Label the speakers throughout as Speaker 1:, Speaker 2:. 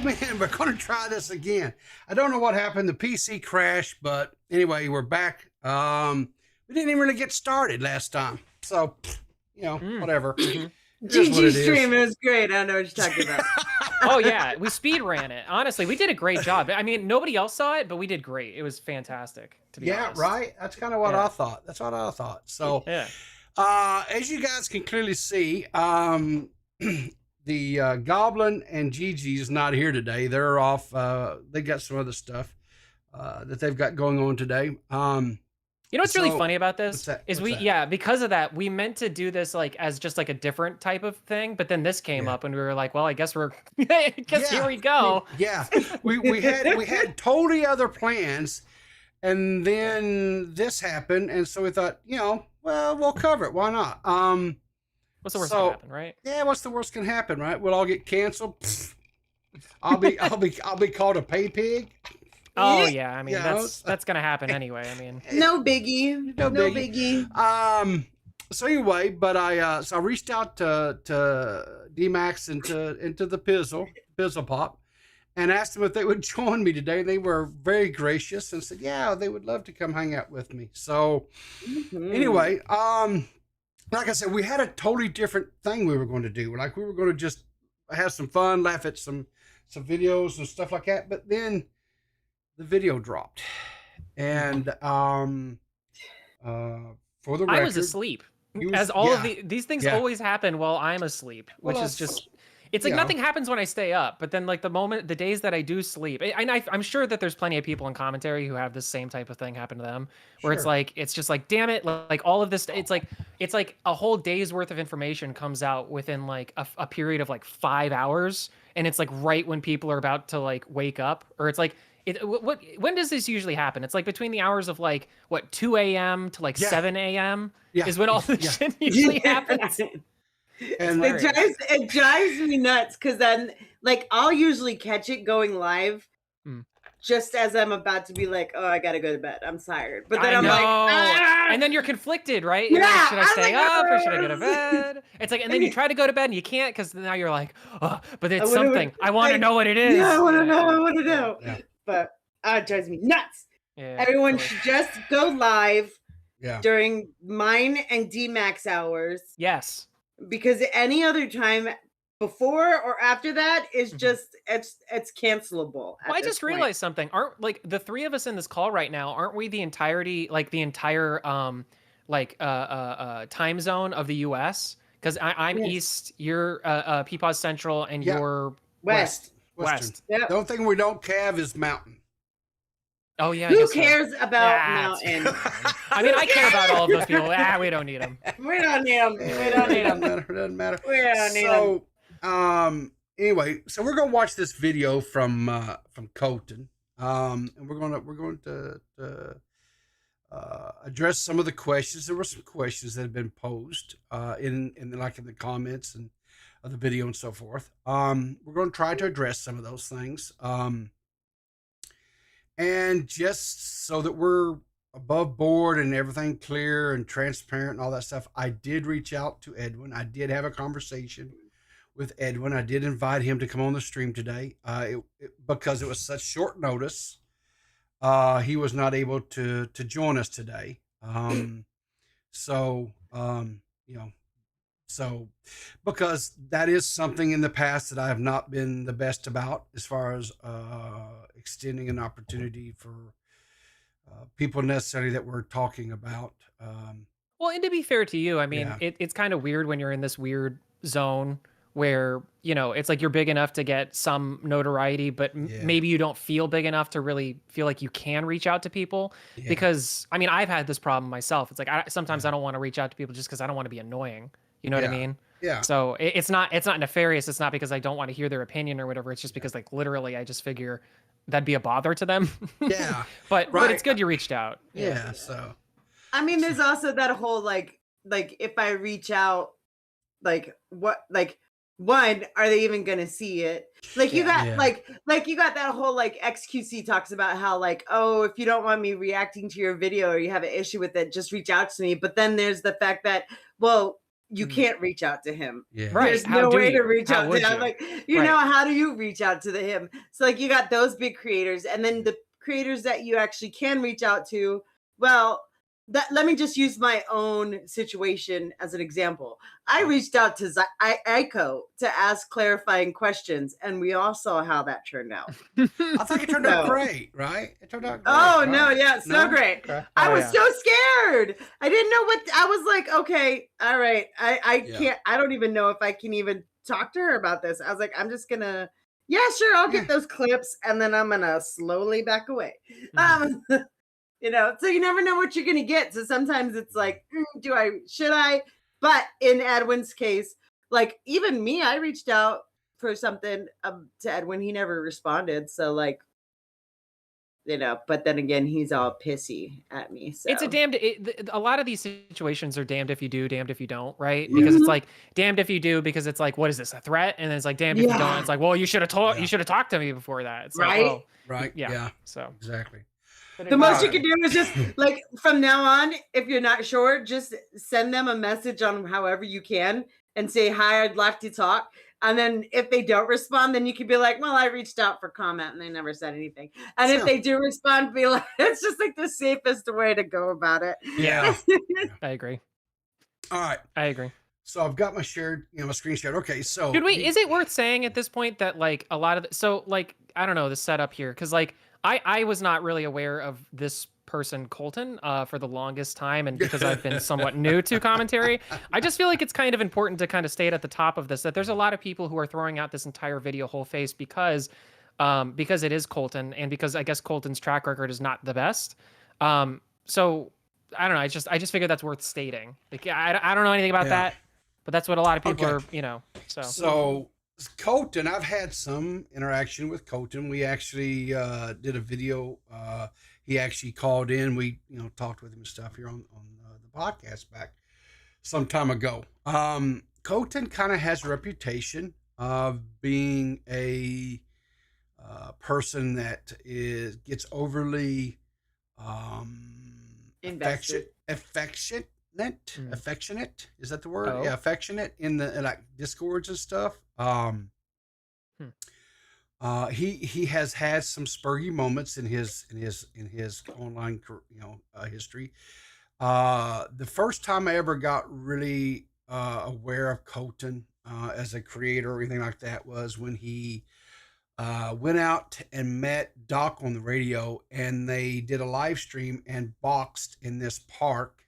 Speaker 1: mean, we're going to try this again. I don't know what happened. The PC crashed, but anyway, we're back. We didn't even really get started last time. So, whatever.
Speaker 2: Mm-hmm.
Speaker 3: GG stream, it was great. I don't know what you're talking about.
Speaker 2: Oh yeah, we speed ran it. Honestly, we did a great job. I mean, nobody else saw it, but we did great. It was fantastic, to be honest.
Speaker 1: Right. That's kind of what I thought. That's what I thought. So, as you guys can clearly see, the Goblin and Gigi is not here today. They're off. They got some other stuff that they've got going on today.
Speaker 2: You know what's really funny about this is because of that, we meant to do this like as just like a different type of thing, but then this came up and we were like, well, I guess we're here we go.
Speaker 1: Yeah. We had totally other plans, and then this happened, and so we thought, well, we'll cover it. Why not?
Speaker 2: What's the worst can happen, right?
Speaker 1: Yeah, what's the worst can happen, right? We'll all get canceled. I'll be called a pay pig.
Speaker 2: Oh yeah, I mean that's gonna happen anyway. I mean,
Speaker 3: no biggie.
Speaker 1: So anyway, but I reached out to DMax into the Pizzle Pop, and asked them if they would join me today. They were very gracious and said, yeah, they would love to come hang out with me. So anyway, like I said, we had a totally different thing we were going to do. Like we were going to just have some fun, laugh at some videos and stuff like that. But then the video dropped, and for the record,
Speaker 2: I was asleep. As all of these things always happen while I'm asleep, which is just. It's like nothing happens when I stay up, but then like the days that I do sleep, I'm sure that there's plenty of people in commentary who have the same type of thing happen to them, where it's just like, damn it, like all of this, it's like a whole day's worth of information comes out within like a period of like 5 hours, and it's like right when people are about to like wake up, or it's like. When does this usually happen? It's like between the hours of like 2 a.m. to like 7 a.m. is when all this shit usually happens.
Speaker 1: And
Speaker 3: it drives me nuts, because then like I'll usually catch it going live just as I'm about to be like, oh, I gotta go to bed, I'm tired, but then I'm like,
Speaker 2: and then you're conflicted, right? You're like, should I stay up or should I go to bed? It's like, and then you try to go to bed and you can't, because now you're like, oh, but it's something I want to know what it is.
Speaker 3: Yeah, I want to know. Yeah. But it drives me nuts. Yeah, everyone should just go live during mine and DMax hours.
Speaker 2: Yes.
Speaker 3: Because any other time before or after that is just it's cancelable.
Speaker 2: Well, I just realized something. Aren't like the three of us in this call right now, aren't we the entire time zone of the US? Because I'm East, you're Peapod Central, and you're
Speaker 3: West.
Speaker 1: Yep. The only thing we don't have is mountain.
Speaker 2: Oh yeah.
Speaker 3: Who cares about mountain?
Speaker 2: I mean, I care about all of those people. We don't need them.
Speaker 3: We don't need them.
Speaker 1: It doesn't matter.
Speaker 3: We don't need them.
Speaker 1: Anyway, so we're gonna watch this video from Colton, and we're going to address some of the questions. There were some questions that have been posed in the comments and of the video and so forth. We're going to try to address some of those things. And just so that we're above board and everything clear and transparent and all that stuff, I did reach out to Edwin. I did have a conversation with Edwin. I did invite him to come on the stream today because it was such short notice. He was not able to join us today. So because that is something in the past that I have not been the best about, as far as extending an opportunity for people necessarily that we're talking about.
Speaker 2: Well, and to be fair to you, I mean, it's kind of weird when you're in this weird zone where, it's like you're big enough to get some notoriety, but maybe you don't feel big enough to really feel like you can reach out to people. Because, I mean, I've had this problem myself. It's like sometimes I don't want to reach out to people just because I don't want to be annoying. You know what I mean?
Speaker 1: Yeah.
Speaker 2: So it's not nefarious. It's not because I don't want to hear their opinion or whatever. It's just because like literally I just figure that'd be a bother to them.
Speaker 1: Yeah.
Speaker 2: But it's good you reached out.
Speaker 1: Yeah. So.
Speaker 3: I mean, there's also that whole like if I reach out, like what, like one, are they even gonna see it? Like you got like you got that whole like XQC talks about how like, oh, if you don't want me reacting to your video or you have an issue with it, just reach out to me. But then there's the fact that, well, you can't reach out to him.
Speaker 1: Yeah.
Speaker 2: Right.
Speaker 3: There's no way to reach out to him.
Speaker 2: You?
Speaker 3: Like, you know, how do you reach out to him? So like you got those big creators, and then the creators that you actually can reach out to. Well, let me just use my own situation as an example. I reached out to Aiko to ask clarifying questions, and we all saw how that turned out.
Speaker 1: I think it turned out great, right? It turned out great.
Speaker 3: Oh,
Speaker 1: right?
Speaker 3: no, yeah, so great. Okay. I was so scared. I didn't know what, I was like, okay, all right. I can't, I don't even know if I can even talk to her about this. I was like, I'm just gonna, yeah, sure, I'll get those clips, and then I'm gonna slowly back away. You know, so you never know what you're going to get. So sometimes it's like, should I? But in Edwin's case, like even me, I reached out for something to Edwin. He never responded. So like, you know, but then again, he's all pissy at me. So
Speaker 2: it's a lot of these situations are damned if you do, damned if you don't, right? Because it's like damned if you do, because it's like, what is this, a threat? And then it's like damned if you don't. It's like, well, you should have talked to me before that. It's
Speaker 3: right.
Speaker 2: Like, well,
Speaker 1: right.
Speaker 2: Yeah. So
Speaker 1: exactly.
Speaker 3: The most you can do is just like from now on, if you're not sure, just send them a message on however you can and say, hi, I'd like to talk. And then if they don't respond, then you can be like, well, I reached out for comment and they never said anything. And if they do respond, be like, it's just like the safest way to go about it.
Speaker 1: Yeah.
Speaker 2: I agree.
Speaker 1: All right.
Speaker 2: I agree.
Speaker 1: So I've got my shared, my screen shared. Okay. So
Speaker 2: is it worth saying at this point that like a lot of, I don't know, the setup here. Cause like, I was not really aware of this person, Colton, for the longest time. And because I've been somewhat new to commentary, I just feel like it's kind of important to kind of state at the top of this that there's a lot of people who are throwing out this entire video whole face because it is Colton, and because I guess Colton's track record is not the best. So I don't know. I just figured that's worth stating. Like, I don't know anything about that, but that's what a lot of people are,
Speaker 1: So Colton, I've had some interaction with Colton. We actually did a video. He actually called in. We talked with him and stuff here on the podcast back some time ago. Colton kind of has a reputation of being a person that gets overly affectionate. Is that the word?
Speaker 2: Oh.
Speaker 1: Yeah, affectionate in the like discords and stuff. He has had some spurgy moments in his online history. The first time I ever got really aware of Colton as a creator or anything like that was when he went out and met Doc on the radio, and they did a live stream and boxed in this park.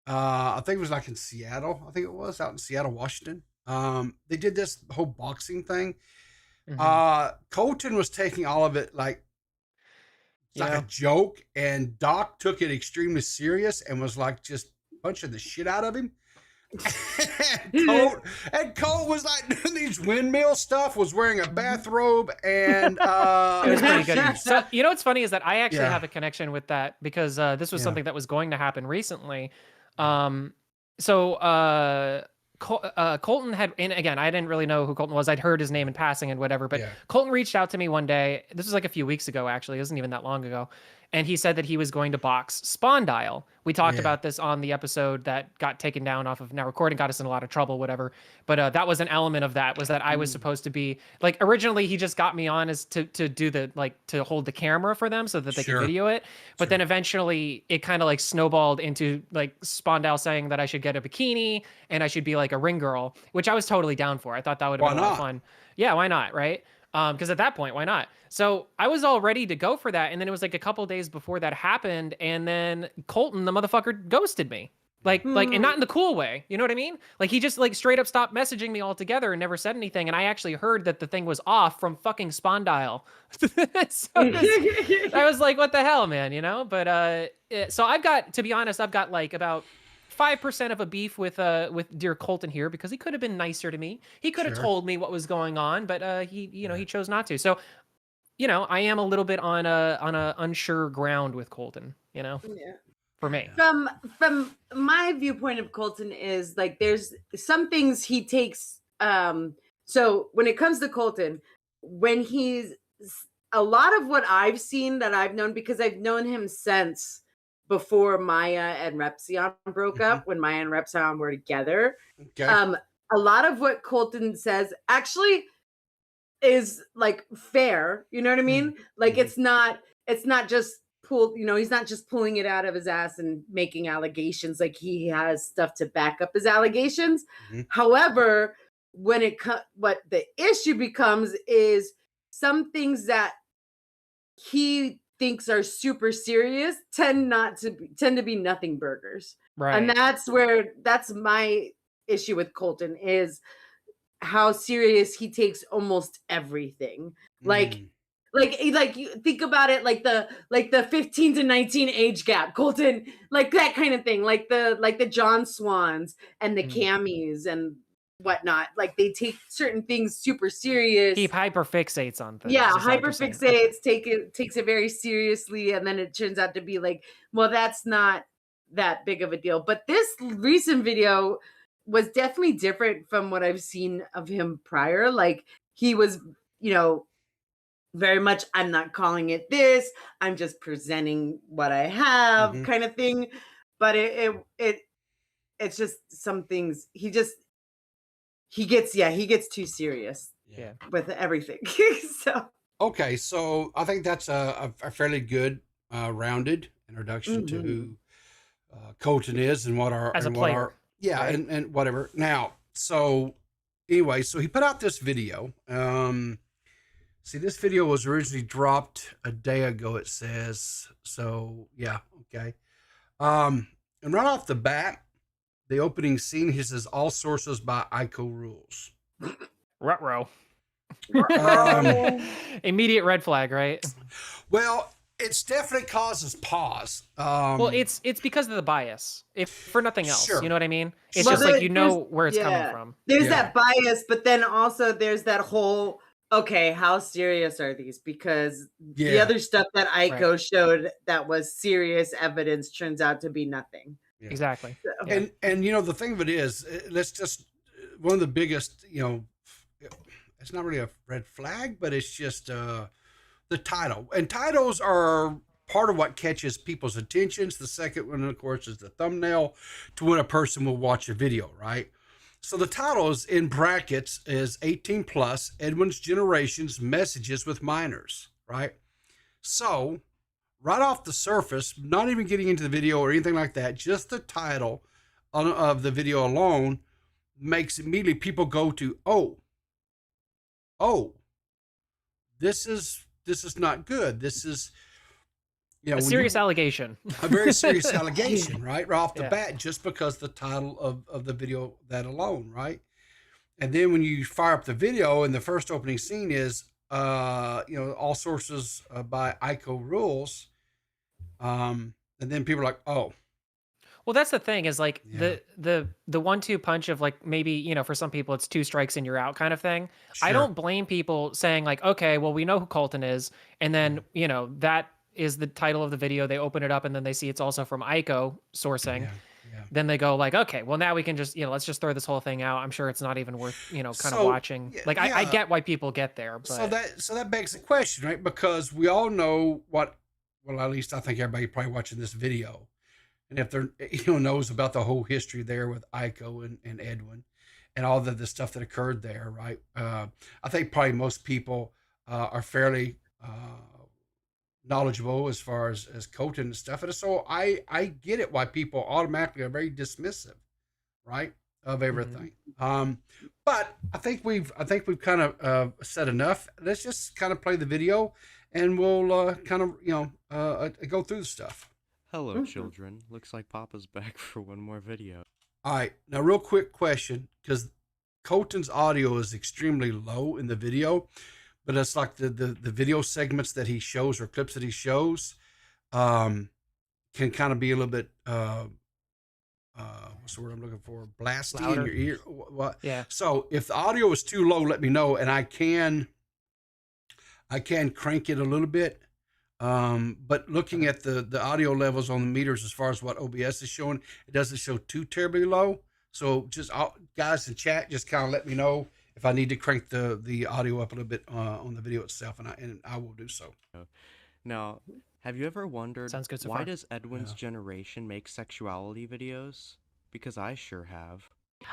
Speaker 1: I think it was like in Seattle. I think it was out in Seattle, Washington. They did this whole boxing thing. Colton was taking all of it like a joke, and Doc took it extremely serious and was like just punching the shit out of him. and Colt was like doing these windmill stuff, was wearing a bathrobe, and
Speaker 2: it was pretty good. So what's funny is that I actually have a connection with that because this was something that was going to happen recently. Colton had, and again, I didn't really know who Colton was. I'd heard his name in passing and whatever, but Colton reached out to me one day. This was like a few weeks ago, actually. It wasn't even that long ago. And he said that he was going to box Spondyle. We talked about this on the episode that got taken down off of Now Recording, got us in a lot of trouble, whatever. But that was an element of that, was that I was supposed to be, like, originally he just got me on as to do the, like, to hold the camera for them so that they could video it. But then eventually it kind of like snowballed into like Spondyle saying that I should get a bikini and I should be like a ring girl, which I was totally down for. I thought that would have been a lot of fun. Yeah, why not, right? Because at that point, why not? So I was all ready to go for that. And then it was like a couple days before that happened. And then Colton, the motherfucker, ghosted me. Like, and not in the cool way. You know what I mean? Like, he just like straight up stopped messaging me altogether and never said anything. And I actually heard that the thing was off from fucking Spondyle. So I was like, what the hell, man? But so I've got, to be honest, I've got like about 5% of a beef with dear Colton here, because he could have been nicer to me. He could have told me what was going on, but he chose not to. So, I am a little bit on a unsure ground with Colton, for me.
Speaker 3: From my viewpoint of Colton is like, there's some things he takes. So when it comes to Colton, when he's, a lot of what I've seen that I've known, because I've known him since before Maya and Repsion broke up, when Maya and Repsion were together.
Speaker 1: Okay.
Speaker 3: A lot of what Colton says actually is like fair. You know what I mean? Like it's not just he's not just pulling it out of his ass and making allegations. Like he has stuff to back up his allegations. However, when what the issue becomes is some things that he thinks are super serious tend to be nothing burgers.
Speaker 2: Right.
Speaker 3: And that's my issue with Colton is how serious he takes almost everything. Like you think about it, like the 15 to 19 age gap, Colton, like that kind of thing, like the John Swans and the Camis and whatnot. Like they take certain things super serious.
Speaker 2: He hyperfixates on things.
Speaker 3: Yeah, hyperfixates, takes it very seriously, and then it turns out to be like, well, that's not that big of a deal. But this recent video was definitely different from what I've seen of him prior. Like he was, very much, I'm not calling it this, I'm just presenting what I have kind of thing. But it's just some things he gets too serious with everything. So
Speaker 1: okay, so I think that's a fairly good rounded introduction to who Colton is and what our player. And whatever. Now, so anyway, so he put out this video. See, this video was originally dropped a day ago, it says. So yeah, okay. And right off the bat, the opening scene, he says all sources by ICO rules.
Speaker 2: Ruh-roh. Immediate red flag, right?
Speaker 1: Well, it's definitely causes pause.
Speaker 2: Well, it's because of the bias, if for nothing else.
Speaker 1: Sure.
Speaker 2: You know what I mean? It's just like where it's coming from.
Speaker 3: There's that bias, but then also there's that whole, okay, how serious are these? Because the other stuff that ICO showed that was serious evidence turns out to be nothing.
Speaker 1: Yeah.
Speaker 2: Exactly.
Speaker 1: So, and the thing of it is, let's just, one of the biggest, it's not really a red flag, but it's just the title. And titles are part of what catches people's attentions. The second one, of course, is the thumbnail to when a person will watch a video, right? So the title is in brackets is 18 plus, Edwin's Generations Messages with Minors, right? So right off the surface, not even getting into the video or anything like that, just the title of the video alone makes immediately people go to, this is not good. This is,
Speaker 2: a serious allegation.
Speaker 1: A very serious allegation, right off the bat, just because the title of the video, that alone, right? And then when you fire up the video and the first opening scene is, all sources by ICO rules, and then people are like, oh.
Speaker 2: Well, that's the thing is like the 1-2 punch of like maybe, for some people it's 2 strikes and you're out kind of thing. Sure. I don't blame people saying like, okay, well, we know who Colton is. And then, that is the title of the video. They open it up and then they see it's also from ICO sourcing. Then they go like, okay, well now we can just, let's just throw this whole thing out. I'm sure it's not even worth, kind of watching. Like I get why people get there. But...
Speaker 1: So that begs the question, right? Because we all know well, at least I think everybody probably watching this video. And if they're, knows about the whole history there with ICO and Edwin and all the stuff that occurred there, right? I think probably most people are fairly knowledgeable as far as Colton and stuff. And so I get it why people automatically are very dismissive, right, of everything. But I think we've kind of said enough. Let's just kind of play the video and we'll kind of, go through the stuff.
Speaker 4: Hello, children. Looks like Papa's back for one more video.
Speaker 1: All right. Now, real quick question, because Colton's audio is extremely low in the video, but it's like the video segments that he shows or clips that he shows can kind of be a little bit, what's the word I'm looking for? Blasty in your ear. What?
Speaker 2: Yeah.
Speaker 1: So if the audio is too low, let me know, and I can crank it a little bit. But looking at the audio levels on the meters as far as what OBS is showing, it doesn't show too terribly low. So just guys in chat, just kind of let me know if I need to crank the audio up a little bit on the video itself, and I will do so.
Speaker 4: Now, Have you ever wondered
Speaker 2: Sounds good so
Speaker 4: why
Speaker 2: far.
Speaker 4: does Edwin's generation make sexuality videos? Because I sure have.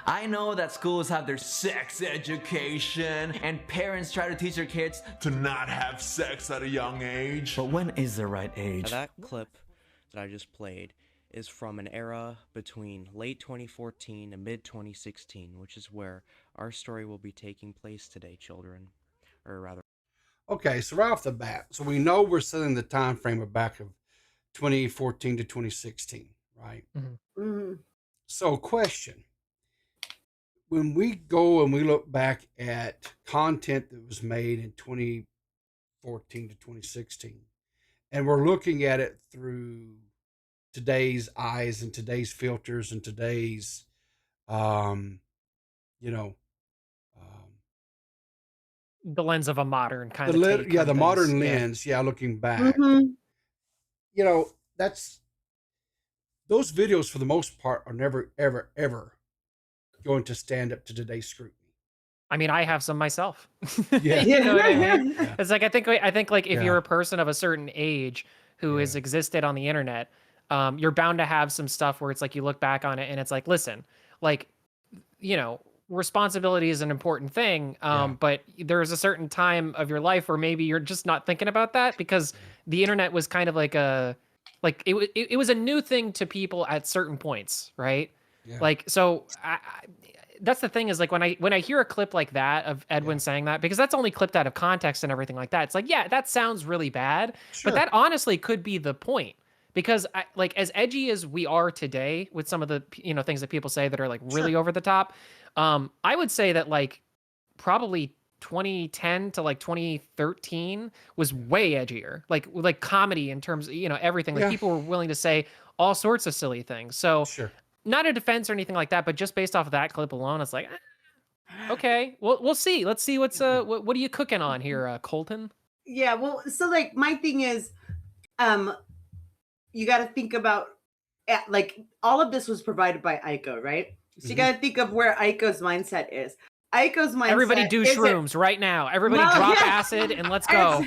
Speaker 5: I know that schools have their sex education and parents try to teach their kids
Speaker 6: to not have sex at a young age.
Speaker 5: But when is the right age?
Speaker 4: Now, that clip that I just played is from an era between late 2014 and mid 2016, which is where our story will be taking place today, children. Or rather.
Speaker 1: Okay, so right off the bat, so we know we're setting the time frame of back of 2014 to 2016, right?
Speaker 2: Mm-hmm.
Speaker 3: Mm-hmm.
Speaker 1: So, question. When we go and we look back at content that was made in 2014 to 2016, and we're looking at it through today's eyes and today's filters and today's,
Speaker 2: the lens of a modern kind of take
Speaker 1: the
Speaker 2: on
Speaker 1: modern
Speaker 2: things.
Speaker 1: lens, looking back,
Speaker 3: Mm-hmm.
Speaker 1: that's those videos for the most part are never, ever, ever going to stand up to today's scrutiny.
Speaker 2: I mean, I have some myself.
Speaker 1: Yeah.
Speaker 2: You know what I mean?
Speaker 1: Yeah.
Speaker 2: It's like I think like if
Speaker 1: Yeah.
Speaker 2: you're a person of a certain age who has existed on the internet, you're bound to have some stuff where it's like you look back on it and it's like, listen, like, responsibility is an important thing, but there's a certain time of your life where maybe you're just not thinking about that because the internet was kind of like it was a new thing to people at certain points, right?
Speaker 1: Yeah.
Speaker 2: Like, so that's the thing is like when I hear a clip like that of Edwin saying that, because that's only clipped out of context and everything like that, it's like, yeah, that sounds really bad,
Speaker 1: Sure.
Speaker 2: but that honestly could be the point. Because like as edgy as we are today with some of the things that people say that are like really over the top, I would say that like probably 2010 to like 2013 was way edgier, like comedy in terms of everything. Like people were willing to say all sorts of silly things. So
Speaker 1: Sure.
Speaker 2: not a defense or anything like that, but just based off of that clip alone, it's like, okay, we'll see. Let's see what are you cooking on here, Colton?
Speaker 3: Yeah, well, so like my thing is, you got to think about like all of this was provided by Aiko, right? So you got to think of where Aiko's mindset is. Aiko's mindset.
Speaker 2: Everybody do shrooms right now. Everybody drop acid and let's go.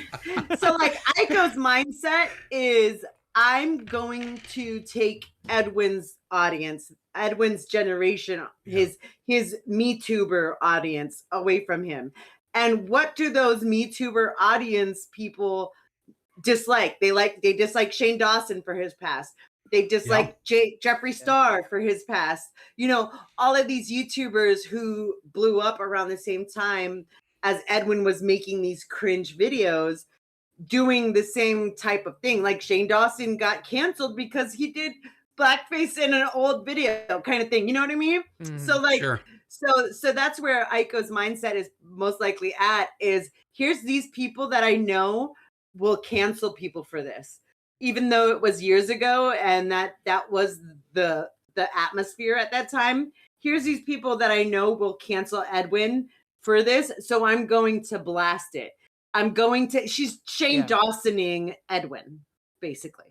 Speaker 3: So like Aiko's mindset is, I'm going to take Edwin's audience, Edwin's generation, his MeTuber audience away from him. And what do those MeTuber audience people dislike? They dislike Shane Dawson for his past. They dislike Jeffree Star for his past. All of these YouTubers who blew up around the same time as Edwin was making these cringe videos, doing the same type of thing. Like Shane Dawson got canceled because he did blackface in an old video kind of thing. You know what I mean? So like, so that's where Aiko's mindset is most likely at, is here's these people that I know will cancel people for this, even though it was years ago and that was the atmosphere at that time. Here's these people that I know will cancel Edwin for this, so I'm going to blast it. She's Shane Dawsoning Edwin, basically.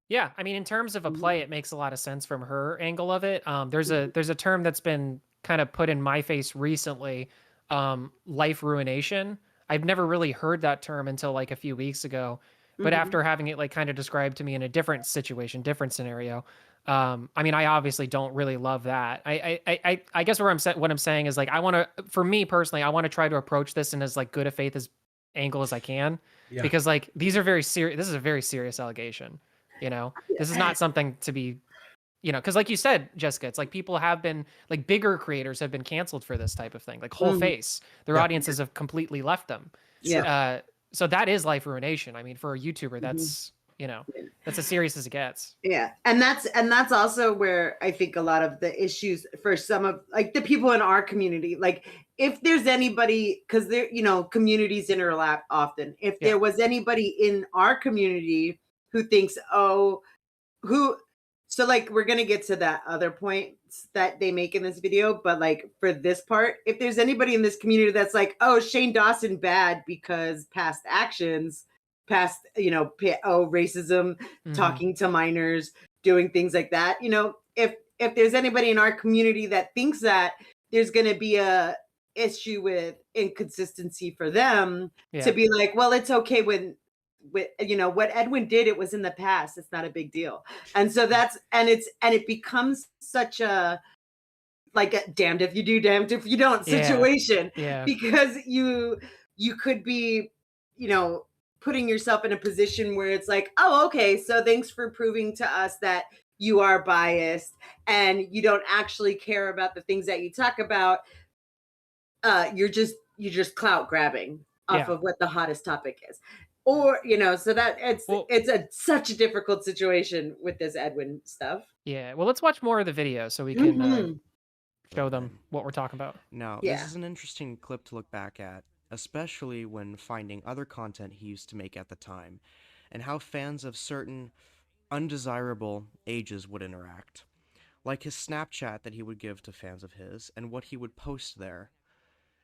Speaker 2: Yeah, I mean, in terms of a play, it makes a lot of sense from her angle of it. There's a term that's been kind of put in my face recently, life ruination. I've never really heard that term until like a few weeks ago, but after having it like kind of described to me in a different situation, different scenario, I mean, I obviously don't really love that. I guess what I'm saying is like, for me personally, I want to try to approach this in as like good a faith as angle as I can, because like these are very serious. This is a very serious allegation. This is not something to be, because like you said, Jessica, it's like people have been like bigger creators have been canceled for this type of thing, like Whole Face. Their audiences have completely left them. So that is life ruination. I mean, for a YouTuber, that's that's as serious as it gets.
Speaker 3: Yeah. And that's also where I think a lot of the issues for some of like the people in our community, like if there's anybody, because there, communities interlap often. If there was anybody in our community who thinks, so like we're gonna get to that other point that they make in this video, but like for this part, if there's anybody in this community that's like, oh, Shane Dawson bad because past actions, past racism, talking to minors, doing things like that, if there's anybody in our community that thinks that, there's gonna be a issue with inconsistency for them to be like, well, it's okay when you know, what Edwin did, it was in the past. It's not a big deal. And so it becomes such a, like a damned if you do, damned if you don't situation.
Speaker 2: Yeah.
Speaker 3: Because you could be, you know, putting yourself in a position where it's like, oh, okay, so thanks for proving to us that you are biased and you don't actually care about the things that you talk about. You're just clout grabbing off of what the hottest topic is. Or, you know, so that it's such a difficult situation with this Edwin stuff.
Speaker 2: Yeah. Well, let's watch more of the video so we can show them what we're talking about.
Speaker 4: Now, this is an interesting clip to look back at, especially when finding other content he used to make at the time, and how fans of certain undesirable ages would interact. Like his Snapchat that he would give to fans of his, and what he would post there.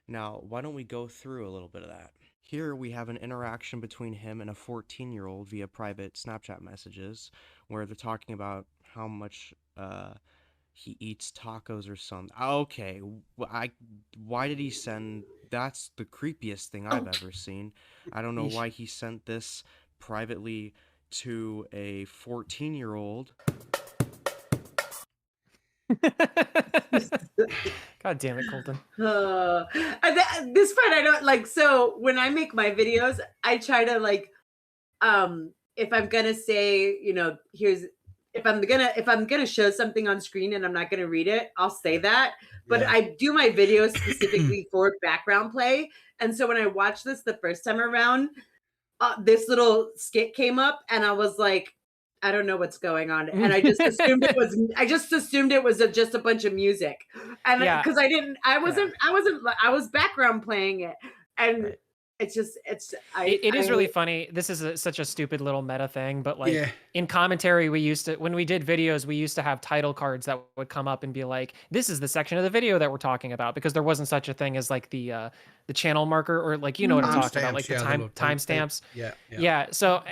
Speaker 4: Now, why don't we go through a little bit of that? Here we have an interaction between him and a 14-year-old via private Snapchat messages, where they're talking about how much he eats tacos or something. Okay, why did he send... That's the creepiest thing I've ever seen. I don't know why he sent this privately to a 14-year-old.
Speaker 2: God damn it, Colton.
Speaker 3: This part I don't like. So when I make my videos, I try to like, if I'm gonna say, you know, if I'm gonna show something on screen and I'm not gonna read it, I'll say that. But I do my videos specifically for background play. And so when I watched this the first time around, this little skit came up, and I was like, I don't know what's going on, and I just assumed it was. I just assumed it was just a bunch of music, and because I was background playing it, and it is
Speaker 2: really funny. This is such a stupid little meta thing, but like in commentary, when we did videos, we used to have title cards that would come up and be like, "This is the section of the video that we're talking about," because there wasn't such a thing as like the channel marker, or like, you know what I'm talking about, like the timestamps. Yeah. So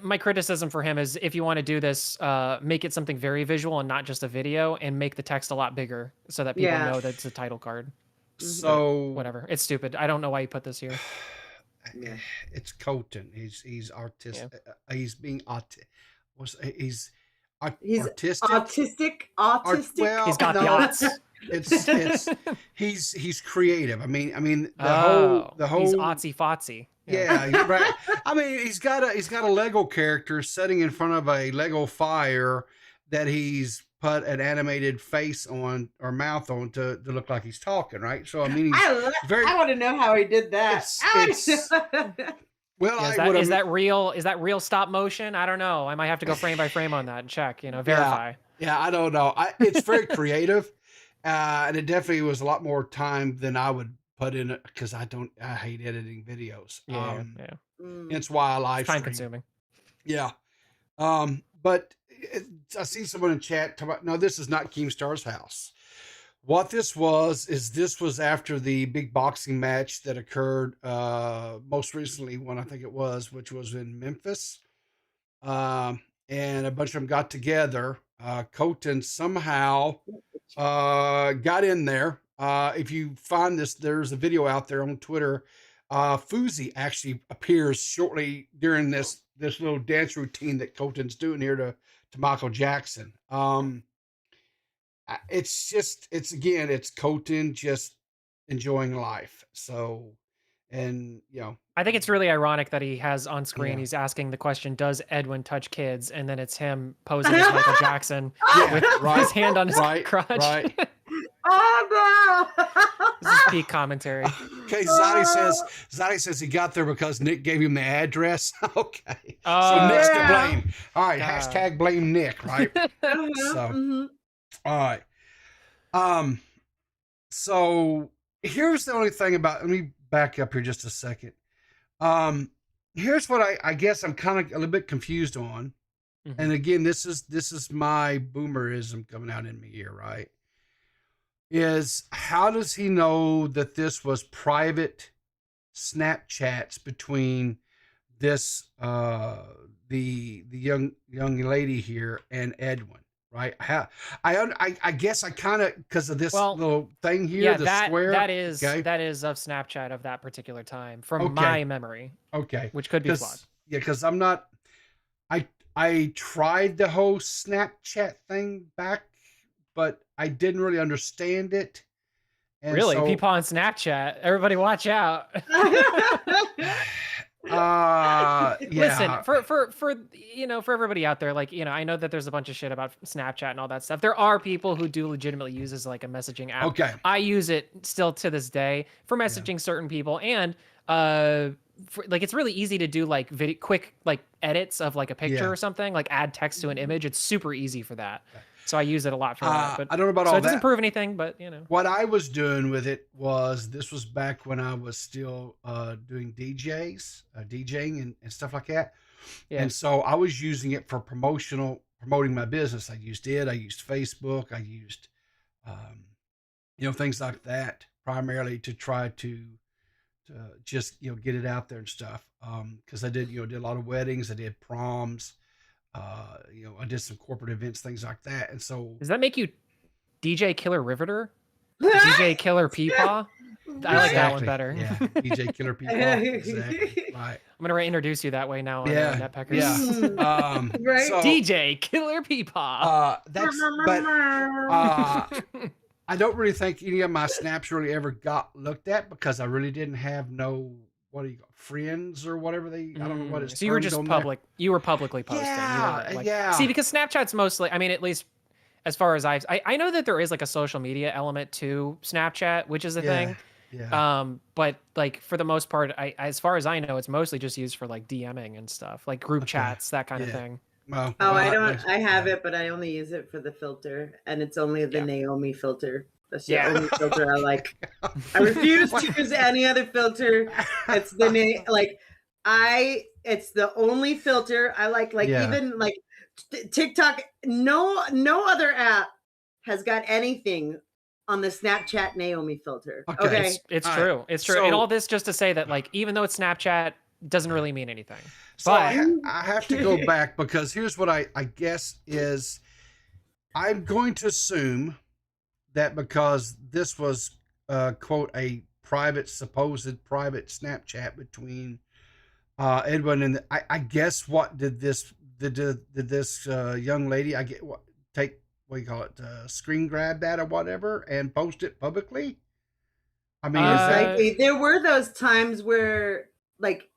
Speaker 2: my criticism for him is, if you want to do this, make it something very visual and not just a video, and make the text a lot bigger so that people know that it's a title card.
Speaker 1: So
Speaker 2: whatever, it's stupid. I don't know why you put this here.
Speaker 1: It's Colton. He's autistic. He's being he's autistic.
Speaker 3: Autistic.
Speaker 2: He's got the
Speaker 1: aughts. He's creative. I mean the whole
Speaker 2: he's artsy fotsy.
Speaker 1: Yeah, right. I mean, he's got a Lego character sitting in front of a Lego fire that he's put an animated face on or mouth on to look like he's talking, right? So I mean,
Speaker 3: I want to know how he did that.
Speaker 2: Well, is that real? Is that real stop motion? I don't know. I might have to go frame by frame on that and check. You know, verify.
Speaker 1: Yeah, I don't know. It's very creative, and it definitely was a lot more time than I would put in it, because I hate editing videos. It's why I live stream.
Speaker 2: Time consuming.
Speaker 1: Yeah, but I see someone in chat talk about, no, this is not Keemstar's house. What this was after the big boxing match that occurred most recently, one I think it was, which was in Memphis. And a bunch of them got together. Colton somehow got in there. If you find this, there's a video out there on Twitter. Fuzi actually appears shortly during this little dance routine that Colton's doing here to Michael Jackson. It's Colton just enjoying life. So, and you know,
Speaker 2: I think it's really ironic that he has on screen, he's asking the question, does Edwin touch kids? And then it's him posing as Michael Jackson with his hand on his crotch.
Speaker 3: Right. Oh no!
Speaker 2: This is peak commentary.
Speaker 1: Okay, Zaddy says he got there because Nick gave him the address. Okay, so Nick's to blame. All right, hashtag blame Nick. Right. So, all right. So here's the only thing about. Let me back up here just a second. Here's what I guess I'm kind of a little bit confused on, and again, this is my boomerism coming out in me here, right? Is how does he know that this was private Snapchats between this the young lady here and Edwin, right? I guess I kind of, because of this little thing here, square.
Speaker 2: That is of Snapchat of that particular time from my memory.
Speaker 1: Okay,
Speaker 2: which could be flawed.
Speaker 1: Yeah, because I'm not. I tried the whole Snapchat thing back, but I didn't really understand it.
Speaker 2: And really, so, people on Snapchat, everybody watch out.
Speaker 1: Yeah.
Speaker 2: Listen, for you know, for everybody out there, like, you know, I know that there's a bunch of shit about Snapchat and all that stuff. There are people who do legitimately use it as like a messaging app.
Speaker 1: Okay.
Speaker 2: I use it still to this day for messaging certain people, and like it's really easy to do like quick like edits of like a picture or something, like add text to an image. It's super easy for that. So I use it a lot for that. But
Speaker 1: I don't know about all that.
Speaker 2: So it doesn't prove anything, but you know.
Speaker 1: What I was doing with it was, this was back when I was still doing DJing and stuff like that. Yeah. And so I was using it for promoting my business. I used Facebook, I used you know, things like that, primarily to try to just, you know, get it out there and stuff. Because I did a lot of weddings, I did proms. You know, I did some corporate events, things like that. And so,
Speaker 2: does that make you DJ Killer Riveter? DJ Killer Peepaw? I like that one better.
Speaker 1: Yeah, DJ Killer Peepaw. Exactly. Right.
Speaker 2: I'm gonna introduce you that way now on NetPeckers.
Speaker 1: Yeah.
Speaker 2: Right. So, DJ Killer Peepaw.
Speaker 1: I don't really think any of my snaps really ever got looked at, because I really didn't have no, what do you got, friends or whatever I don't know what it's.
Speaker 2: So you were just public. There. You were publicly posting.
Speaker 1: Yeah,
Speaker 2: See, because Snapchat's mostly, I mean, at least as far as I know that there is like a social media element to Snapchat, which is a thing. Yeah. But like for the most part, as far as I know, it's mostly just used for like DMing and stuff, like group chats, that kind of thing.
Speaker 3: Well, I have it, but I only use it for the filter, and it's only the Naomi filter. That's the only filter I like. I refuse to use any other filter. It's it's the only filter I like. Even like TikTok, no other app has got anything on the Snapchat Naomi filter. Okay.
Speaker 2: It's true. It's true. And all this just to say that, like, even though it's Snapchat, doesn't really mean anything.
Speaker 1: So but I have to go back, because here's what I guess is, I'm going to assume that because this was quote a supposed private Snapchat between Edwin and I guess, what did this young lady what do you call it, screen grab that or whatever and post it publicly? I mean,
Speaker 3: there were those times where, like,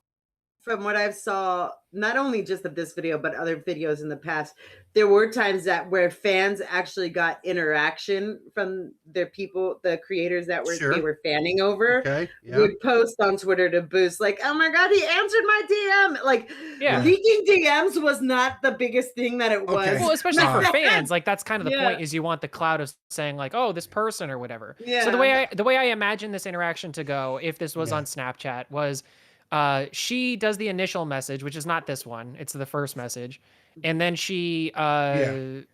Speaker 3: from what I've saw, not only just of this video, but other videos in the past, there were times where fans actually got interaction from their people, the creators that they were fanning over, would post on Twitter to boost, like, oh my God, he answered my DM. Like, leaking DMs was not the biggest thing that it was.
Speaker 2: Well, especially for fans, like, that's kind of the point, is you want the cloud of saying like, oh, this person or whatever. Yeah. So the way I imagine this interaction to go, if this was on Snapchat, was she does the initial message, which is not this one, it's the first message, and then she that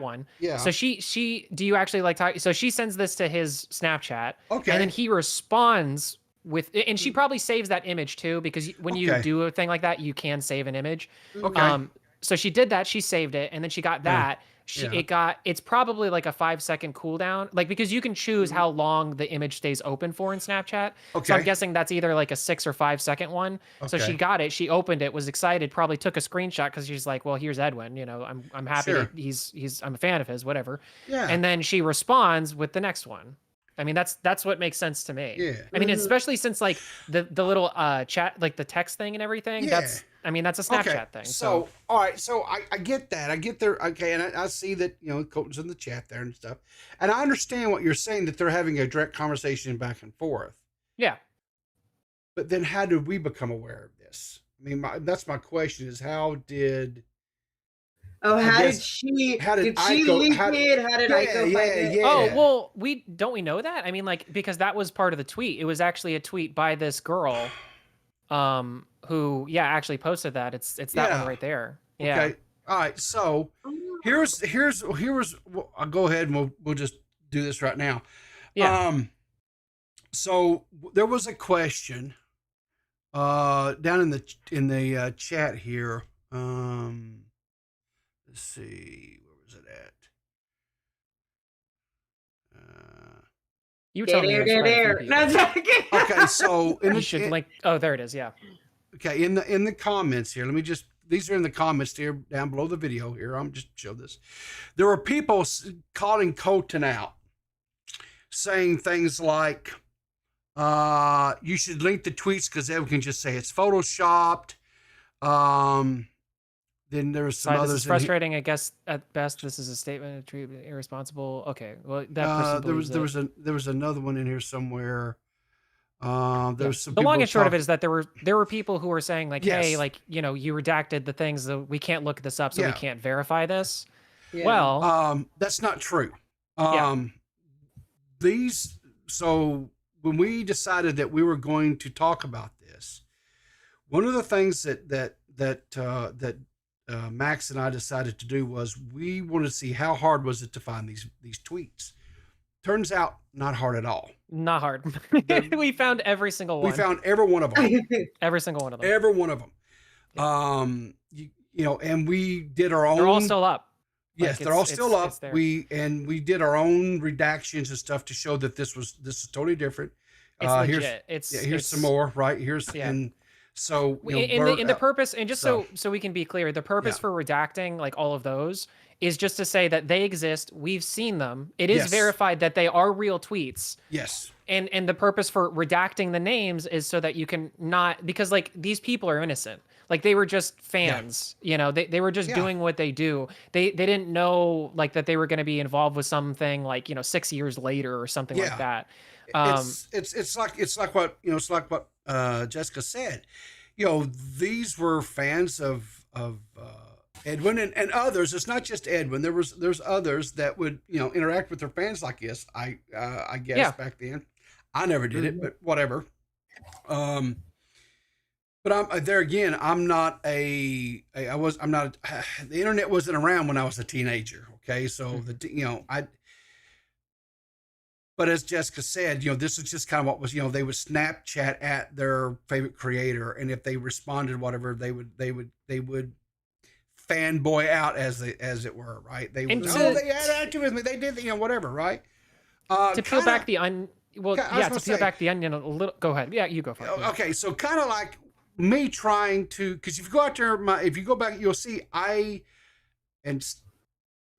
Speaker 2: one. Yeah. So she do you actually like talk? So she sends this to his Snapchat. Okay. And then he responds with, and she probably saves that image too, because when you do a thing like that, you can save an image. Okay. So she did that, she saved it, and then she got that. It's probably like a 5-second cooldown, like, because you can choose how long the image stays open for in Snapchat. Okay. So I'm guessing that's either like a 6 or 5 second one. Okay. So she got it, she opened it, was excited, probably took a screenshot because she's like, well, here's Edwin, you know, I'm happy that I'm a fan of his, whatever. Yeah. And then she responds with the next one. I mean, that's what makes sense to me. Yeah. I mean, especially since like the little chat, like the text thing and everything. Yeah. That's a Snapchat thing.
Speaker 1: So all right, so I get that. I get there. Okay, and I see that, you know, Colton's in the chat there and stuff, and I understand what you're saying, that they're having a direct conversation back and forth. Yeah. But then, how did we become aware of this? I mean, that's my question: is how did?
Speaker 3: Oh, how did she leak it? How did I go find it?
Speaker 2: Yeah. Oh, well, we know that? I mean, like, because that was part of the tweet. It was actually a tweet by this girl, who actually posted that. It's that one right there. Yeah. Okay.
Speaker 1: All right. So here's I'll go ahead and we'll just do this right now. Yeah. So there was a question down in the chat here. Let's see, where was it at?
Speaker 2: You told me.
Speaker 3: There.
Speaker 1: Okay, so
Speaker 2: you should link. Oh, there it is. Yeah.
Speaker 1: Okay, in the comments here, let me just, these are in the comments here down below the video here. I'm just show this. There were people calling Colton out, saying things like, you should link the tweets because everyone can just say it's photoshopped. Then there's some others. This is
Speaker 2: frustrating. I guess at best, this is a statement of treatment irresponsible. Okay, well, that person
Speaker 1: there was another one in here somewhere. There's some.
Speaker 2: The long and short of it is that there were people who were saying like, hey, like, you know, you redacted the things, that we can't look this up, so we can't verify this. Yeah. Well,
Speaker 1: that's not true. So when we decided that we were going to talk about this, one of the things that Max and I decided to do was we wanted to see how hard was it to find these tweets. Turns out not hard at all.
Speaker 2: Not hard. We found every single one.
Speaker 1: We found every one of them.
Speaker 2: Every single one of them.
Speaker 1: Every one of them. Yeah. You know, and we did our own.
Speaker 2: They're all still up.
Speaker 1: Yes, they're all still up. We did our own redactions and stuff to show that this is totally different.
Speaker 2: It's legit.
Speaker 1: Here's some more, right? And so
Speaker 2: in the purpose, and just so we can be clear, the purpose for redacting like all of those is just to say that they exist. We've seen them. It is verified that they are real tweets.
Speaker 1: Yes.
Speaker 2: And the purpose for redacting the names is so that you can not, because like these people are innocent. Like they were just fans, you know, they were just doing what they do. They didn't know like that they were going to be involved with something like, you know, 6 years later or something like that.
Speaker 1: It's like what, you know, it's like what Jessica said. You know, these were fans of Edwin and others. It's not just Edwin. There's others that would, you know, interact with their fans like this. I guess back then, I never did it, but whatever. But I'm there again. I'm not. The internet wasn't around when I was a teenager. Okay, so But as Jessica said, you know, this is just kind of what was, you know, they would Snapchat at their favorite creator, and if they responded, whatever, they would fanboy out as it were, right? They would, they had attitude with me. They did, you know, whatever, right?
Speaker 2: To peel back the onion. Well, to peel back the onion a little. Go ahead. Yeah, you go for it.
Speaker 1: Okay, so kind of like me trying to, because if you go out there, if you go back, you'll see I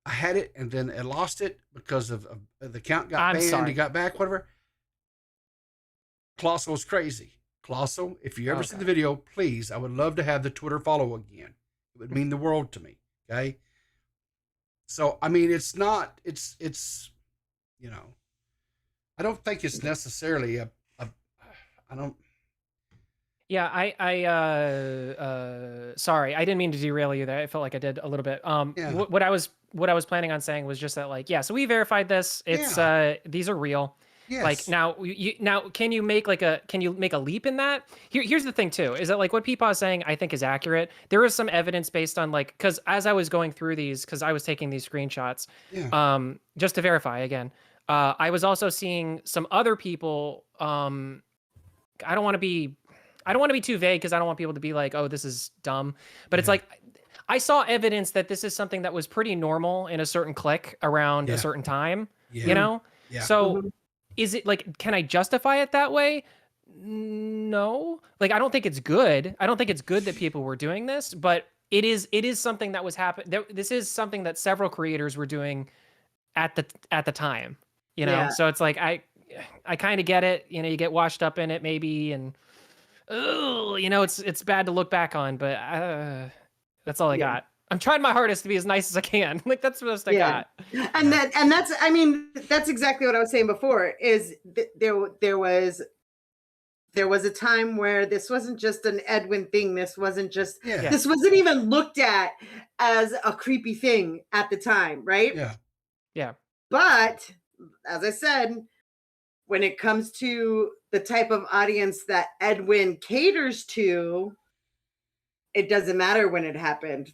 Speaker 1: had it and then I lost it because of the account got banned. You got back, whatever. Colossal was crazy. Colossal, if you ever see the video, please, I would love to have the Twitter follow again. It would mean the world to me. Okay. So, I mean, it's, you know, I don't think it's necessarily I don't.
Speaker 2: Yeah, sorry, I didn't mean to derail you there. I felt like I did a little bit. What I was planning on saying was just that, like, so we verified this. It's these are real. Yes. Like now, can you make a leap in that? Here's the thing too, is that like what Peepaw is saying, I think is accurate. There is some evidence based on like, because as I was going through these, because I was taking these screenshots, just to verify again. I was also seeing some other people. I don't want to be too vague because I don't want people to be like, oh, this is dumb. But it's like, I saw evidence that this is something that was pretty normal in a certain clique around a certain time, you know? Yeah. So is it like, can I justify it that way? No. Like, I don't think it's good. I don't think it's good that people were doing this, but it is something that was happening. This is something that several creators were doing at the time, you know? Yeah. So it's like, I kind of get it. You know, you get washed up in it maybe, and you know, it's bad to look back on, but that's all I got. I'm trying my hardest to be as nice as I can. Like that's the most I got.
Speaker 3: And that's, I mean, that's exactly what I was saying before, is there was a time where this wasn't just an Edwin thing. This wasn't just, this wasn't even looked at as a creepy thing at the time. Right.
Speaker 1: Yeah.
Speaker 2: Yeah.
Speaker 3: But as I said, when it comes to the type of audience that Edwin caters to, it doesn't matter when it happened.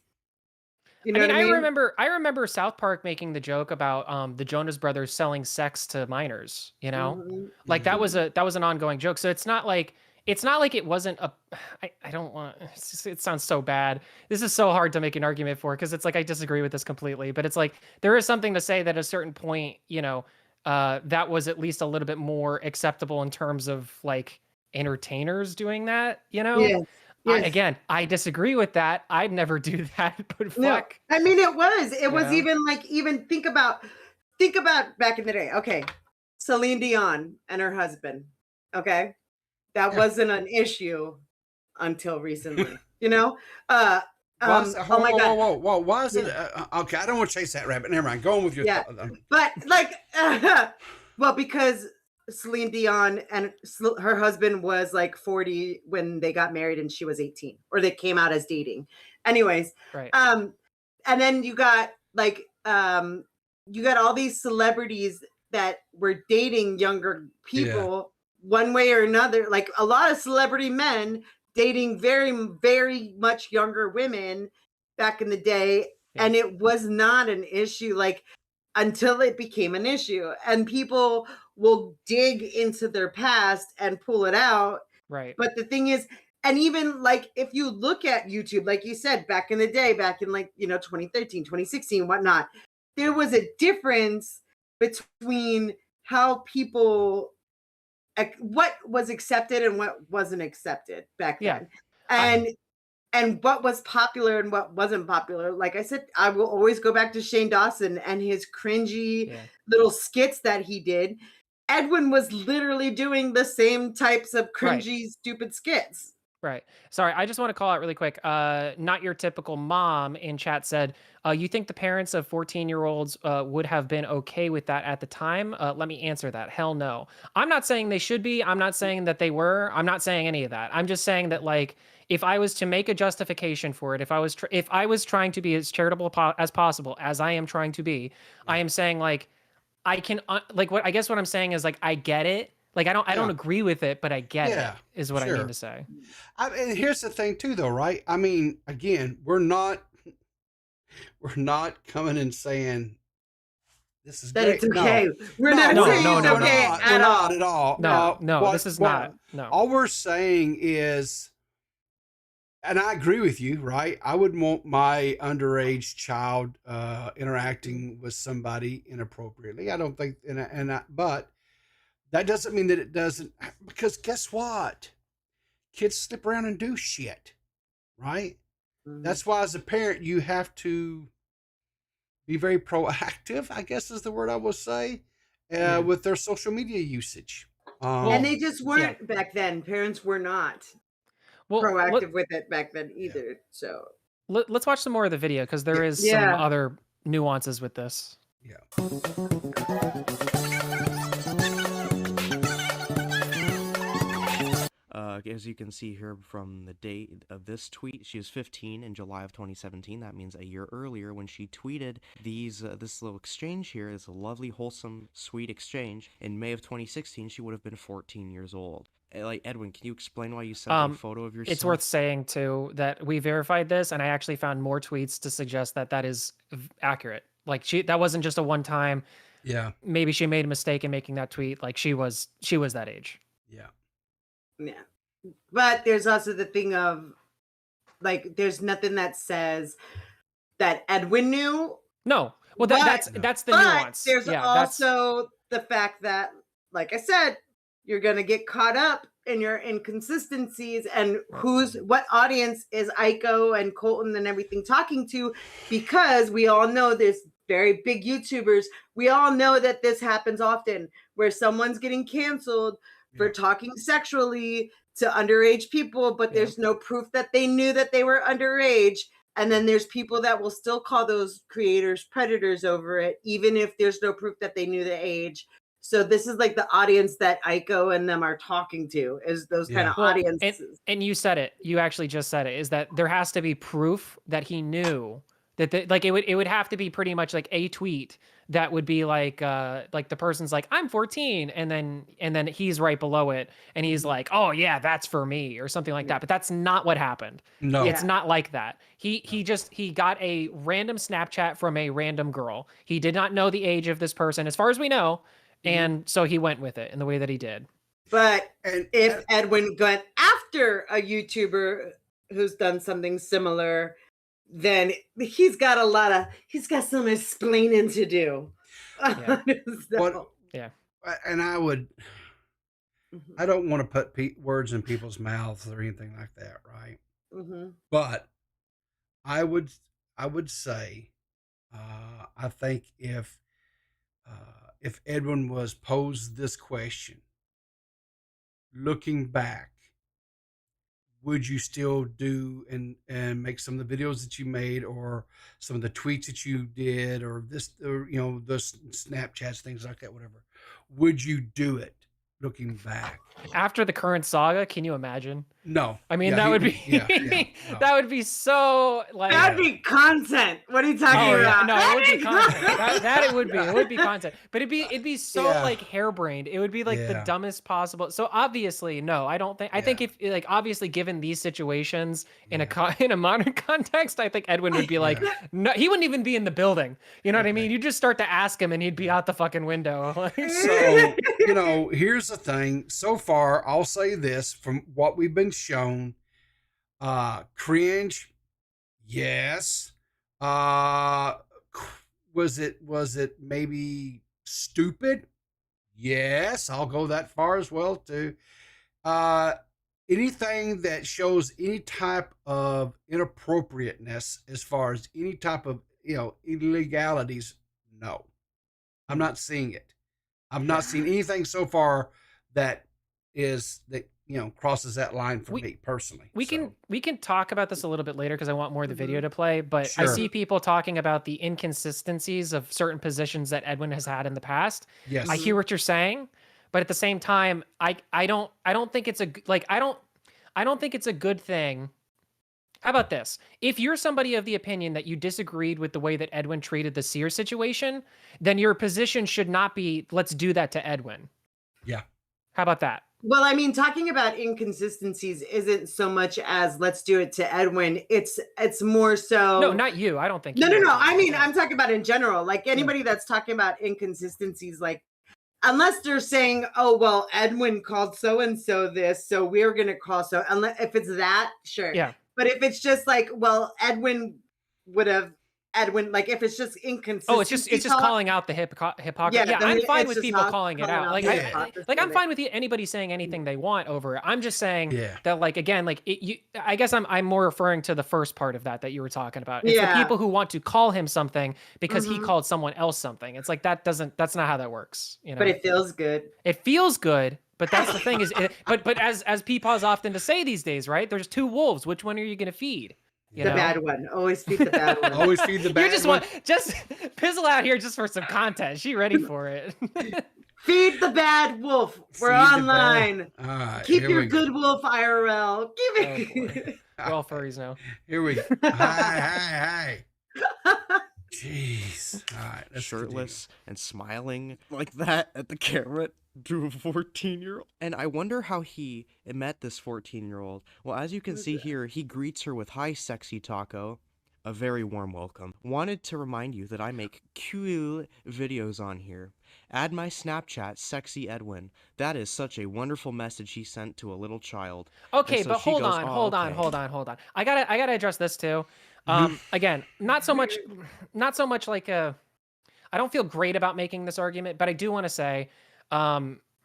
Speaker 3: You know what I mean?
Speaker 2: I remember South Park making the joke about the Jonas Brothers selling sex to minors, you know? Like that was an ongoing joke. So it's not like it wasn't I don't want, it sounds so bad. This is so hard to make an argument for, because it's like I disagree with this completely, but it's like there is something to say that at a certain point, you know, that was at least a little bit more acceptable in terms of like entertainers doing that, you know? Again, I disagree with that. I'd never do that, but fuck.
Speaker 3: No, I mean, it was even think about back in the day. Okay. Celine Dion and her husband. Okay. That wasn't an issue until recently, you know? Oh my God.
Speaker 1: Whoa. Why is it? Okay. I don't want to chase that rabbit. Never mind. Go on with your thought.
Speaker 3: But like, well, because Celine Dion and her husband was like 40 when they got married and she was 18, or they came out as dating. Anyways.
Speaker 2: Right.
Speaker 3: And then you got like, you got all these celebrities that were dating younger people one way or another. Like a lot of celebrity men dating very, very much younger women back in the day. Yeah. And it was not an issue, like, until it became an issue. And people will dig into their past and pull it out.
Speaker 2: Right.
Speaker 3: But the thing is, and even like, if you look at YouTube, like you said, back in the day, back in like, 2013, 2016, whatnot, there was a difference between how people, what was accepted and what wasn't accepted back then. And what was popular and what wasn't popular. Like I said, I will always go back to Shane Dawson and his cringy little skits that he did. Edwin was literally doing the same types of cringy, stupid skits.
Speaker 2: Right. Sorry, I just want to call out really quick. Not your typical mom in chat said, you think the parents of 14-year-olds would have been okay with that at the time? Let me answer that. Hell no. I'm not saying they should be. I'm not saying that they were. I'm not saying any of that. I'm just saying that, like, if I was to make a justification for it, if I was trying to be as charitable as possible, as I am trying to be, I am saying, like, I can what I'm saying is, like, I get it. Like, I don't agree with it, but I get it, is what I mean to say.
Speaker 1: And here's the thing too, though, right? I mean, again, we're not coming and saying this is
Speaker 3: that
Speaker 1: great.
Speaker 3: It's okay. We're not saying it's okay at all.
Speaker 2: No, this is not. No.
Speaker 1: All we're saying is, and I agree with you, right? I wouldn't want my underage child interacting with somebody inappropriately. I don't think, but that doesn't mean that it doesn't, because guess what? Kids slip around and do shit, right? Mm-hmm. That's why, as a parent, you have to be very proactive, I guess is the word I will say, with their social media usage.
Speaker 3: And they just weren't back then. Parents were not proactive with it back then either. So
Speaker 2: let's watch some more of the video, because there is some other nuances with this.
Speaker 1: Yeah.
Speaker 4: As you can see here from the date of this tweet, she was 15 in July of 2017. That means a year earlier when she tweeted this little exchange here. It's a lovely, wholesome, sweet exchange. In May of 2016, she would have been 14 years old. Like, Edwin, can you explain why you sent a photo of yourself?
Speaker 2: It's worth saying, too, that we verified this, and I actually found more tweets to suggest that that is accurate. Like, that wasn't just a one-time.
Speaker 1: Yeah.
Speaker 2: Maybe she made a mistake in making that tweet. Like, she was that age.
Speaker 1: Yeah.
Speaker 3: Yeah. But there's also the thing of, like, there's nothing that says that Edwin knew.
Speaker 2: No. Well, that's the nuance.
Speaker 3: There's also the fact that, like I said, you're going to get caught up in your inconsistencies and what audience is Aiko and Colton and everything talking to, because we all know there's very big YouTubers. We all know that this happens often, where someone's getting canceled for talking sexually to underage people, but there's no proof that they knew that they were underage. And then there's people that will still call those creators predators over it, even if there's no proof that they knew the age. So this is like the audience that Aiko and them are talking to, is those kind of audiences.
Speaker 2: And you said it. You actually just said it, is that there has to be proof that he knew that it would have to be pretty much like a tweet that would be like the person's like, I'm 14, and then he's right below it and he's like, oh yeah, that's for me, or something like that. But that's not what happened.
Speaker 1: No,
Speaker 2: it's not like that. He got a random Snapchat from a random girl. He did not know the age of this person, as far as we know, and so he went with it in the way that he did.
Speaker 3: But if Edwin got after a YouTuber who's done something similar, then he's got some explaining to do.
Speaker 2: Yeah.
Speaker 1: And I don't want to put words in people's mouths or anything like that, right? But I would say, I think if Edwin was posed this question, looking back, would you still do and make some of the videos that you made, or some of the tweets that you did, or this, or the Snapchats, things like that, whatever? Would you do it looking back?
Speaker 2: After the current saga, can you imagine?
Speaker 1: No.
Speaker 2: I mean, that would be
Speaker 1: no.
Speaker 2: that would be so like
Speaker 3: that'd be content. What are you talking about?
Speaker 2: No, it would be content. That it would be content. But it'd be so like harebrained. It would be like the dumbest possible. So obviously, no, I don't think. I think if like obviously given these situations in a modern context, I think Edwin would be like, no, he wouldn't even be in the building. You know what I mean? You just start to ask him, and he'd be out the fucking window.
Speaker 1: So here's the thing. So far, I'll say this from what we've been shown. Cringe, yes. Was it maybe stupid? Yes, I'll go that far as well too. Anything that shows any type of inappropriateness as far as any type of illegalities, no. I'm not seeing it. I've not seen anything so far that crosses that line for me personally.
Speaker 2: We can talk about this a little bit later because I want more of the video to play, but I see people talking about the inconsistencies of certain positions that Edwin has had in the past.
Speaker 1: Yes.
Speaker 2: I hear what you're saying, but at the same time, I don't think it's I don't think it's a good thing. How about this? If you're somebody of the opinion that you disagreed with the way that Edwin treated the Sears situation, then your position should not be, let's do that to Edwin.
Speaker 1: Yeah.
Speaker 2: How about that?
Speaker 3: Well, I mean, talking about inconsistencies isn't so much as let's do it to Edwin. It's more so.
Speaker 2: No, not you. I don't think.
Speaker 3: No. I mean, I'm talking about in general. Like anybody that's talking about inconsistencies, like unless they're saying, "Oh, well, Edwin called so and so this, so we're gonna call so." Unless if it's that, sure.
Speaker 2: Yeah.
Speaker 3: But if it's just like, well, Edwin, like if it's just inconsistent.
Speaker 2: Oh, it's just calling out the hypocrisy. Yeah, I'm fine with people calling it out. Like, I'm fine with anybody saying anything they want over it. I'm just saying that, like, again, like I guess I'm more referring to the first part of that you were talking about. It's the people who want to call him something because he called someone else something. It's like that's not how that works.
Speaker 3: But it feels good.
Speaker 2: It feels good. But that's the thing is, but as Peepaw's often to say these days, right? There's two wolves. Which one are you going to feed?
Speaker 3: The bad one. Always feed the bad one.
Speaker 1: Always feed the bad
Speaker 2: one. Just Pizzle out here just for some content. She ready for it.
Speaker 3: Feed the bad wolf. We're online. Keep your good wolf IRL. Keep it.
Speaker 2: We're all furries now.
Speaker 1: Here we go. Hi. Jeez. All right.
Speaker 4: Shirtless and smiling like that at the camera to a 14-year-old. And I wonder how he met this 14-year-old. Well, as you can see here, he greets her with, "Hi, sexy taco." A very warm welcome. Wanted to remind you that I make cool videos on here. Add my Snapchat, Sexy Edwin. That is such a wonderful message he sent to a little child.
Speaker 2: Okay, but hold on. I gotta address this too. Again, not so much like I don't feel great about making this argument, but I do want to say,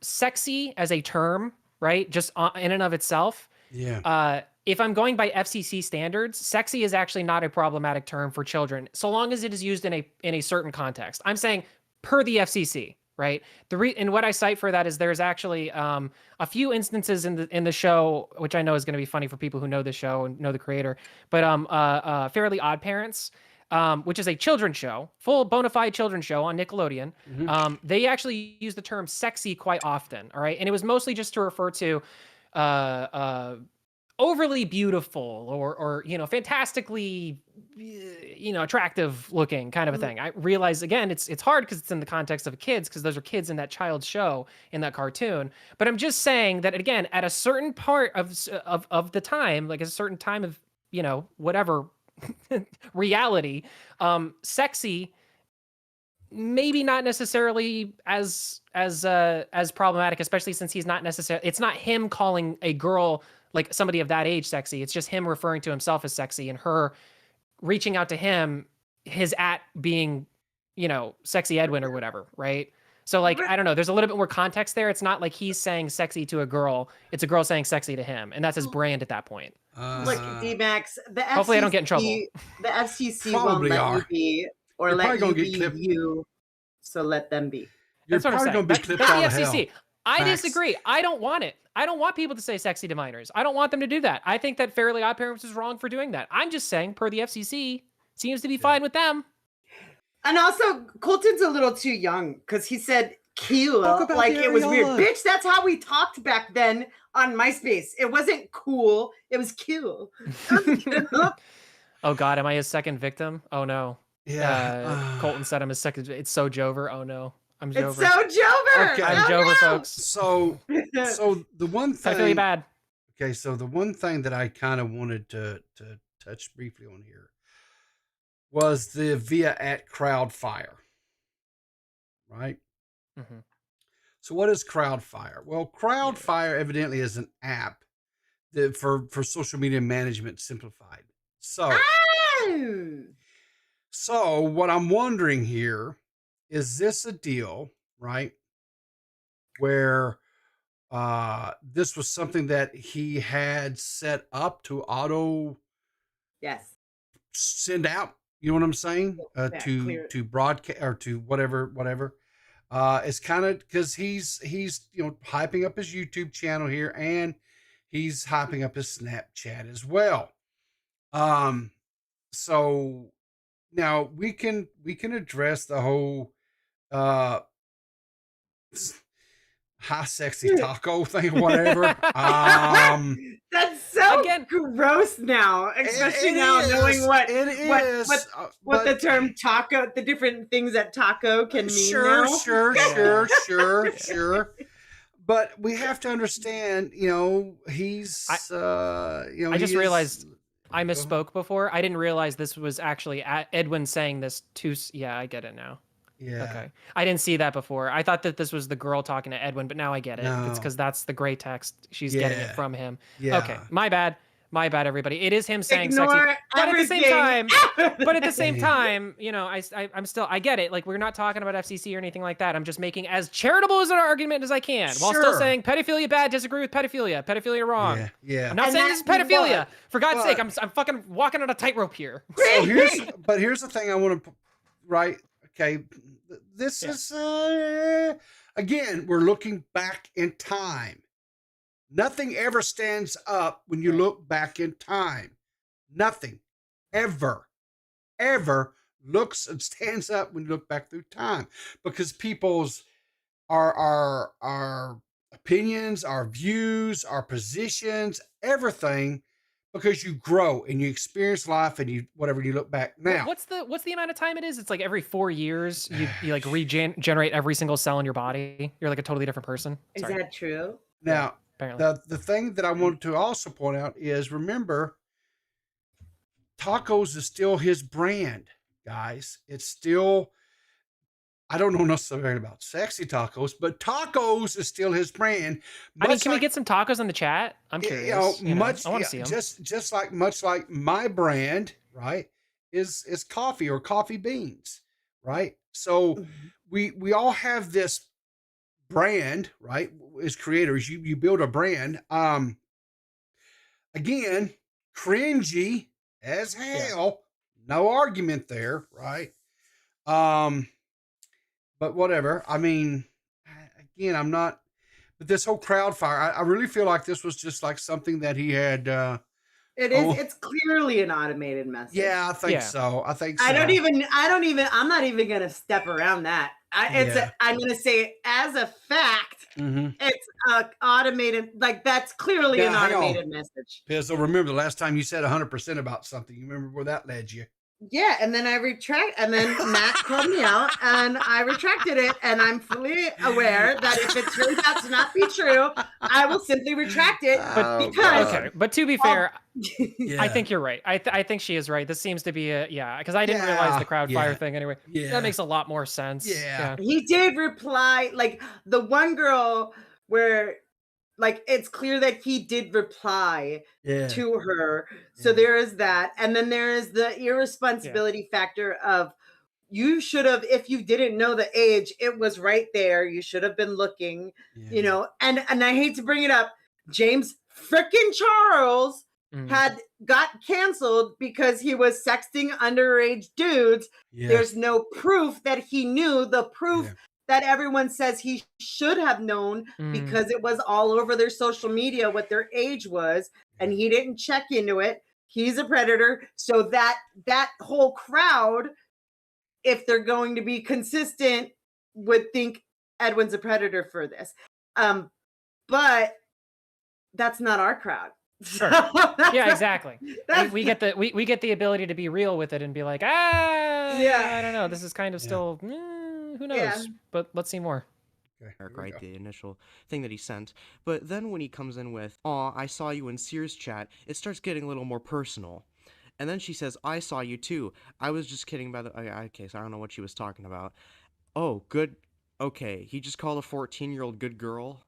Speaker 2: sexy as a term, right? Just in and of itself.
Speaker 1: Yeah.
Speaker 2: If I'm going by FCC standards, sexy is actually not a problematic term for children, so long as it is used in a certain context. I'm saying per the FCC, right? And what I cite for that is there's actually a few instances in the show, which I know is going to be funny for people who know the show and know the creator, but Fairly Odd Parents, which is a children's show, full bona fide children's show on Nickelodeon. They actually use the term sexy quite often, all right? And it was mostly just to refer to overly beautiful or fantastically attractive looking kind of a thing. I realize again it's hard because it's in the context of kids, because those are kids in that child's show, in that cartoon. But I'm just saying that again, at a certain part of the time, like a certain time of whatever reality, sexy maybe not necessarily as problematic, especially since he's not necessarily, it's not him calling a girl, like somebody of that age, sexy. It's just him referring to himself as sexy and her reaching out to him, his being, Sexy Edwin or whatever, right? So like, I don't know, there's a little bit more context there. It's not like he's saying sexy to a girl. It's a girl saying sexy to him. And that's his brand at that point.
Speaker 3: Look, DMax, the FCC,
Speaker 2: hopefully I don't get in trouble.
Speaker 3: The FCC won't let you be, or
Speaker 1: You're
Speaker 3: let you be you, so let them be.
Speaker 1: You're probably going to be clipped out of hell.
Speaker 2: I disagree. I don't want it. I don't want people to say sexy to minors. I don't want them to do that. I think that Fairly Odd Parents is wrong for doing that. I'm just saying, per the FCC, seems to be fine with them.
Speaker 3: And also, Colton's a little too young because he said cool, like it was weird. Bitch, that's how we talked back then on MySpace. It wasn't cool. It was cool.
Speaker 2: Oh God, am I his second victim? Oh no.
Speaker 1: Yeah.
Speaker 2: Colton said I'm his second. It's so Jover. Oh no. I'm Jover.
Speaker 3: It's so Jover.
Speaker 1: Okay.
Speaker 2: I'm Jover, folks.
Speaker 1: So the one thing
Speaker 2: I feel you bad.
Speaker 1: Okay, so the one thing that I kind of wanted to touch briefly on here was the via@crowdfire, right?
Speaker 2: Mm-hmm.
Speaker 1: So what is Crowdfire? Well, Crowdfire evidently is an app that for social media management simplified. So what I'm wondering here, is this a deal, right, where this was something that he had set up to auto send out, you know what I'm saying, to broadcast or to whatever. It's kind of because he's hyping up his YouTube channel here, and he's hyping up his Snapchat as well. So now we can address the whole high sexy taco thing or whatever.
Speaker 3: That's so gross now, especially now knowing what the term taco, the different things that taco can mean now.
Speaker 1: Sure. But we have to understand, he's
Speaker 2: I just realized I misspoke before. I didn't realize this was actually Edwin saying this to. Yeah, I get it now.
Speaker 1: Yeah.
Speaker 2: Okay. I didn't see that before. I thought that this was the girl talking to Edwin, but now I get it. No. It's because that's the gray text. She's getting it from him.
Speaker 1: Yeah.
Speaker 2: Okay. My bad, everybody. It is him saying
Speaker 3: Ignore
Speaker 2: sexy. But at the same time, I'm still, I get it. Like, we're not talking about FCC or anything like that. I'm just making as charitable as an argument as I can while still saying pedophilia bad, disagree with pedophilia. Pedophilia wrong.
Speaker 1: Yeah.
Speaker 2: I'm not saying this is pedophilia. For God's sake, I'm fucking walking on a tightrope here.
Speaker 1: So here's the thing I want to, right? Okay, this is, again, we're looking back in time. Nothing ever stands up when you look back in time. Nothing ever looks and stands up when you look back through time, because people's our opinions, our views, our positions, everything, because you grow and you experience life and you look back now.
Speaker 2: What's the amount of time it is? It's like every 4 years you like regenerate every single cell in your body. You're like a totally different person.
Speaker 3: Is that true?
Speaker 1: Now, the thing that I wanted to also point out is, remember, tacos is still his brand, guys. It's still, I don't know necessarily about sexy tacos, but tacos is still his brand.
Speaker 2: Can we get some tacos in the chat? I'm curious. I want to see them.
Speaker 1: Just much like my brand, right, is coffee or coffee beans, right? So we all have this brand, right? As creators, you build a brand. Again, cringy as hell. No argument there, right? But whatever. I mean, again, I'm not. But this whole Crowdfire, I really feel like this was just like something that he had.
Speaker 3: It is. It's clearly an automated message.
Speaker 1: Yeah, I think so.
Speaker 3: I'm not even gonna step around that. I'm gonna say, as a fact, it's automated. Like, that's clearly an automated message.
Speaker 1: Yeah. So remember, the last time you said 100% about something, you remember where that led you?
Speaker 3: Yeah, and then and then Matt called me out, and I retracted it, and I'm fully aware that if it turns out to not be true, I will simply retract it.
Speaker 2: But to be fair, I think you're right. I think she is right. This seems to be because I didn't realize the Crowdfire thing anyway. Yeah, that makes a lot more sense.
Speaker 1: Yeah.
Speaker 3: He did reply, like the one girl where, like, it's clear that he did reply to her. So there is that. And then there is the irresponsibility factor of you should have, if you didn't know the age, it was right there. You should have been looking, you know, and I hate to bring it up, James frickin' Charles had got canceled because he was sexting underage dudes. There's no proof that he knew. The proof that everyone says he should have known because it was all over their social media what their age was, and he didn't check into it. He's a predator. So that whole crowd, if they're going to be consistent, would think Edwin's a predator for this. But that's not our crowd.
Speaker 2: Sure. Yeah, exactly. We get the ability to be real with it and be like, I don't know. This is kind of still, who knows? Yeah. But let's see more.
Speaker 4: Right, the initial thing that he sent. But then when he comes in with, "Aw, I saw you in Sears chat," it starts getting a little more personal. And then she says, "I saw you too. I was just kidding about the..." Okay, so I don't know what she was talking about. Oh, good. Okay, he just called a 14-year-old good girl.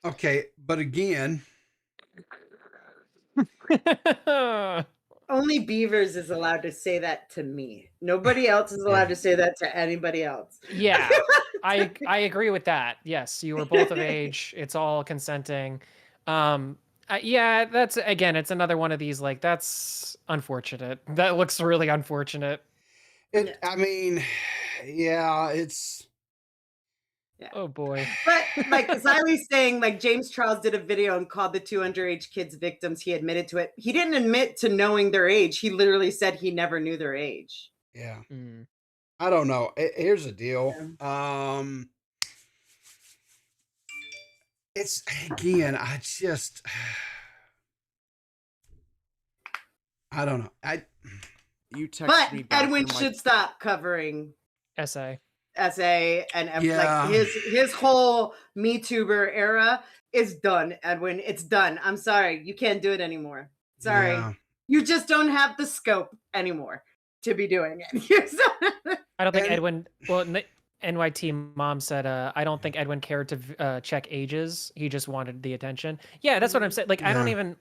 Speaker 1: Okay, but again...
Speaker 3: Only Beavers is allowed to say that to me. Nobody else is allowed to say that to anybody else.
Speaker 2: Yeah, I agree with that. Yes, you were both of age. It's all consenting. Yeah, that's, again, it's another one of these, like, that's unfortunate. That looks really unfortunate.
Speaker 1: I mean, yeah, it's...
Speaker 2: Yeah. Oh boy.
Speaker 3: But like Xylie's saying, like James Charles did a video and called the two underage kids victims. He admitted to it. He didn't admit to knowing their age. He literally said he never knew their age.
Speaker 1: Yeah. I don't know. Here's the deal. It's, again, I don't know.
Speaker 4: You text
Speaker 3: but
Speaker 4: me back
Speaker 3: Edwin should stop covering
Speaker 2: SA
Speaker 3: and like his whole MeTuber era is done. Edwin, it's done. I'm sorry, you can't do it anymore. Sorry, you just don't have the scope anymore to be doing it.
Speaker 2: I don't think Edwin. Well, NYT mom said, "I don't think Edwin cared to check ages. He just wanted the attention." Yeah, that's what I'm saying. Like, I don't even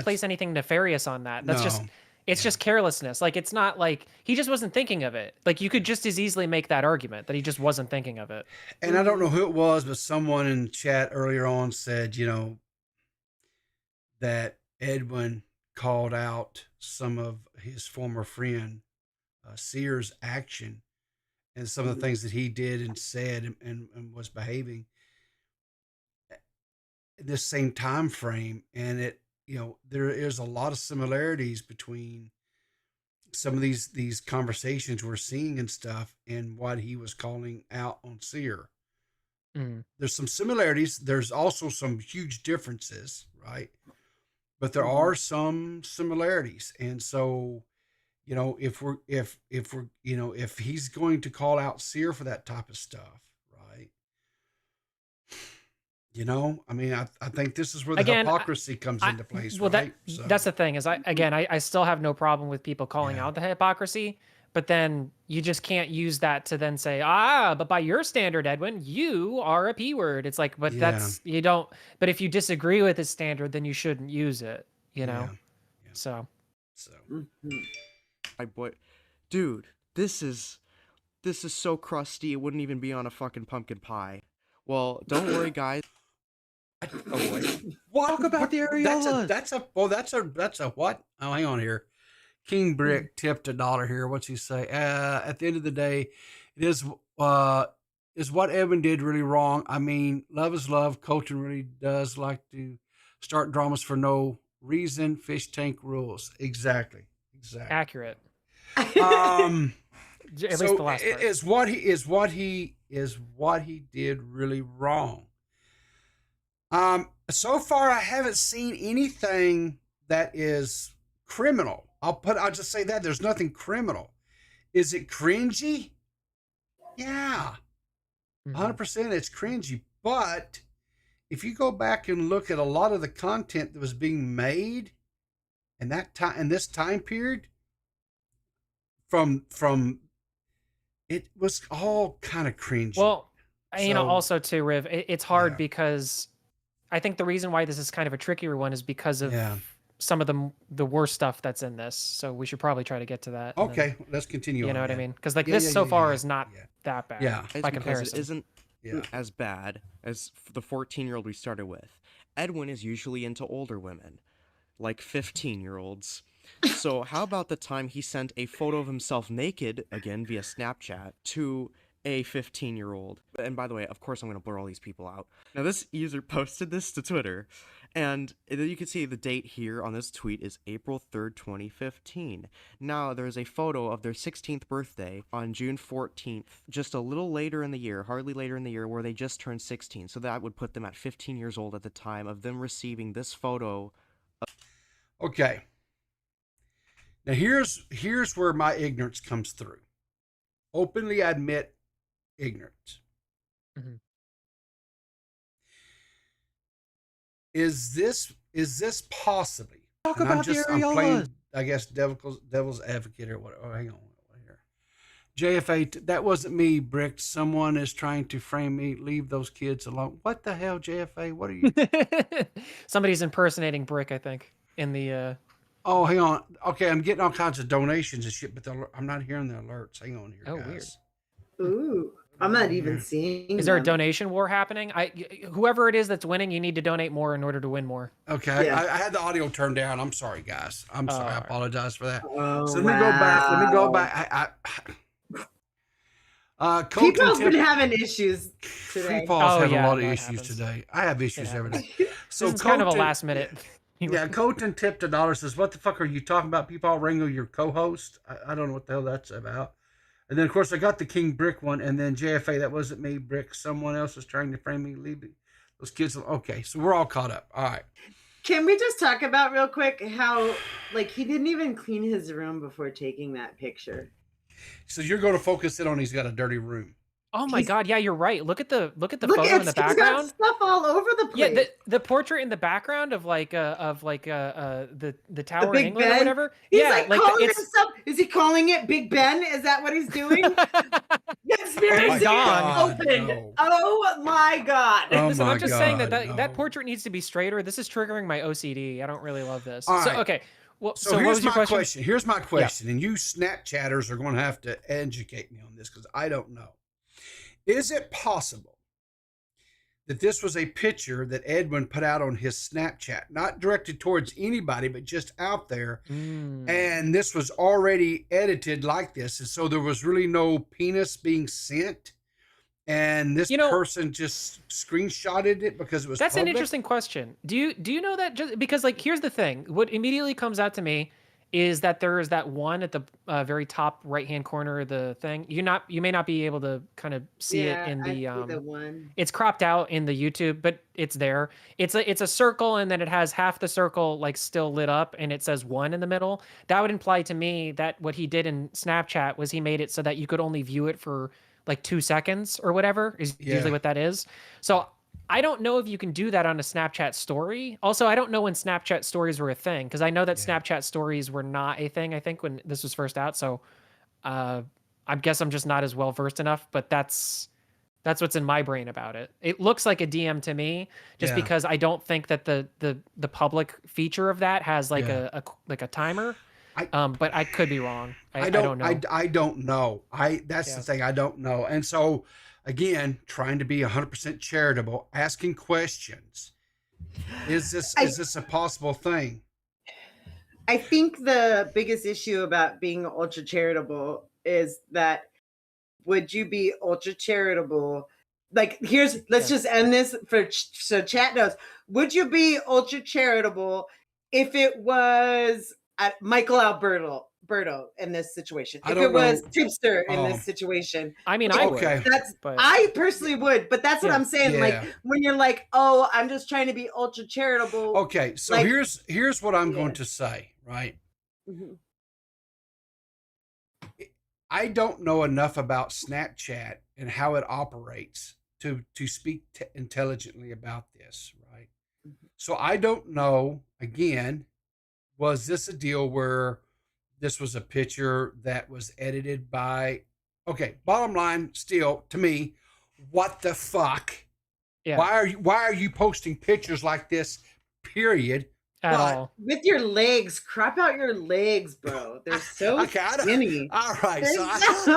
Speaker 2: place anything nefarious on that. That's just. It's just carelessness. Like, it's not like he just wasn't thinking of it. Like, you could just as easily make that argument that he just wasn't thinking of it.
Speaker 1: And I don't know who it was, but someone in the chat earlier on said, you know, that Edwin called out some of his former friend Sears' action and some of the things that he did and said and was behaving in this same time frame. And it, you know, there is a lot of similarities between some of these conversations we're seeing and stuff and what he was calling out on Sear. There's some similarities. There's also some huge differences, right? But there are some similarities. And so, you know, if he's going to call out Sear for that type of stuff, right? You know, I mean, I think this is where the hypocrisy comes into place.
Speaker 2: Well,
Speaker 1: right?
Speaker 2: That's the thing is, I still have no problem with people calling out the hypocrisy, but then you just can't use that to then say, but by your standard, Edwin, you are a P word. It's like, but that's, you don't, but if you disagree with his standard, then you shouldn't use it, you know?
Speaker 1: Yeah.
Speaker 2: So.
Speaker 4: My boy, dude, this is so crusty. It wouldn't even be on a fucking pumpkin pie. Well, don't worry, guys.
Speaker 1: Oh boy. Talk about the areolas. That's a what? Oh, hang on here. King Brick tipped $1 here. What's he say? At the end of the day, it is what Edwin did really wrong. I mean, love is love. Colton really does like to start dramas for no reason. Fish tank rules. Exactly.
Speaker 2: Accurate. At least
Speaker 1: so
Speaker 2: the last part.
Speaker 1: is what he did really wrong. So far I haven't seen anything that is criminal. I'll just say that there's nothing criminal. Is it cringy? Yeah. 100% it's cringy. But if you go back and look at a lot of the content that was being made in that time, in this time period, from it was all kind of cringy.
Speaker 2: Well, you know, also too, Riv, it's hard because I think the reason why this is kind of a trickier one is because of some of the worst stuff that's in this. So we should probably try to get to that.
Speaker 1: Okay, let's continue.
Speaker 2: You know what I mean? Because like this so far is not that bad.
Speaker 1: Yeah,
Speaker 2: by comparison,
Speaker 4: it isn't as bad as the 14-year-old we started with. Edwin is usually into older women, like 15-year-olds. So how about the time he sent a photo of himself naked, again via Snapchat, to a 15-year-old? And by the way, of course I'm going to blur all these people out. Now this user posted this to Twitter, and you can see the date here on this tweet is April 3rd, 2015. Now there's a photo of their 16th birthday on June 14th, just a little later in the year, hardly later in the year, where they just turned 16. So that would put them at 15 years old at the time of them receiving this photo.
Speaker 1: Okay. Now here's where my ignorance comes through. Openly admit ignorance.
Speaker 2: Mm-hmm.
Speaker 1: Is this possibly?
Speaker 4: Talk about the areolas.
Speaker 1: I'm playing, I guess, devil's advocate or what? Oh, hang on here. JFA, that wasn't me, Brick. Someone is trying to frame me. Leave those kids alone. What the hell, JFA? What are you?
Speaker 2: Somebody's impersonating Brick, I think, in the.
Speaker 1: Oh, hang on. Okay, I'm getting all kinds of donations and shit, but I'm not hearing the alerts. Hang on here, guys.
Speaker 2: Weird.
Speaker 3: Ooh, I'm not even seeing.
Speaker 2: Is there a donation war happening? Whoever it is that's winning, you need to donate more in order to win more.
Speaker 1: Okay, yeah. I had the audio turned down. I'm sorry, guys. I'm sorry. I apologize for that.
Speaker 3: Oh,
Speaker 1: so let me go back.
Speaker 3: People have been having issues today.
Speaker 1: People have a lot of issues today. I have issues every day. So
Speaker 2: this is kind of a last minute.
Speaker 1: Yeah, Colton tipped $1, says, "What the fuck are you talking about? People wrangle your co-host." I don't know what the hell that's about. And then, of course, I got the King Brick one, and then JFA, that wasn't me, Brick. Someone else was trying to frame me. Leave those kids alone. Okay, so we're all caught up. All right.
Speaker 3: Can we just talk about real quick how, like, he didn't even clean his room before taking that picture?
Speaker 1: So you're going to focus in on he's got a dirty room.
Speaker 2: Oh my God! Yeah, you're right. Look at the photo in the background.
Speaker 3: He's got stuff all over the place.
Speaker 2: Yeah, the portrait in the background of the tower in England
Speaker 3: Ben?
Speaker 2: or whatever.
Speaker 3: He's calling himself. Is he calling it Big Ben? Is that what he's doing? Conspiracy open. No. Oh my God!
Speaker 1: Oh
Speaker 2: so
Speaker 1: my
Speaker 2: I'm just
Speaker 1: God,
Speaker 2: saying that portrait needs to be straighter. This is triggering my OCD. I don't really love this.
Speaker 1: All right.
Speaker 2: So okay. Well,
Speaker 1: so here's my question. Here's my question, and you Snapchatters are going to have to educate me on this because I don't know. Is it possible that this was a picture that Edwin put out on his Snapchat, not directed towards anybody, but just out there, and this was already edited like this, and so there was really no penis being sent, and this person just screenshotted it because it was
Speaker 2: That's
Speaker 1: public?
Speaker 2: an interesting question. Do you know that? Just because, like, here's the thing. What immediately comes out to me is that there is that one at the very top right-hand corner of the thing. You may not be able to kind of see it in the
Speaker 3: one.
Speaker 2: It's cropped out in the YouTube, but it's there. It's a circle, and then it has half the circle like still lit up, and it says 1 in the middle. That would imply to me that what he did in Snapchat was he made it so that you could only view it for like 2 seconds or whatever is usually what that is. So I don't know if you can do that on a Snapchat story. Also, I don't know when Snapchat stories were a thing, because I know that Snapchat stories were not a thing, I think, when this was first out. So I guess I'm just not as well versed enough, but that's what's in my brain about it. It looks like a DM to me, just because I don't think that the public feature of that has like a timer. But I could be wrong. I don't know.
Speaker 1: I don't know. That's the thing. I don't know. And so, again, trying to be 100% charitable, asking questions. Is this a possible thing?
Speaker 3: I think the biggest issue about being ultra charitable is that would you be ultra charitable? Like, let's just end this so chat knows. Would you be ultra charitable if it was Michael Alberto in this situation? If it was Tipster in this situation?
Speaker 2: I mean, I would.
Speaker 3: I personally would, but that's what I'm saying. Like, when you're like, oh, I'm just trying to be ultra charitable.
Speaker 1: Okay, so like, here's what I'm going to say, right?
Speaker 3: Mm-hmm.
Speaker 1: I don't know enough about Snapchat and how it operates to speak intelligently about this, right? Mm-hmm. So I don't know, again, was this a deal where this was a picture that was edited by, okay, bottom line still, to me, what the fuck? Yeah. Why are you posting pictures like this, period?
Speaker 2: at all.
Speaker 3: With your legs, crop out your legs, bro. They're so skinny.
Speaker 1: All right, so I don't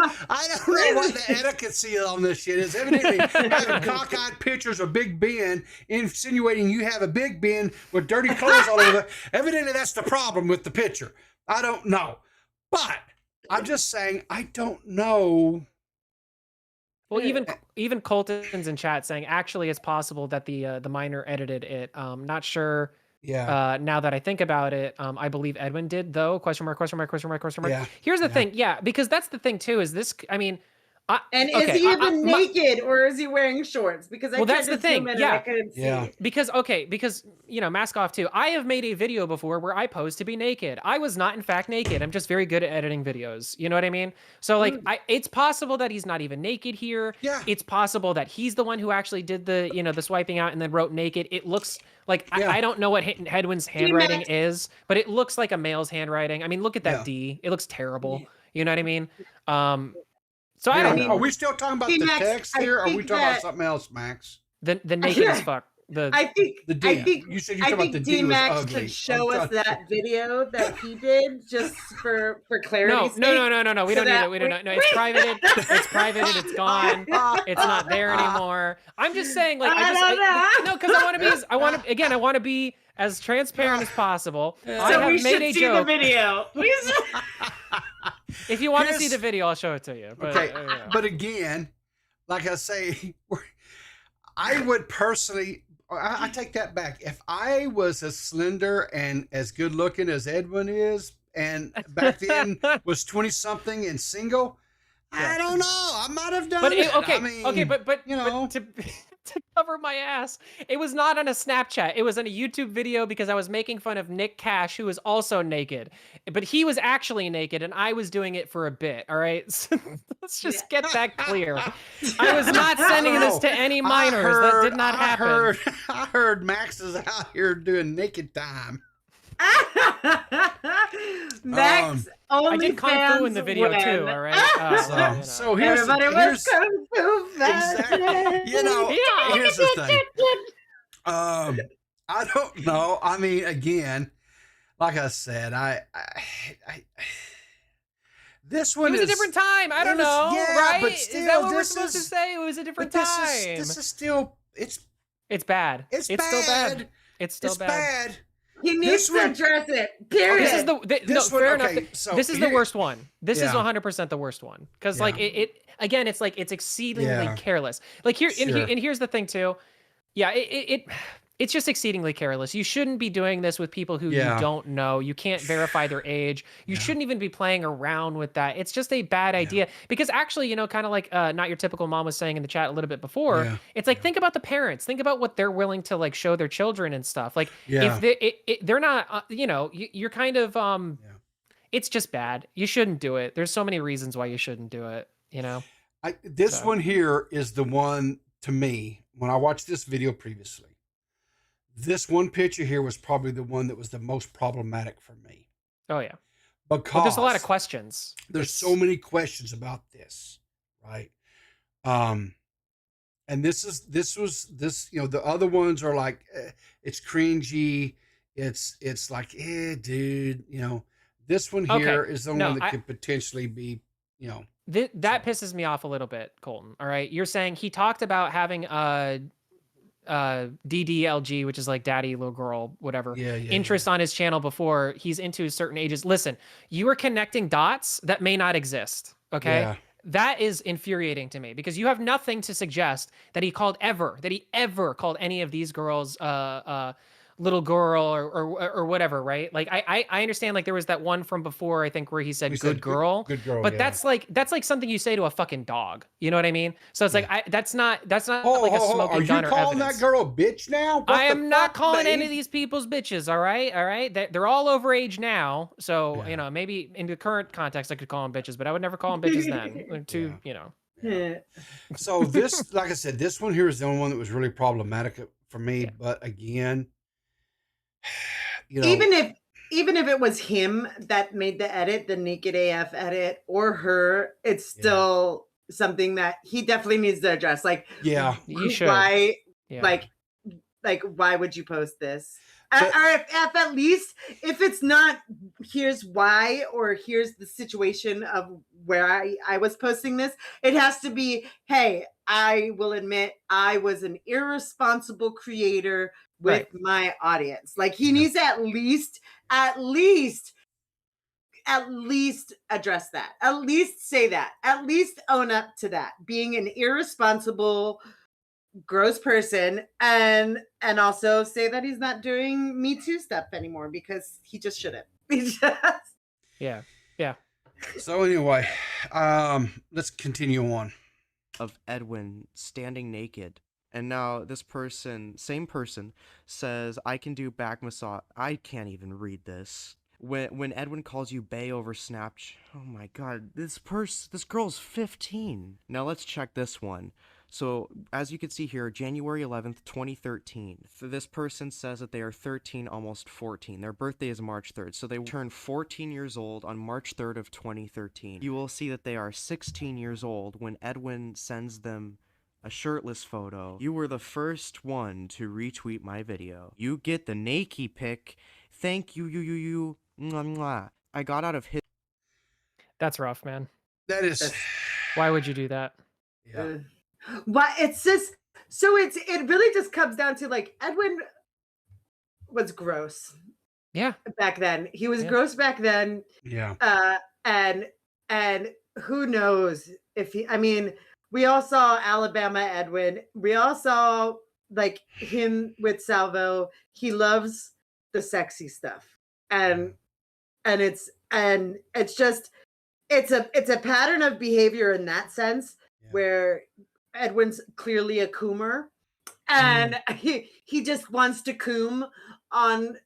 Speaker 1: know what the etiquette on this shit is. Evidently, having cockeyed pictures of Big Ben, insinuating you have a Big Ben with dirty clothes all over. Evidently, that's the problem with the picture. I don't know, but I'm just saying I don't know.
Speaker 2: Well, even Colton's in chat saying actually it's possible that the minor edited it. Not sure.
Speaker 1: Yeah.
Speaker 2: Now that I think about it, I believe Edwin did though. Question mark.
Speaker 1: Yeah.
Speaker 2: Here's the thing. Yeah, because that's the thing too. Is this? I mean,
Speaker 3: is he even naked or is he wearing shorts? Because
Speaker 2: that's the thing. Yeah.
Speaker 3: I couldn't see.
Speaker 2: Because mask off too. I have made a video before where I posed to be naked. I was not in fact naked. I'm just very good at editing videos. You know what I mean? So like, it's possible that he's not even naked here.
Speaker 1: Yeah.
Speaker 2: It's possible that he's the one who actually did the the swiping out and then wrote naked. It looks like I don't know what Edwin's handwriting is, but it looks like a male's handwriting. I mean, look at that D. It looks terrible. You know what I mean? So I don't know.
Speaker 1: Are we still talking about the text here, or are we talking about something else, Max?
Speaker 2: The naked as fuck.
Speaker 3: I think
Speaker 1: you said you're talking about the D was
Speaker 3: DMax
Speaker 1: ugly.
Speaker 3: should show us that video that he did just for clarity.
Speaker 2: No. We don't need it. We don't. No, it's private. It's private. It's gone. It's not there anymore. I'm just saying, like, because I want to be as transparent as possible.
Speaker 3: So we should see the video.
Speaker 2: If you want to see the video, I'll show it to you. But,
Speaker 1: okay, but again, like I say, I would personally, I take that back. If I was as slender and as good looking as Edwin is, and back then was 20-something and single, I don't know. I might have done it.
Speaker 2: But to cover my ass, it was not on a Snapchat. It was on a YouTube video because I was making fun of Nick Cash, who was also naked, but he was actually naked and I was doing it for a bit. All right. So let's just get that clear. I was not sending this to any minors. That did not happen.
Speaker 1: I heard Max is out here doing naked time.
Speaker 3: Max only
Speaker 1: I
Speaker 2: did kung fu in the video too. All right.
Speaker 1: So here's
Speaker 3: everybody was kung fu
Speaker 1: exactly, here's the thing. I don't know. I mean, again, like I said, this one
Speaker 2: was a different time. I don't know. Right?
Speaker 1: But still,
Speaker 2: is that what we're supposed to say? It was a different time.
Speaker 1: This is still it's
Speaker 2: bad. It's still bad. It's still bad.
Speaker 3: He needs to address it. Period.
Speaker 2: This is fair enough. So this is the worst one. This is 100% the worst one because like it again, it's like it's exceedingly careless. Like here's the thing too. Yeah, it's just exceedingly careless. You shouldn't be doing this with people who you don't know. You can't verify their age. You shouldn't even be playing around with that. It's just a bad idea because actually, kind of like Not Your Typical Mom was saying in the chat a little bit before, it's like, think about the parents. Think about what they're willing to like show their children and stuff. Like if they're not, you're kind of, it's just bad. You shouldn't do it. There's so many reasons why you shouldn't do it,
Speaker 1: This one here is the one, to me, when I watched this video previously, this one picture here was probably the one that was the most problematic for me.
Speaker 2: Oh yeah.
Speaker 1: Because
Speaker 2: there's a lot of questions.
Speaker 1: There's so many questions about this, right? And this was the other ones are like, it's cringy. It's like, dude, this one here is the one that could potentially be,
Speaker 2: That pisses me off a little bit, Colton. All right. You're saying he talked about having DDLG, which is like daddy, little girl, whatever, interest on his channel before he's into certain ages. Listen, you are connecting dots that may not exist. Okay. Yeah. That is infuriating to me because you have nothing to suggest that he ever called any of these girls, little girl or whatever, right? Like I understand like there was that one from before, I think, where he said good girl.
Speaker 1: Good girl.
Speaker 2: But that's like something you say to a fucking dog. You know what I mean? So it's like that's not like a smoking gun or evidence. Are you calling
Speaker 1: that girl a bitch now?
Speaker 2: I am not calling any of these people's bitches, all right? They're all over age now. So, maybe in the current context I could call them bitches, but I would never call them bitches then.
Speaker 1: So this, like I said, this one here is the only one that was really problematic for me. Yeah. But again,
Speaker 3: even if it was him that made the edit, the naked AF edit, or her, it's still something that he definitely needs to address. Like,
Speaker 2: you should.
Speaker 3: Why, like, why would you post this? if at least, if it's not, here's why, or here's the situation of where I was posting this, it has to be, hey, I will admit I was an irresponsible creator with my audience. Like, he needs to at least address that, at least say that, at least own up to that, being an irresponsible, gross person, and also say that he's not doing Me Too stuff anymore, because he just shouldn't.
Speaker 2: Yeah.
Speaker 1: So anyway, let's continue on.
Speaker 4: Of Edwin standing naked. And now this person, same person, says, I can do back massage. I can't even read this. When Edwin calls you bae over Snapchat, oh my god, this girl's 15. Now let's check this one. So, as you can see here, January 11th, 2013. This person says that they are 13, almost 14. Their birthday is March 3rd, so they turn 14 years old on March 3rd of 2013. You will see that they are 16 years old when Edwin sends them a shirtless photo. You were the first one to retweet my video. You get the naked pic. Thank you, you. Mwah, mwah. I got out of his...
Speaker 2: That's rough, man.
Speaker 1: That is...
Speaker 2: Why would you do that?
Speaker 1: Yeah.
Speaker 3: Why, it's just, so it really just comes down to, like, Edwin was gross.
Speaker 2: Yeah.
Speaker 3: Back then. He was gross back then.
Speaker 1: Yeah.
Speaker 3: And who knows if he, I mean, we all saw Alabama Edwin. We all saw, like, him with Salvo. He loves the sexy stuff. And it's just, it's a pattern of behavior in that sense, where Edwin's clearly a coomer, and he just wants to coom on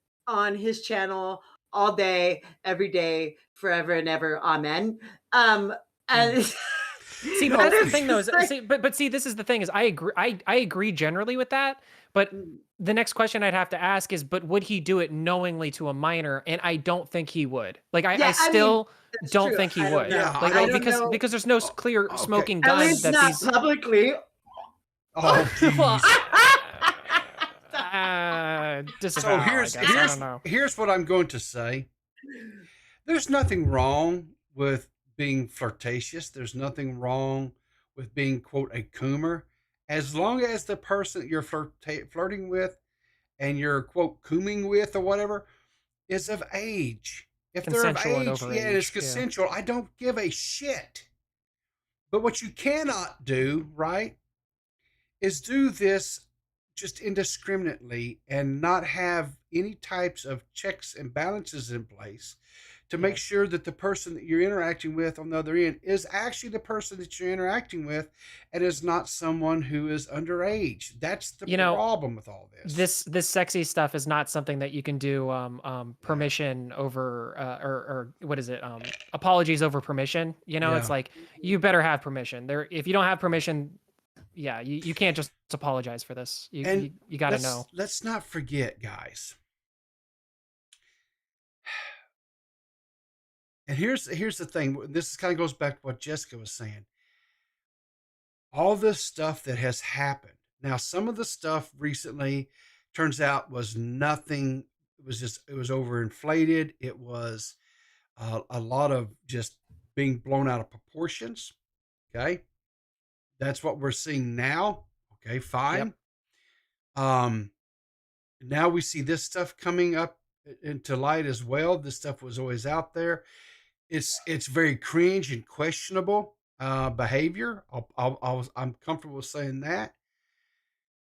Speaker 3: his channel all day, every day, forever and ever. Amen. And
Speaker 2: see, but that's the thing, though. Is, see, but see, this is the thing: is I agree. I agree generally with that. But the next question I'd have to ask is, but would he do it knowingly to a minor? And I don't think he would. Like, I still don't think he would.
Speaker 1: Yeah,
Speaker 2: like, because there's no clear smoking gun.
Speaker 3: At least
Speaker 2: that
Speaker 3: not
Speaker 2: these...
Speaker 3: publicly.
Speaker 1: Oh,
Speaker 2: so
Speaker 1: here's what I'm going to say. There's nothing wrong with being flirtatious. There's nothing wrong with being, quote, a coomer, as long as the person that you're flirting with and you're, quote, cooming with or whatever is of age. If they're of age, it's consensual. I don't give a shit. But what you cannot do, right, is do this just indiscriminately and not have any types of checks and balances in place to make sure that the person that you're interacting with on the other end is actually the person that you're interacting with and is not someone who is underage. That's the problem with all this.
Speaker 2: This sexy stuff is not something that you can do permission over or what is it? Apologies over permission. It's like, you better have permission. If you don't have permission, you can't just apologize for this. You got to know.
Speaker 1: Let's not forget, guys. And here's the thing. This kind of goes back to what Jessica was saying. All this stuff that has happened. Now, some of the stuff recently turns out was nothing. It was overinflated. It was a lot of just being blown out of proportions. Okay. That's what we're seeing now. Okay, fine. Yep. Now we see this stuff coming up into light as well. This stuff was always out there. It's very cringe and questionable behavior. I'm comfortable with saying that.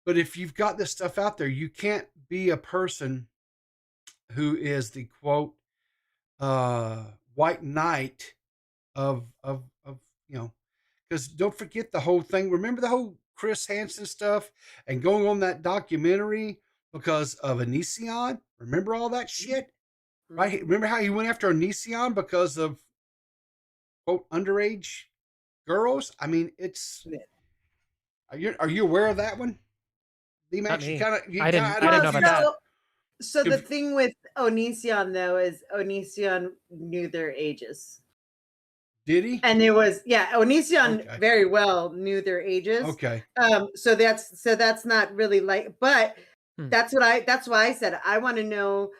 Speaker 1: But if you've got this stuff out there, you can't be a person who is the, quote, white knight of because don't forget the whole thing. Remember the whole Chris Hansen stuff and going on that documentary because of Onision? Remember all that shit? Right? Remember how he went after Onision because of, quote, underage girls? I mean, it's... Are you aware of that one? DMax,
Speaker 2: I didn't know about that.
Speaker 3: So the thing with Onision, though, is Onision knew their ages.
Speaker 1: Did he?
Speaker 3: And it was, Onision very well knew their ages.
Speaker 1: Okay.
Speaker 3: So that's not really like, but That's why I said I want to know.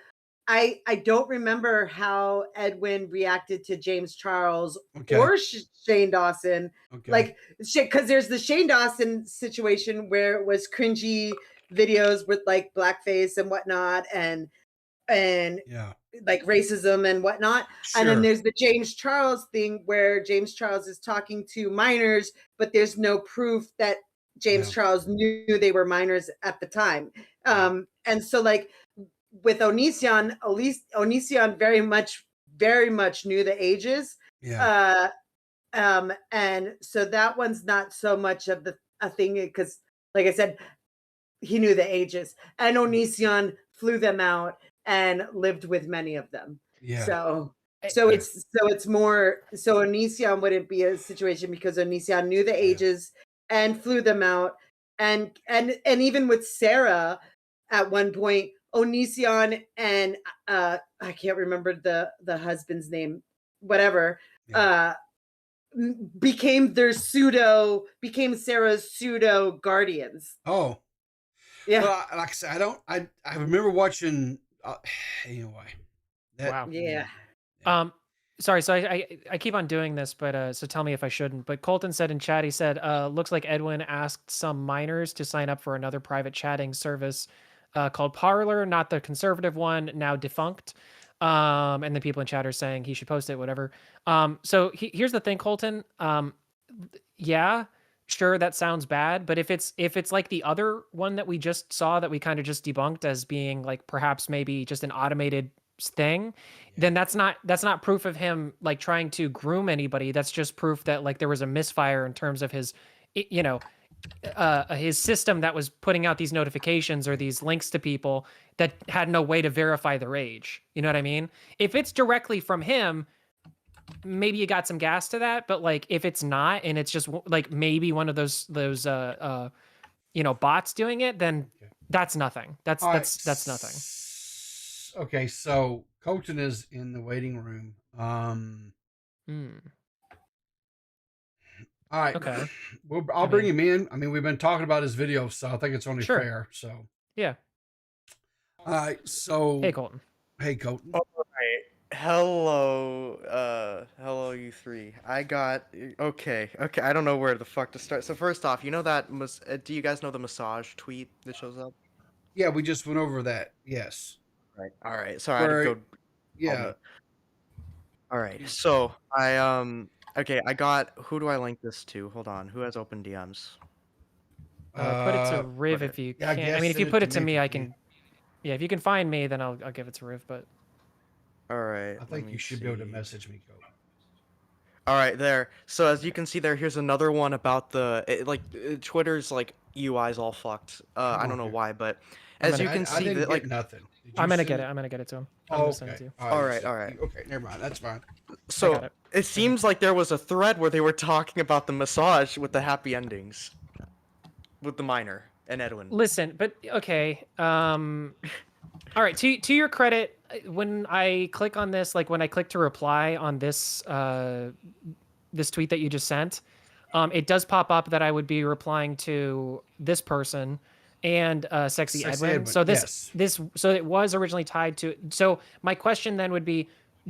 Speaker 3: I don't remember how Edwin reacted to James Charles or Shane Dawson. Like, because there's the Shane Dawson situation where it was cringy videos with like blackface and whatnot, and like racism and whatnot. Sure. And then there's the James Charles thing where James Charles is talking to minors, but there's no proof that James Charles knew they were minors at the time. And so like with Onision very much knew the ages. And so that one's not so much of a thing because, like I said, he knew the ages, and Onision flew them out and lived with many of them. So it's more, so Onision wouldn't be a situation because Onision knew the ages and flew them out, and even with Sarah at one point, Onision and I can't remember the husband's name, whatever, became Sarah's pseudo guardians.
Speaker 1: Oh, yeah. Well, like I said, I remember watching. Anyway.
Speaker 2: Wow.
Speaker 3: Yeah.
Speaker 2: Sorry. So I keep on doing this, but so tell me if I shouldn't. But Colton said in chat, he said, looks like Edwin asked some minors to sign up for another private chatting service called Parlor, not the conservative one, now defunct. And then people in chat are saying he should post it, whatever. So here's the thing, Colton. Yeah, sure, that sounds bad, but if it's like the other one that we just saw that we kind of just debunked as being like perhaps maybe just an automated thing, then that's not proof of him like trying to groom anybody. That's just proof that like there was a misfire in terms of his, his system that was putting out these notifications or these links to people that had no way to verify their age. You know what I mean? If it's directly from him, maybe you got some gas to that, but like if it's not and it's just like maybe one of those bots doing it, then that's nothing. That's nothing.
Speaker 1: Okay, so Colton is in the waiting room. All right.
Speaker 2: Okay.
Speaker 1: I'll bring him in. I mean, we've been talking about his video, so I think it's only fair. So
Speaker 2: yeah.
Speaker 1: All right. So
Speaker 2: hey, Colton.
Speaker 1: Hey, Colton.
Speaker 4: All right. Hello, you three. I got okay. I don't know where the fuck to start. So first off, you know that do you guys know the massage tweet that shows up?
Speaker 1: Yeah, we just went over that. Yes.
Speaker 4: Right. All right. So I had to go.
Speaker 1: Yeah.
Speaker 4: All right. So okay, I got. Who do I link this to? Hold on. Who has open DMs?
Speaker 2: Put it to Riv if you can. I mean, if you put it to me, I can. Yeah, if you can find me, then I'll give it to Riv. But
Speaker 4: all right.
Speaker 1: I think you should be able to message me, Colton.
Speaker 4: All right, there. So as you can see there, here's another one about Twitter's like UI's all fucked. I don't know why, but as you can see, that like
Speaker 1: nothing.
Speaker 2: I'm gonna get it to him.
Speaker 1: Oh, okay.
Speaker 4: All right.
Speaker 1: Okay, never mind. That's fine.
Speaker 4: So it seems like there was a thread where they were talking about the massage with the happy endings, with the minor and Edwin.
Speaker 2: Listen, but okay. All right. To your credit, when I click on this, like when I click to reply on this this tweet that you just sent, it does pop up that I would be replying to this person and Sexy Edwin. So so it was originally tied to. So my question then would be,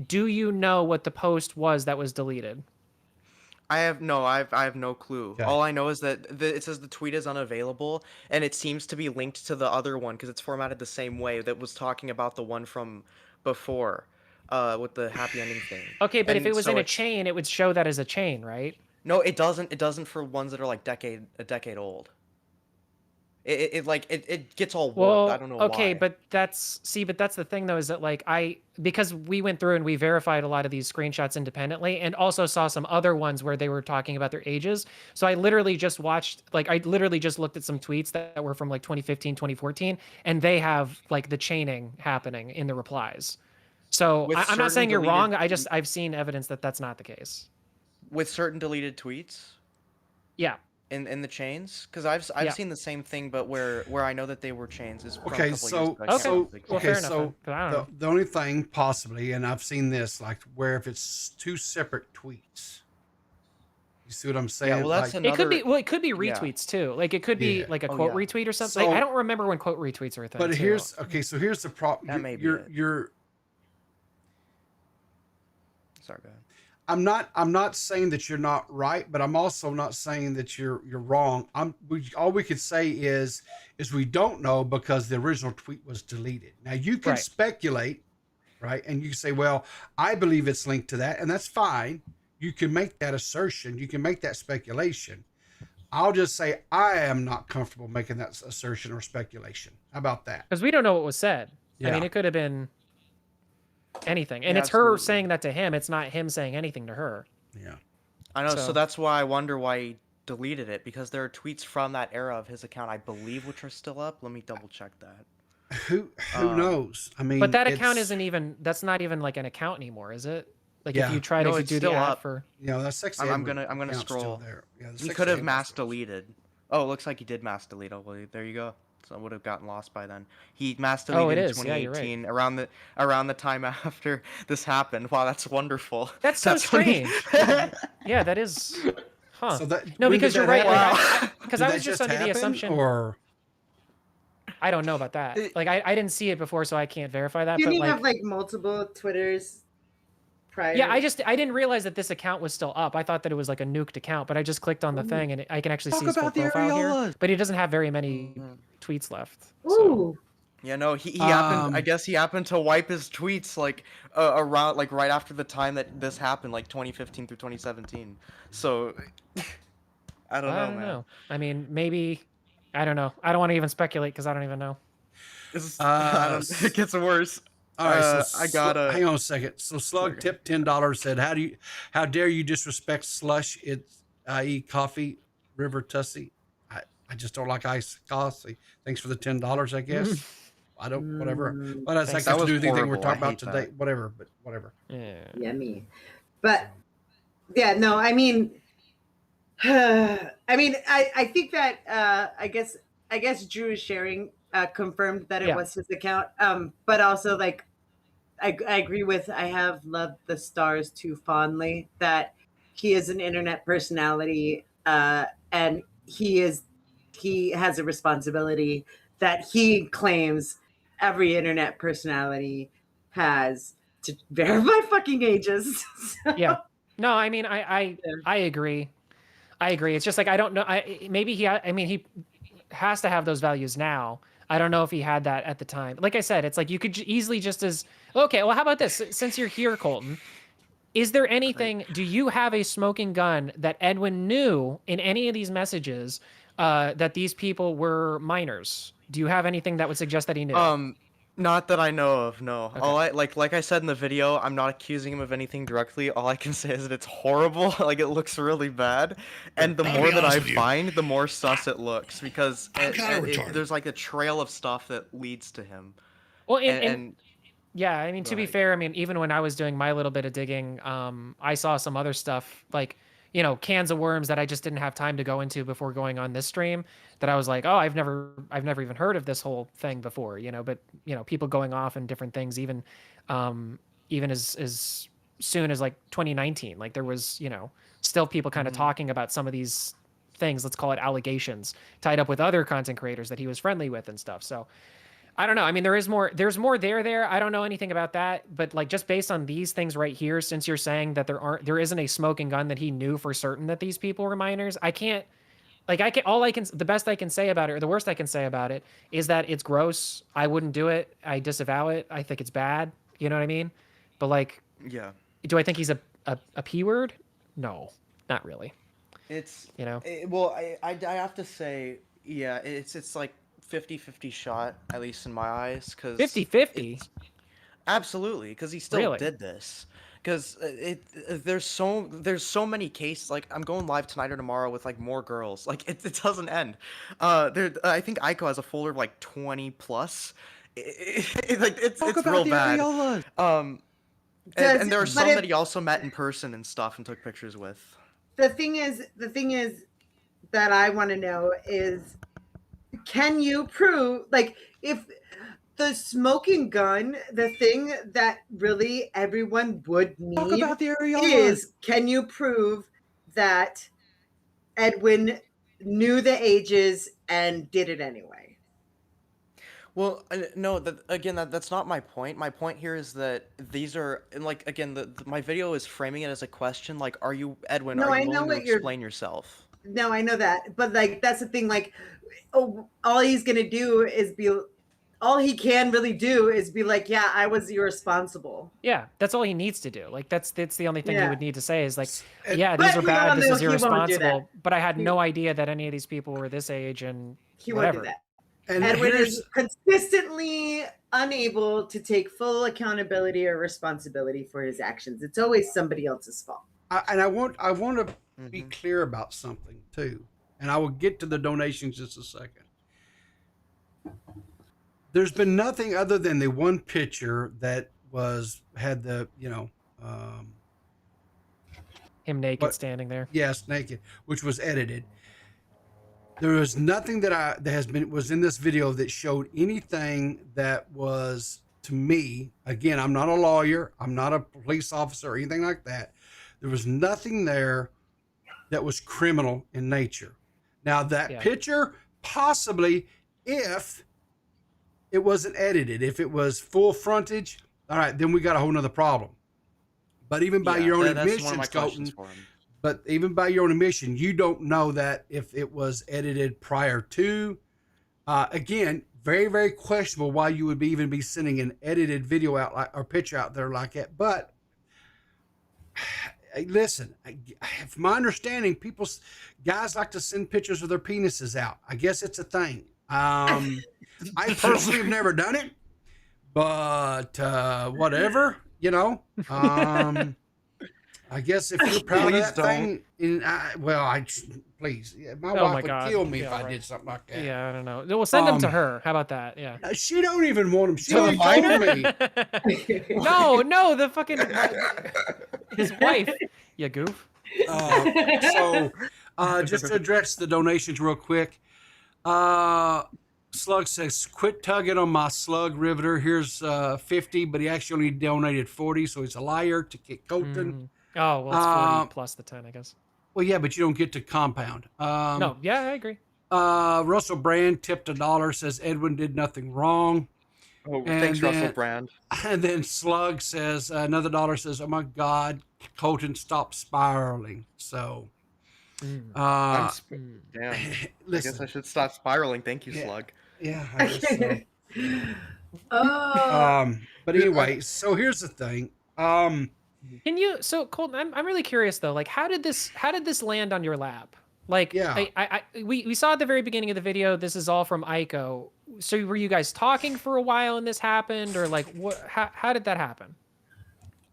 Speaker 2: do you know what the post was that was deleted?
Speaker 4: I have no clue. Okay. All I know is that it says the tweet is unavailable, and it seems to be linked to the other one because it's formatted the same way that was talking about the one from before, with the happy ending thing.
Speaker 2: Okay, but if it was in a chain, it would show that as a chain, right?
Speaker 4: No, it doesn't. It doesn't for ones that are like a decade old. It gets all warped. I don't know why.
Speaker 2: Okay, but that's the thing though, is that like because we went through and we verified a lot of these screenshots independently and also saw some other ones where they were talking about their ages. So I literally just looked at some tweets that were from like 2015, 2014, and they have like the chaining happening in the replies. So I'm not saying you're wrong. I've seen evidence that that's not the case.
Speaker 4: With certain deleted tweets?
Speaker 2: Yeah.
Speaker 4: In the chains, because I've seen the same thing, but where I know that they were chains is from
Speaker 1: okay.
Speaker 4: A couple
Speaker 1: So
Speaker 4: years
Speaker 1: so the only thing possibly, and I've seen this like where if it's two separate tweets, You see what I'm saying?
Speaker 4: Yeah, well, that's
Speaker 1: like,
Speaker 4: another.
Speaker 2: It could be retweets too. Like it could be like a quote retweet or something.
Speaker 1: So,
Speaker 2: I don't remember when quote retweets were a thing.
Speaker 1: But here's so here's the problem.
Speaker 4: That may be
Speaker 1: you're
Speaker 4: Sorry, go ahead.
Speaker 1: I'm not saying that you're not right, but I'm also not saying that you're wrong. All we could say is we don't know because the original tweet was deleted. Now you can speculate, right? And you can say, well, I believe it's linked to that, and that's fine. You can make that assertion. You can make that speculation. I'll just say I am not comfortable making that assertion or speculation. How about that?
Speaker 2: Because we don't know what was said.
Speaker 1: Yeah.
Speaker 2: I mean, it could have been anything, and it's her saying that to him. It's not him saying anything to her.
Speaker 1: Yeah,
Speaker 4: I know. So that's why I wonder why he deleted it, because there are tweets from that era of his account, I believe, which are still up. Let me double check that.
Speaker 1: Who knows? I mean,
Speaker 2: but that account isn't even. That's not even like an account anymore, is it? Like if you try to do the ad for,
Speaker 1: that's sexy.
Speaker 4: I'm gonna scroll.
Speaker 1: Yeah,
Speaker 4: he could have mass deleted. Oh, it looks like he did mass delete. Oh, well, there you go. So I would have gotten lost by then. He mass deleted in 2018, around the time after this happened. Wow, that's wonderful.
Speaker 2: That's so strange. Yeah, that is. Huh?
Speaker 1: So
Speaker 2: no, because you're right. Because
Speaker 1: I
Speaker 2: was just under the assumption.
Speaker 1: Or
Speaker 2: I don't know about that. Like I didn't see it before, so I can't verify that.
Speaker 3: You
Speaker 2: but
Speaker 3: didn't
Speaker 2: like,
Speaker 3: have like multiple Twitters. Prior.
Speaker 2: Yeah, I didn't realize that this account was still up. I thought that it was like a nuked account, but I just clicked on the thing and I can actually see his full profile here. But he doesn't have very many tweets left.
Speaker 3: Ooh.
Speaker 2: So.
Speaker 4: Yeah, no, he happened. I guess he happened to wipe his tweets like around like right after the time that this happened, like 2015 through 2017. So I don't know.
Speaker 2: I mean, maybe I don't know. I don't want to even speculate because I don't even know.
Speaker 4: It gets worse.
Speaker 1: All right, so
Speaker 4: I gotta
Speaker 1: hang on a second. So Slug tipped $10. Said, "How dare you disrespect slush? It's i.e. coffee, River Tussie. I just don't like iced coffee. Thanks for the $10, I guess. I don't whatever. What does that have to do with anything we're talking about today? Whatever, but whatever.
Speaker 2: Yeah.
Speaker 3: Yummy. But yeah, no, I mean, I think that I guess Drew is sharing. Confirmed that it was his account. But also like I agree with I have loved the stars too fondly that he is an internet personality and he has a responsibility that he claims every internet personality has to verify fucking ages. So.
Speaker 2: Yeah. No, I mean I agree. I agree. It's just like I don't know. He has to have those values now. I don't know if he had that at the time. Like I said, it's like you could easily just as okay. Well, how about this? Since you're here, Colton, is there anything? Do you have a smoking gun that Edwin knew in any of these messages that these people were minors? Do you have anything that would suggest that he knew?
Speaker 4: Not that I know of. No.
Speaker 2: Okay.
Speaker 4: All like I said in the video, I'm not accusing him of anything directly. All I can say is that it's horrible. Like it looks really bad, and the more that I find, the more sus it looks because there's like a trail of stuff that leads to him.
Speaker 2: Well, and yeah, I mean to be fair, I mean even when I was doing my little bit of digging, I saw some other stuff like cans of worms that I just didn't have time to go into before going on this stream. That I was like, oh, I've never even heard of this whole thing before, but people going off and different things, even as soon as like 2019, like there was, still people kind of talking about some of these things, let's call it allegations, tied up with other content creators that he was friendly with and stuff. So I don't know. I mean, there's more there. I don't know anything about that, but like just based on these things right here, since you're saying that there isn't a smoking gun that he knew for certain that these people were minors, the best I can say about it, or the worst I can say about it, is that it's gross. I wouldn't do it. I disavow it. I think it's bad. You know what I mean? But like,
Speaker 4: yeah.
Speaker 2: Do I think he's a P word? No, not really.
Speaker 4: It's I have to say, yeah, it's like 50-50 shot, at least in my eyes, because
Speaker 2: 50-50.
Speaker 4: Absolutely, because he still did this. Because there's so many cases. Like I'm going live tonight or tomorrow with like more girls. Like it doesn't end. I think Aiko has a folder of like 20 plus. It's real bad. And there are some that he also met in person and stuff and took pictures with.
Speaker 3: The thing is that I want to know is, can you prove like if the smoking gun, the thing that really everyone would need is, can you prove that Edwin knew the ages and did it anyway.
Speaker 4: Well, no, that's not my point. My point here is that these are, and like, again, my video is framing it as a question, like, are you, Edwin,
Speaker 3: No,
Speaker 4: are
Speaker 3: I
Speaker 4: you
Speaker 3: know
Speaker 4: willing to
Speaker 3: what you're.
Speaker 4: explain yourself?
Speaker 3: No, I know that, but like that's the thing. Like, all he's gonna do is be. All he can really do is be like, yeah, I was irresponsible.
Speaker 2: Yeah, that's all he needs to do. Like that's the only thing he would need to say is like, yeah,
Speaker 3: But
Speaker 2: these are
Speaker 3: we all
Speaker 2: bad. This
Speaker 3: know
Speaker 2: is
Speaker 3: he won't do
Speaker 2: irresponsible.
Speaker 3: that.
Speaker 2: But I had no idea that any of these people were this age and
Speaker 3: He
Speaker 2: whatever.
Speaker 3: won't do that. And Edwin is consistently unable to take full accountability or responsibility for his actions. It's always somebody else's fault.
Speaker 1: I want to be clear about something too, and I will get to the donations just a second. There's been nothing other than the one picture that had the
Speaker 2: him naked standing there.
Speaker 1: Yes, naked, which was edited. There was nothing that was in this video that showed anything that was, to me, again, I'm not a lawyer, I'm not a police officer or anything like that. There was nothing there that was criminal in nature. Now that picture, possibly, if it wasn't edited, if it was full frontage, all right, then we got a whole nother problem. But even by your own admission, Colton, but even by your own admission, you don't know that if it was edited prior to. Again, very, very questionable why you would even be sending an edited video out or picture out there like that. But listen, from my understanding, guys like to send pictures of their penises out. I guess it's a thing. I personally have never done it, but whatever, I guess if you're proud of that thing, please, my wife would kill me if I did something like that.
Speaker 2: Yeah, I don't know. Well, send them to her. How about that? Yeah.
Speaker 1: She don't even want them. She already told me.
Speaker 2: No, the fucking his wife. You goof.
Speaker 1: Just to address the donations real quick. Slug says, quit tugging on my slug riveter. Here's 50, but he actually only donated 40, so he's a liar to kick Colton.
Speaker 2: Oh, well, it's 40 plus the 10, I guess.
Speaker 1: Well, yeah, but you don't get to compound.
Speaker 2: No, yeah, I agree.
Speaker 1: Russell Brand tipped $1, says Edwin did nothing wrong.
Speaker 4: Oh, thanks, Russell Brand.
Speaker 1: And then Slug says, another $1 says, oh my God, Colton, stop spiraling. So,
Speaker 4: damn.
Speaker 1: listen,
Speaker 4: I guess I should stop spiraling. Thank you, Slug.
Speaker 1: Yeah, I guess so. But anyway, so here's the thing.
Speaker 2: So Colton, I'm really curious though. Like, how did this land on your lap? Like, we saw at the very beginning of the video, this is all from Aiko. So were you guys talking for a while and this happened, or like what? How did that happen?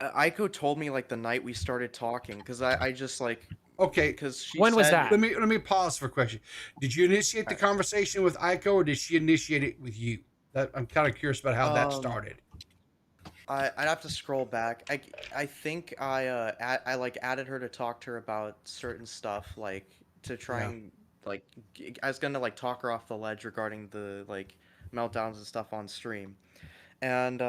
Speaker 4: Aiko told me like the night we started talking, because I just like.
Speaker 1: Okay,
Speaker 4: because
Speaker 2: when was that?
Speaker 1: Let me pause for a question. Did you initiate the conversation with Aiko, or did she initiate it with you? I'm kind of curious about how that started.
Speaker 4: I'd have to scroll back. I think I like added her to talk to her about certain stuff, like to try and like I was gonna like talk her off the ledge regarding the like meltdowns and stuff on stream, and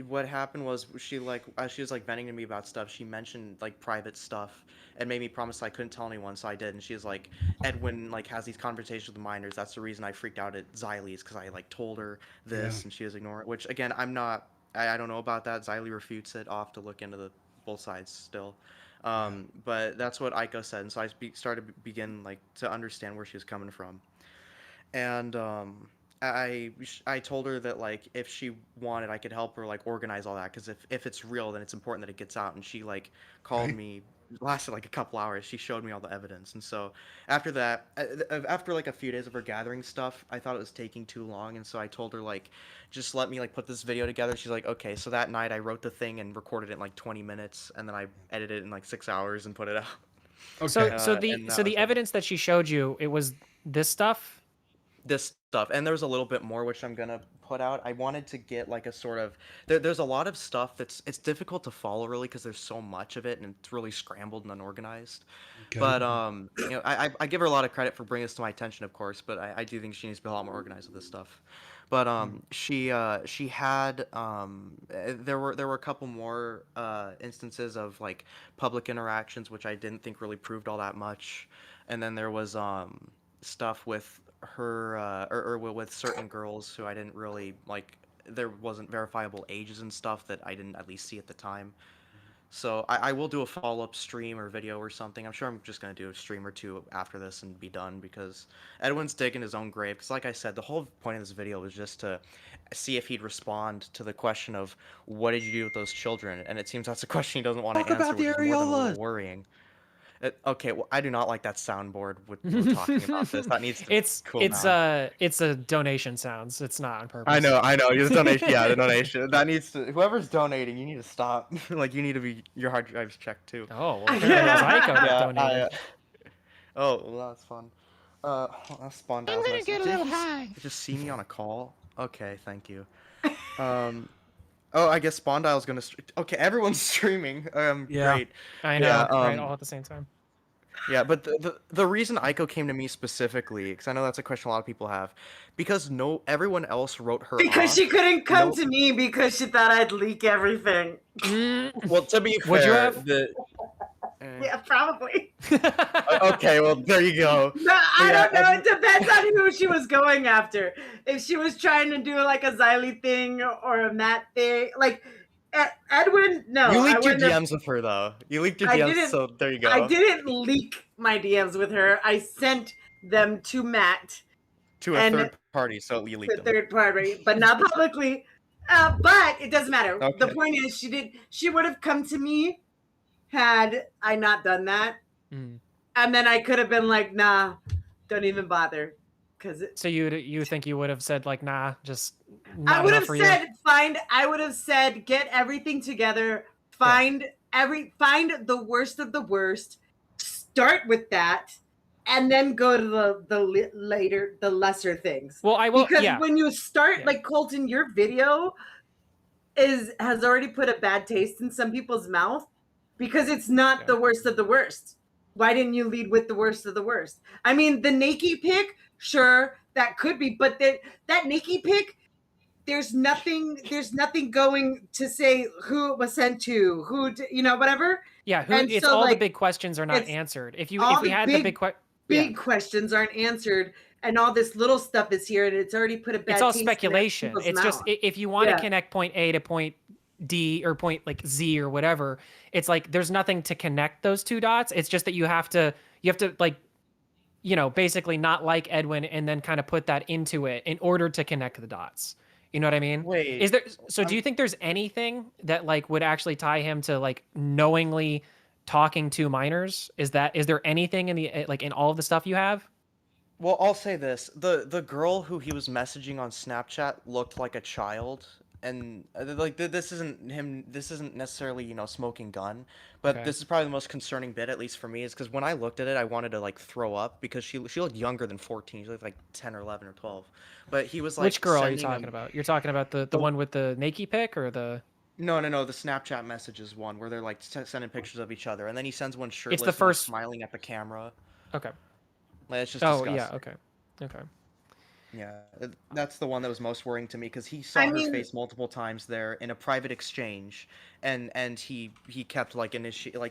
Speaker 4: what happened was she was like venting to me about stuff. She mentioned like private stuff and made me promise I couldn't tell anyone, so I did. And she was like, Edwin like has these conversations with minors. That's the reason I freaked out at Xylee's, because I like told her this and she was ignoring it. Which again, I don't know about that. Xylee refutes it. I'll have to look into both sides still. But that's what Aiko said, and so I started to begin like to understand where she was coming from. And I told her that like if she wanted, I could help her like organize all that, because if it's real, then it's important that it gets out. And she like called me. It lasted like a couple hours. She showed me all the evidence, and so after that, after like a few days of her gathering stuff, I thought it was taking too long, and so I told her like, just let me like put this video together. She's like, okay. So that night I wrote the thing and recorded it in like 20 minutes, and then I edited it in like 6 hours and put it out.
Speaker 2: Okay. So the evidence that she showed you, it was this stuff.
Speaker 4: This stuff, and there's a little bit more which I'm gonna put out. I wanted to get like a sort of there's a lot of stuff it's difficult to follow really, because there's so much of it and it's really scrambled and unorganized. Okay. But I give her a lot of credit for bringing this to my attention, of course, but I do think she needs to be a lot more organized with this stuff. But she had there were a couple more instances of like public interactions which I didn't think really proved all that much. and then there was stuff with her or with certain girls who I didn't really like. There wasn't verifiable ages and stuff that I didn't at least see at the time. So I will do a follow-up stream or video or something. I'm sure I'm just going to do a stream or two after this and be done, because Edwin's digging his own grave. Because like I said, the whole point of this video was just to see if he'd respond to the question of, what did you do with those children? And it seems that's a question he doesn't want to answer,
Speaker 7: about the
Speaker 4: which is more than a
Speaker 7: areolas.
Speaker 4: little worrying. Okay, well, I do not like that soundboard with talking about this. That needs to cool down.
Speaker 2: It's a donation sounds. It's not on purpose.
Speaker 4: I know. It's donation. Yeah, the donation. That needs to. Whoever's donating, you need to stop. Like, you need to be your hard drive's checked too.
Speaker 2: Oh, well, donated.
Speaker 4: Oh, well, that's fun. That's Spawn.
Speaker 7: I'm gonna get a little high.
Speaker 4: Just see me on a call. Okay, thank you. Oh, I guess Spondile's gonna. Okay, everyone's streaming.
Speaker 1: Yeah.
Speaker 4: Great.
Speaker 2: I know.
Speaker 4: Yeah,
Speaker 2: right, all at the same time.
Speaker 4: Yeah, but the reason Aiko came to me specifically, because I know that's a question a lot of people have, because everyone else wrote her
Speaker 3: because
Speaker 4: off.
Speaker 3: she couldn't come to me because she thought I'd leak everything.
Speaker 4: Well, to be fair,
Speaker 2: would you have?
Speaker 3: Yeah, probably.
Speaker 4: Okay, well, there you go.
Speaker 3: No, I don't know. It depends on who she was going after. If she was trying to do like a Xylee thing or a Matt thing, like Edwin, no.
Speaker 4: You leaked your DMs with her, though. You leaked your DMs, so there you go.
Speaker 3: I didn't leak my DMs with her. I sent them to Matt.
Speaker 4: To a third party, so you leaked them.
Speaker 3: Third party, but not publicly. But it doesn't matter.
Speaker 4: Okay.
Speaker 3: The point is, she would have come to me had I not done that. And then I could have been like, nah, don't even bother.
Speaker 2: So you think you would have said like, nah, just not
Speaker 3: I would have said
Speaker 2: you?
Speaker 3: I would have said get everything together, find the worst of the worst, start with that, and then go to the lesser things.
Speaker 2: Well, I will,
Speaker 3: because when you start like Colton, your video has already put a bad taste in some people's mouth because it's not the worst of the worst. Why didn't you lead with the worst of the worst? I mean, the Nakey pick, sure, that could be, but that Nakey pick, there's nothing going to say who it was sent to, whatever.
Speaker 2: Yeah, it's so, all the big questions are not answered. If we had the big
Speaker 3: questions aren't answered, and all this little stuff is here, and it's already put a bad.
Speaker 2: It's all speculation. It's just if you want to connect point A to point D or point like Z or whatever, it's like there's nothing to connect those two dots. It's just that you have to like, basically not like Edwin and then kind of put that into it in order to connect the dots. You know what I mean?
Speaker 4: Wait.
Speaker 2: Do you think there's anything that like would actually tie him to like knowingly talking to minors? Is there anything in all of the stuff you have?
Speaker 4: Well, I'll say this: the girl who he was messaging on Snapchat looked like a child, and like this isn't him. This isn't necessarily smoking gun, but this is probably the most concerning bit, at least for me, is because when I looked at it, I wanted to like throw up because she looked younger than 14. She looked like 10 or 11 or 12. But he was like,
Speaker 2: which girl are you talking about? You're talking about the one with the Nakey pic or the?
Speaker 4: No, the Snapchat messages one where they're like sending pictures of each other, and then he sends one shirtless,
Speaker 2: it's the first
Speaker 4: smiling at the camera.
Speaker 2: Okay.
Speaker 4: Like, it's just disgusting.
Speaker 2: Yeah. Okay.
Speaker 4: Yeah, that's the one that was most worrying to me because he saw her face multiple times there in a private exchange, and he kept like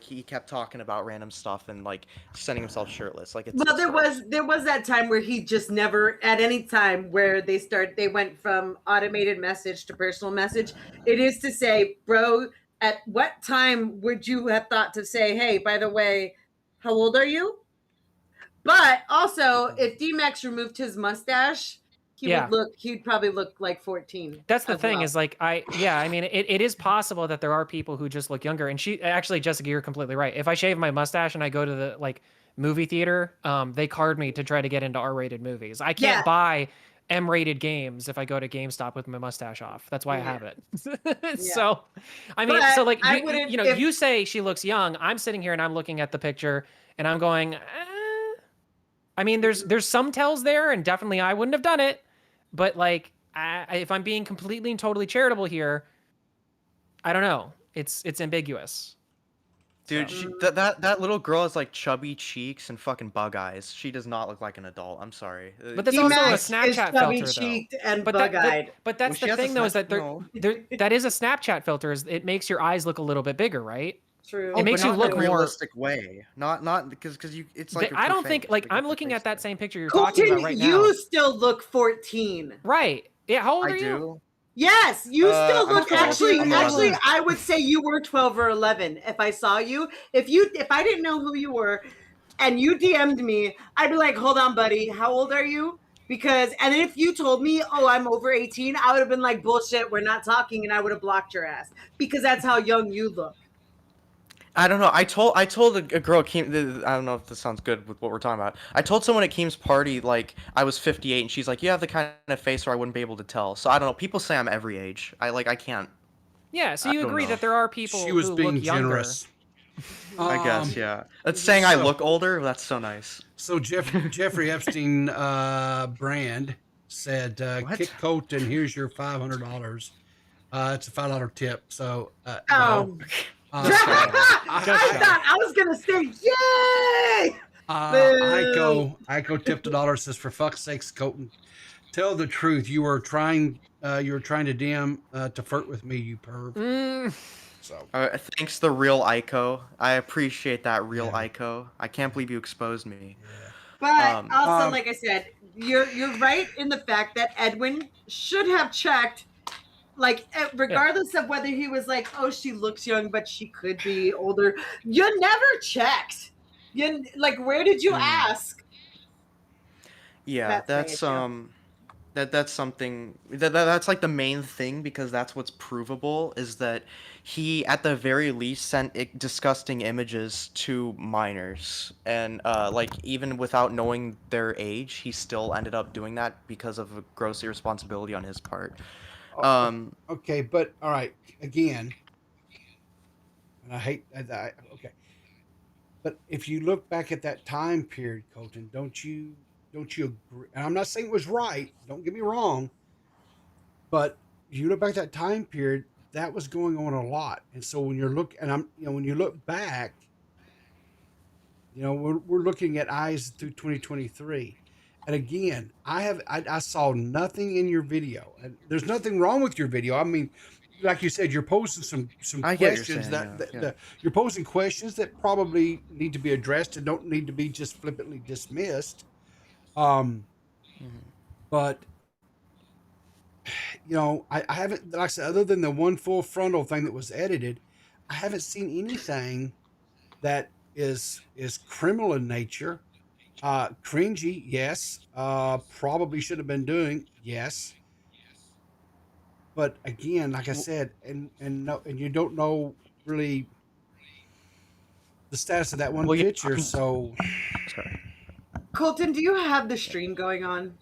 Speaker 4: he kept talking about random stuff and like sending himself shirtless. Like
Speaker 3: there was that time where he just never at any time where they went from automated message to personal message. It is to say, bro, at what time would you have thought to say, hey, by the way, how old are you? But also, if DMax removed his mustache, he'd probably look like 14.
Speaker 2: That's the thing is like, I mean, it is possible that there are people who just look younger. And Jessica, you're completely right. If I shave my mustache and I go to the like movie theater, they card me to try to get into R-rated movies. I can't buy M-rated games if I go to GameStop with my mustache off. That's why I have it. So, I mean, so like, you say she looks young. I'm sitting here and I'm looking at the picture and I'm going, I mean, there's some tells there, and definitely I wouldn't have done it. But like, if I'm being completely and totally charitable here, I don't know. It's ambiguous.
Speaker 4: Dude, that little girl has like chubby cheeks and fucking bug eyes. She does not look like an adult. I'm sorry.
Speaker 2: But that's also a Snapchat filter,
Speaker 3: cheeked and bug-eyed.
Speaker 2: But that's the thing, though, is that that is a Snapchat filter. It makes your eyes look a little bit bigger, right?
Speaker 3: True.
Speaker 2: It makes you look more
Speaker 4: realistic way. Not because you. It's like
Speaker 2: I don't think like I'm looking at that same picture you're
Speaker 3: Colton,
Speaker 2: talking about right now.
Speaker 3: You still look 14.
Speaker 2: Right. Yeah. How old are
Speaker 4: I
Speaker 2: you?
Speaker 4: do.
Speaker 3: Yes, you still look. Actually,
Speaker 2: I'm
Speaker 3: I would say you were 12 or 11 if I saw you. If I didn't know who you were, and you DM'd me, I'd be like, "Hold on, buddy. How old are you?" Because, and then if you told me, "Oh, I'm over 18," I would have been like, "Bullshit, we're not talking," and I would have blocked your ass because that's how young you look.
Speaker 4: I don't know. I told a girl at Keem. I don't know if this sounds good with what we're talking about. I told someone at Keem's party like I was 58, and she's like, "You have the kind of face where I wouldn't be able to tell." So I don't know. People say I'm every age. I can't.
Speaker 2: Yeah. So you agree that there are people
Speaker 1: she was
Speaker 2: who
Speaker 1: being
Speaker 2: look younger.
Speaker 1: generous.
Speaker 4: I guess, yeah. That's saying I look older. That's so nice.
Speaker 1: So Jeffrey Epstein Brand said, "Kick Colton. Here's your $500. It's a $5 tip." So no.
Speaker 3: I thought I was gonna say, "Yay!"
Speaker 1: Ico tipped $1. Says, "For fuck's sakes, Colton, tell the truth. You were trying to DM to flirt with me, you perv." So
Speaker 4: thanks, the real Ico. I appreciate that, real Ico. I can't believe you exposed me.
Speaker 3: Yeah. But also, like I said, you're right in the fact that Edwin should have checked. Like, regardless of whether he was like, "Oh, she looks young, but she could be older," you never checked. You like, where did you ask?
Speaker 4: Yeah, that's that's something that's like the main thing, because that's what's provable, is that he at the very least sent disgusting images to minors, and like even without knowing their age, he still ended up doing that because of a gross irresponsibility on his part.
Speaker 1: Okay, but all right, again, and I hate okay, but if you look back at that time period, Colton, don't you agree? And I'm not saying it was right, don't get me wrong, but if you look back at that time period, that was going on a lot. And so when you're when you look back, we're looking at eyes through 2023. And again, I saw nothing in your video, and there's nothing wrong with your video. I mean, like you said, you're posing some questions you're posing questions that probably need to be addressed and don't need to be just flippantly dismissed. But I haven't, like I said, other than the one full frontal thing that was edited, I haven't seen anything that is criminal in nature. Cringy, yes. Probably should have been doing, yes. But again, like I said, and you don't know really the status of that one picture. So,
Speaker 3: Colton, do you have the stream going on?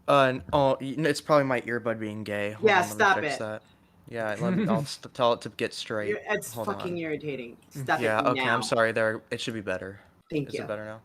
Speaker 4: It's probably my earbud being gay. Hold
Speaker 3: yeah,
Speaker 4: on,
Speaker 3: stop it.
Speaker 4: That. Yeah, I'll tell it to get straight.
Speaker 3: It's fucking irritating. Stop it.
Speaker 4: Yeah, okay,
Speaker 3: now.
Speaker 4: I'm sorry. There, it should be better.
Speaker 3: Thank you.
Speaker 4: Is it better now?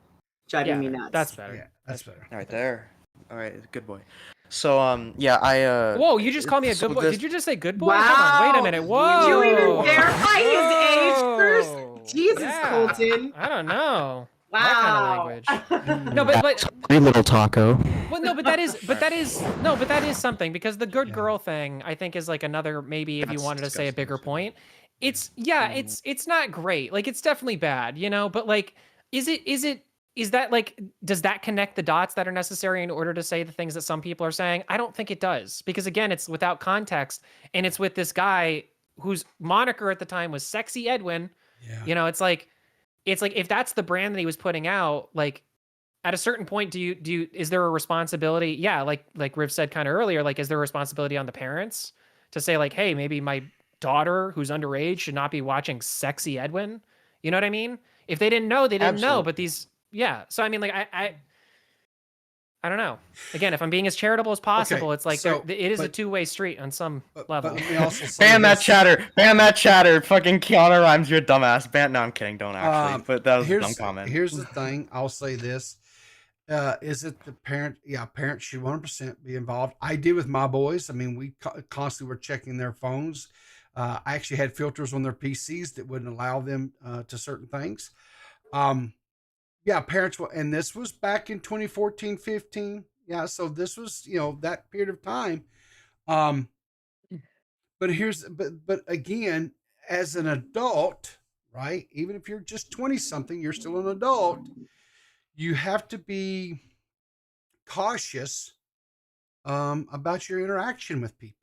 Speaker 3: Driving me nuts.
Speaker 2: That's better.
Speaker 1: Yeah, that's better.
Speaker 4: All right, there. All right, good boy. So, yeah, I.
Speaker 2: Whoa, you just called me a good boy. Did you just say good boy?
Speaker 3: Wow.
Speaker 2: Hold on, wait a minute. Whoa.
Speaker 3: Did you even verify his age first? Jesus, Colton.
Speaker 2: I don't know.
Speaker 3: Wow.
Speaker 2: That kind of language. No, but
Speaker 4: Sweet little taco.
Speaker 2: Well, no, but that is something, because the good girl thing, I think, is like another, maybe if you wanted to say a bigger point. It's not great. Like, it's definitely bad, but like, is that like, does that connect the dots that are necessary in order to say the things that some people are saying? I don't think it does, because again, it's without context, and it's with this guy whose moniker at the time was Sexy Edwin. Yeah. It's like if that's the brand that he was putting out, like at a certain point, is there a responsibility? Yeah. Like Riv said kind of earlier, like, is there a responsibility on the parents to say like, hey, maybe my daughter who's underage should not be watching Sexy Edwin? You know what I mean? If they didn't know, they didn't know, but yeah. So, I mean, like, I don't know. Again, if I'm being as charitable as possible, it's like it is a two-way street on some level.
Speaker 1: But let me also say
Speaker 4: ban that chatter. Ban that chatter. Fucking Keanu Rhymes, you're a dumbass. No, I'm kidding. Don't actually. But that was a dumb comment.
Speaker 1: Here's the thing. I'll say this. Is it the parent? Yeah, parents should 100% be involved. I did with my boys. I mean, we constantly were checking their phones. I actually had filters on their PCs that wouldn't allow them to certain things. Yeah, parents will, and this was back in 2014, 15. Yeah, so this was, that period of time. But again, as an adult, right? Even if you're just 20 something, you're still an adult. You have to be cautious about your interaction with people.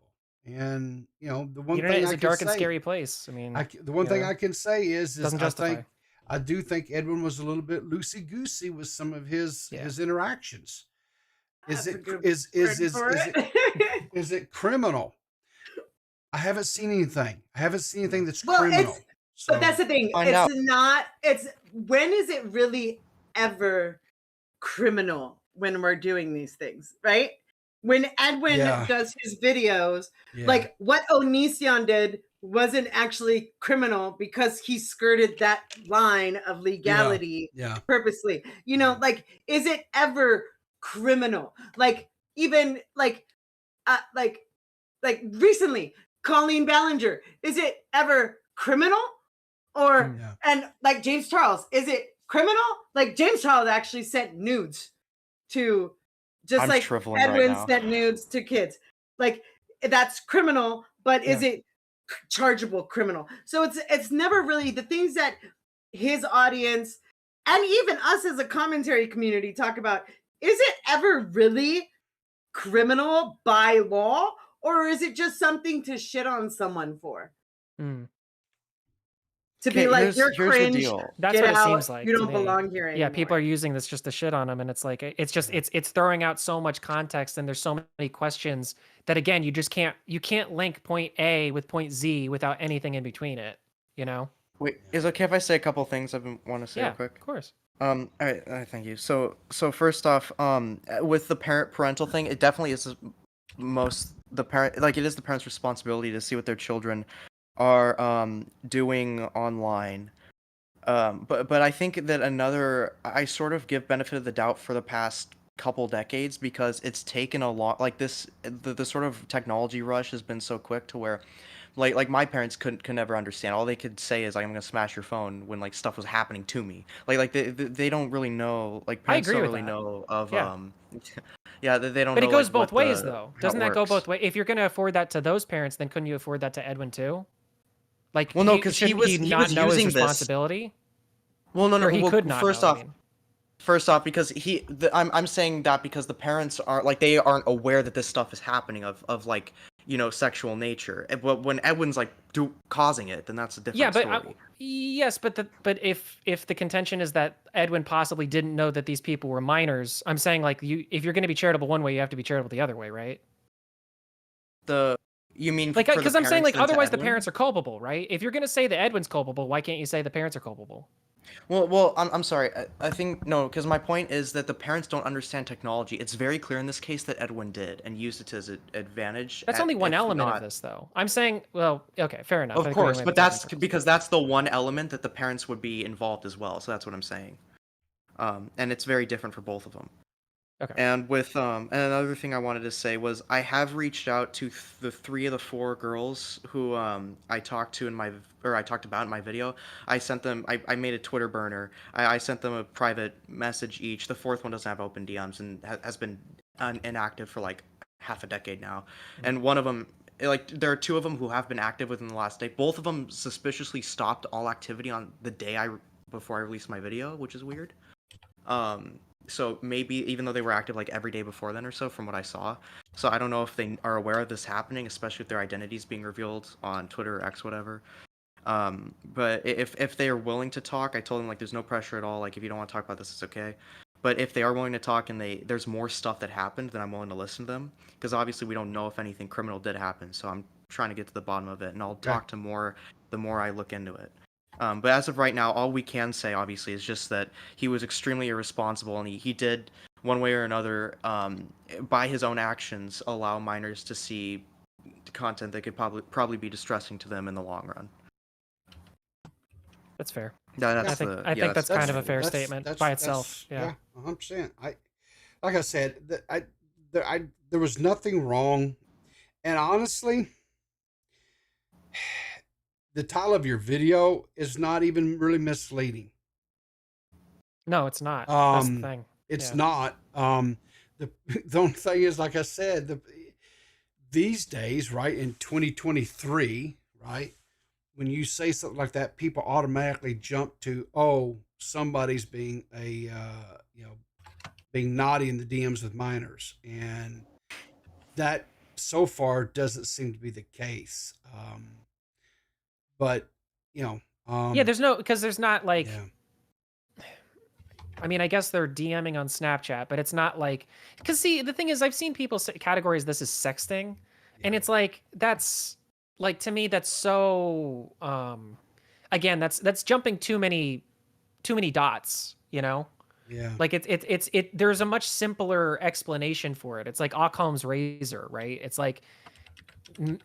Speaker 1: And the one
Speaker 2: internet
Speaker 1: thing
Speaker 2: is
Speaker 1: I
Speaker 2: a
Speaker 1: can
Speaker 2: dark and
Speaker 1: say,
Speaker 2: scary place. I mean,
Speaker 1: the one thing I can say is
Speaker 2: doesn't justify.
Speaker 1: I do think Edwin was a little bit loosey goosey with some of his interactions. Is it criminal? I haven't seen anything. That's criminal.
Speaker 3: But that's the thing. It's when is it really ever criminal when we're doing these things, right? When Edwin does his videos, like what Onision did wasn't actually criminal because he skirted that line of legality purposely. Like, is it ever criminal? Like, even like recently, Colleen Ballinger, is it ever criminal? Or and like James Charles, is it criminal? Like James Charles actually sent nudes to just like Edwin sent nudes to kids. Like that's criminal, but is it chargeable criminal? So it's never really the things that his audience and even us as a commentary community talk about. Is it ever really criminal by law, or is it just something to shit on someone for? To be like, you're cringe.
Speaker 2: That's what it seems like.
Speaker 3: You don't belong here anymore.
Speaker 2: Yeah, people are using this just to shit on them, and it's like it's throwing out so much context, and there's so many questions that again you can't link point A with point Z without anything in between it.
Speaker 4: Wait, is it okay if I say a couple things I want to say real quick?
Speaker 2: Of course.
Speaker 4: All right, thank you. So first off, with the parental thing, it definitely is it is the parent's responsibility to see what their children are doing online. But I think that I sort of give benefit of the doubt for the past couple decades because it's taken a lot like this the sort of technology rush has been so quick to where like my parents could never understand. All they could say is like, I'm gonna smash your phone when like stuff was happening to me. Like they don't really know, like parents don't really know of they don't know.
Speaker 2: But it goes both ways though. Doesn't that go both ways? If you're gonna afford that to those parents, then couldn't you afford that to Edwin too? Like,
Speaker 4: well, no, because he was using
Speaker 2: his responsibility.
Speaker 4: Well, no,
Speaker 2: he could not.
Speaker 4: First off, because I'm saying that because the parents aren't like they aren't aware that this stuff is happening of like sexual nature. But when Edwin's like causing it, then that's a different story.
Speaker 2: Yes, but if the contention is that Edwin possibly didn't know that these people were minors, I'm saying like if you're going to be charitable one way, you have to be charitable the other way, right?
Speaker 4: You mean
Speaker 2: like because I'm saying like otherwise the parents are culpable, right? If you're going to say that Edwin's culpable, why can't you say the parents are culpable?
Speaker 4: Well, I'm sorry. I think no, because my point is that the parents don't understand technology. It's very clear in this case that Edwin did and used it to his advantage.
Speaker 2: That's only one element of this, though. I'm saying, well, okay, fair enough.
Speaker 4: Of course, but that's because that's the one element that the parents would be involved as well. So that's what I'm saying. And it's very different for both of them.
Speaker 2: Okay.
Speaker 4: And with and another thing I wanted to say was I have reached out to the 3 of the 4 girls who I talked about in my video. I sent them. I made a Twitter burner. I sent them a private message each. The 4th one doesn't have open DMs and has been inactive for like half a decade now. Mm-hmm. And one of them, like there are 2 of them who have been active within the last day. Both of them suspiciously stopped all activity on the day before I released my video, which is weird. So maybe even though they were active like every day before then or so from what I saw. So I don't know if they are aware of this happening, especially if their identities being revealed on Twitter or X, whatever. But if they are willing to talk, I told them like there's no pressure at all. Like if you don't want to talk about this, it's okay. But if they are willing to talk and there's more stuff that happened, then I'm willing to listen to them. Because obviously we don't know if anything criminal did happen. So I'm trying to get to the bottom of it, and I'll talk to more the more I look into it. But as of right now, all we can say, obviously, is just that he was extremely irresponsible, and he did, one way or another, by his own actions, allow minors to see content that could probably be distressing to them in the long run.
Speaker 2: That's fair.
Speaker 4: I
Speaker 2: think that's kind of a fair statement by itself. Yeah,
Speaker 1: 100%. Like I said, there was nothing wrong, and honestly, the title of your video is not even really misleading.
Speaker 2: No, it's not. That's the thing.
Speaker 1: It's not. The only thing is, like I said, these days, right, in 2023, right, when you say something like that, people automatically jump to, oh, somebody's being being naughty in the DMs with minors, and that so far doesn't seem to be the case. But
Speaker 2: there's no, because there's not like. Yeah. I mean, I guess they're DMing on Snapchat, but it's not like, because see, the thing is, I've seen people categorize this as sexting, and it's like, that's like, to me, that's so, again, that's jumping too many dots, you know?
Speaker 1: Yeah.
Speaker 2: Like there's a much simpler explanation for it. It's like Occam's razor, right? It's like,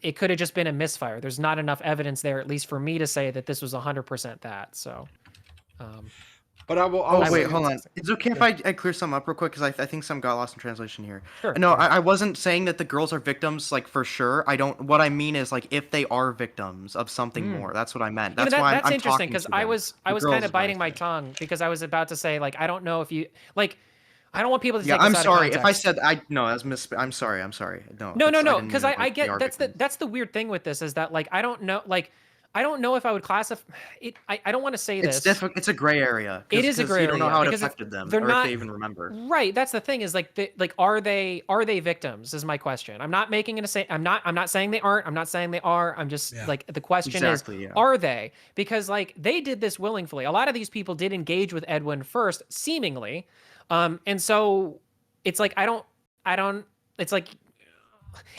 Speaker 2: it could have just been a misfire. There's not enough evidence there, at least for me to say that this was 100% that. So,
Speaker 1: but I will.
Speaker 4: Wait, hold on. Is it okay if I clear some up real quick? Because I think some got lost in translation here.
Speaker 2: Sure.
Speaker 4: No, I wasn't saying that the girls are victims, like, for sure. What I mean is, like, if they are victims of something more. That's what I meant. That's why
Speaker 2: that's
Speaker 4: I'm
Speaker 2: interesting, because I was kind of biting my
Speaker 4: guys.
Speaker 2: tongue, because I was about to say, like, I don't know if you like. I don't want people to take
Speaker 4: I'm
Speaker 2: this out
Speaker 4: sorry
Speaker 2: of
Speaker 4: if I said I'm sorry.
Speaker 2: No, because I get that's the weird thing with this, is that, like, I don't know if I would classify it. I don't want to say this.
Speaker 4: It's a gray area.
Speaker 2: It is a gray area.
Speaker 4: You don't know how it affected them, or if they even remember.
Speaker 2: Right. That's the thing, is like, are they victims? Is my question. I'm not making it I'm not saying they aren't. I'm not saying they are. I'm just like, the question is, are they? Because, like, they did this willingly. A lot of these people did engage with Edwin first, seemingly, and so it's like I don't. It's like,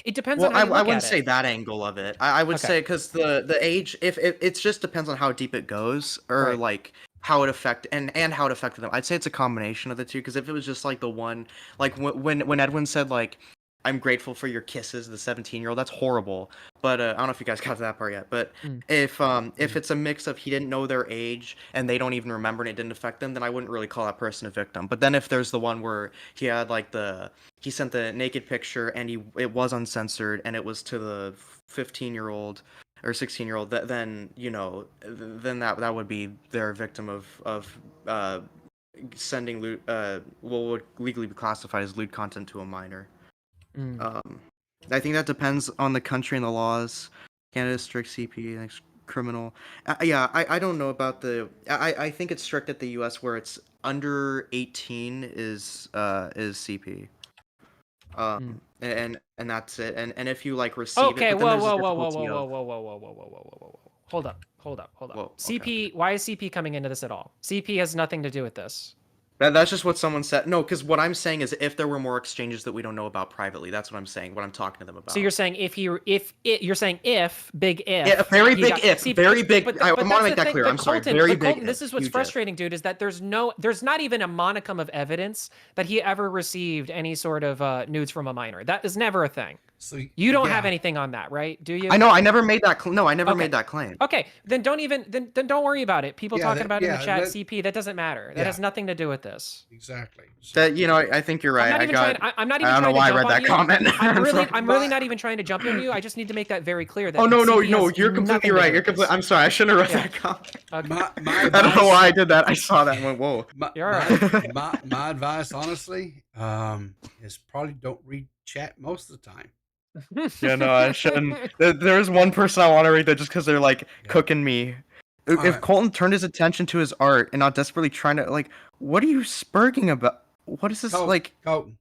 Speaker 2: it depends on how you look
Speaker 4: I wouldn't
Speaker 2: at
Speaker 4: say
Speaker 2: it.
Speaker 4: that angle of it. I would say, because the age, if it just depends on how deep it goes, or like how it affected how it affected them. I'd say it's a combination of the two. Because if it was just like the one, like when Edwin said, like, I'm grateful for your kisses, the 17-year-old, that's horrible. But I don't know if you guys got to that part yet. But if it's a mix of he didn't know their age and they don't even remember and it didn't affect them, then I wouldn't really call that person a victim. But then if there's the one where he had like he sent the naked picture and it was uncensored and it was to the 15-year-old or 16-year-old, then then that would be their victim of sending what would legally be classified as lewd content to a minor. I think that depends on the country and the laws. Canada's strict CP, like, criminal. I don't know about I think it's strict at the US, where it's under 18 is CP. And that's it. And if you, like, receive
Speaker 2: it. Okay, whoa. Hold up. Whoa, CP, okay. Why is CP coming into this at all? CP has nothing to do with this.
Speaker 4: That's just what someone said. No, because what I'm saying is, if there were more exchanges that we don't know about privately, that's what I'm saying. What I'm talking to them about.
Speaker 2: So you're saying you're saying big if.
Speaker 4: Yeah, very big if. Very big. I want to make that clear. I'm sorry. Very big.
Speaker 2: Colton, this is what's frustrating, dude, is that there's not even a monicum of evidence that he ever received any sort of nudes from a minor. That is never a thing. So you don't have anything on that, right? Do you?
Speaker 4: I know. I never made that. No, I never made that claim.
Speaker 2: Okay, then don't worry about it. People talking about it in the chat, CP, that doesn't matter. That has nothing to do with this.
Speaker 1: Exactly.
Speaker 4: So, I think you're right.
Speaker 2: I'm not even
Speaker 4: I don't know why I read that comment.
Speaker 2: I'm really not even trying to jump on you. I just need to make that very clear. That
Speaker 4: no, you're completely right. I'm sorry. I shouldn't have read that comment. Okay. I don't know why I did that. I saw that and went, whoa.
Speaker 2: You're all right.
Speaker 1: My advice, honestly, is probably don't read chat most of the time.
Speaker 4: Yeah, no, I shouldn't. There's one person I want to read that just because they're like cooking me. If Colton turned his attention to his art and not desperately trying to, like, what are you spurging about? What is this, like?
Speaker 1: Colton.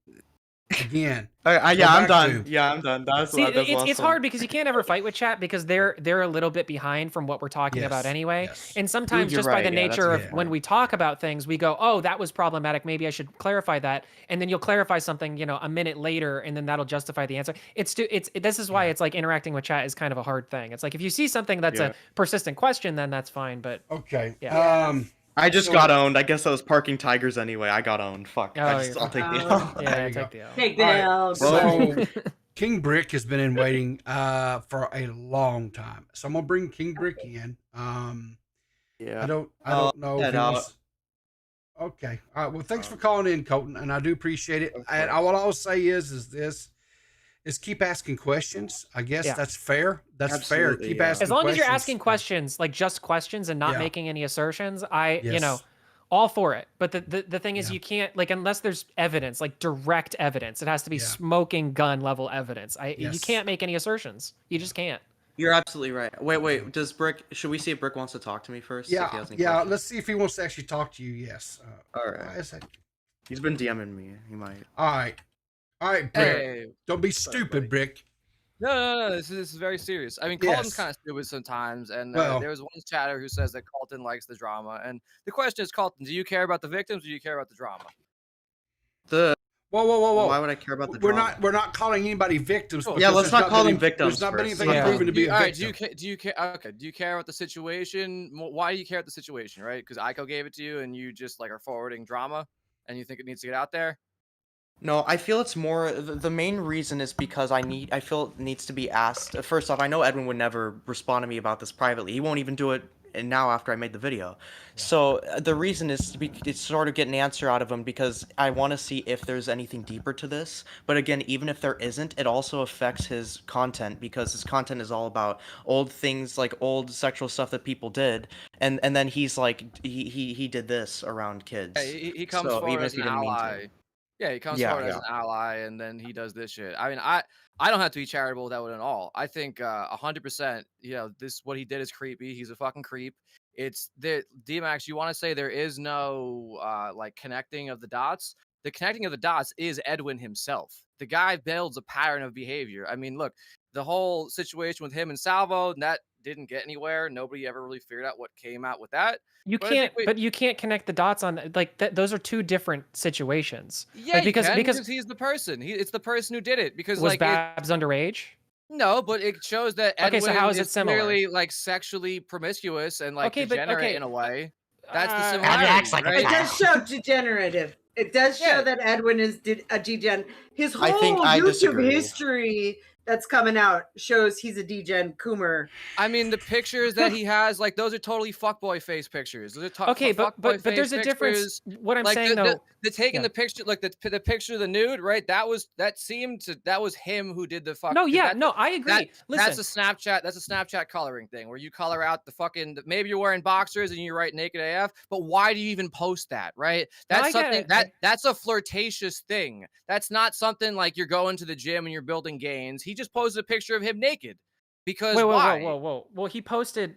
Speaker 1: Again.
Speaker 4: I'm done. I'm done.
Speaker 2: It's hard because you can't ever fight with chat, because they're a little bit behind from what we're talking about anyway. Yes. And sometimes just by the nature of when we talk about things, we go, oh, that was problematic. Maybe I should clarify that. And then you'll clarify something, a minute later, and then that'll justify the answer. This is why it's like interacting with chat is kind of a hard thing. It's like, if you see something that's a persistent question, then that's fine. But
Speaker 1: okay.
Speaker 2: Yeah.
Speaker 4: I just got owned. I guess I was parking tigers anyway. I got owned. Fuck. I'll take the L.
Speaker 2: Yeah, take the L.
Speaker 3: Take the L.
Speaker 1: So King Brick has been in waiting for a long time. So I'm gonna bring King Brick in. I don't know if he was... Okay. All right. Well, thanks for calling in, Colton, and I do appreciate it. And what I'll say is keep asking questions. I guess that's fair. That's
Speaker 4: absolutely,
Speaker 1: fair. Keep asking
Speaker 2: as long
Speaker 1: questions.
Speaker 2: as you're asking questions, like just questions and not making any assertions, all for it. But the thing is, you can't, like, unless there's evidence, like direct evidence, it has to be smoking gun level evidence. You can't make any assertions. You just can't.
Speaker 4: You're absolutely right. Wait. Does Brick? Should we see if Brick wants to talk to me first?
Speaker 1: Yeah,
Speaker 4: if he has any questions?
Speaker 1: Let's see if he wants to actually talk to you. Yes.
Speaker 4: All right.
Speaker 1: Why is that?
Speaker 4: He's been DMing me. He might.
Speaker 1: All right, Brick.
Speaker 7: Hey.
Speaker 1: Don't be stupid, Brick.
Speaker 7: No. This is very serious. I mean, Colton's kind of stupid sometimes, and there was one chatter who says that Colton likes the drama. And the question is, Colton, do you care about the victims or do you care about the drama?
Speaker 1: Whoa!
Speaker 4: Why would I care about the drama?
Speaker 1: We're not calling anybody victims.
Speaker 4: Yeah, let's not call them victims.
Speaker 1: There's not been anything proven to be a victim.
Speaker 7: Do you care? Okay. Do you care about the situation? Why do you care about the situation? Right? Because Aiko gave it to you, and you just like are forwarding drama, and you think it needs to get out there.
Speaker 4: No, I feel it's more, the main reason is because I feel it needs to be asked. First off, I know Edwin would never respond to me about this privately. He won't even do it now after I made the video. So the reason is to sort of get an answer out of him, because I want to see if there's anything deeper to this. But again, even if there isn't, it also affects his content, because his content is all about old things, like old sexual stuff that people did. And then he's like, he did this around kids.
Speaker 7: Yeah, he comes forward as an ally. Yeah, he comes forward as an ally, and then he does this shit. I mean, I don't have to be charitable with Edwin at all. I think 100%, what he did is creepy. He's a fucking creep. It's the DMax. You want to say there is no like connecting of the dots? The connecting of the dots is Edwin himself. The guy builds a pattern of behavior. I mean, look, the whole situation with him and Salvo, that didn't get anywhere. Nobody ever really figured out what came out with that.
Speaker 2: You can't connect the dots on like that. Those are two different situations.
Speaker 7: Yeah, like, because he's the person. It's the person who did it. Because
Speaker 2: was
Speaker 7: like
Speaker 2: Babs underage?
Speaker 7: No, but it shows that Edwin
Speaker 2: so how is it similar?
Speaker 7: Clearly like sexually promiscuous and like degenerate in a way. That's the similarity.
Speaker 3: Acts like it does show degenerative. It does show that Edwin is a degen. His whole YouTube history that's coming out shows he's a degen coomer.
Speaker 7: I mean, the pictures that he has, like those are totally fuckboy face pictures. Those are
Speaker 2: but there's a difference. What I'm saying though,
Speaker 7: the taking the picture, like the picture of the nude, right? That was him who did the fuck.
Speaker 2: No, I agree.
Speaker 7: That's a Snapchat. That's a Snapchat coloring thing where you color out the fucking. Maybe you're wearing boxers and you write naked AF, but why do you even post that, right? That's something that's a flirtatious thing. That's not something like you're going to the gym and you're building gains. He just posted a picture of him naked because
Speaker 2: whoa. Well, he posted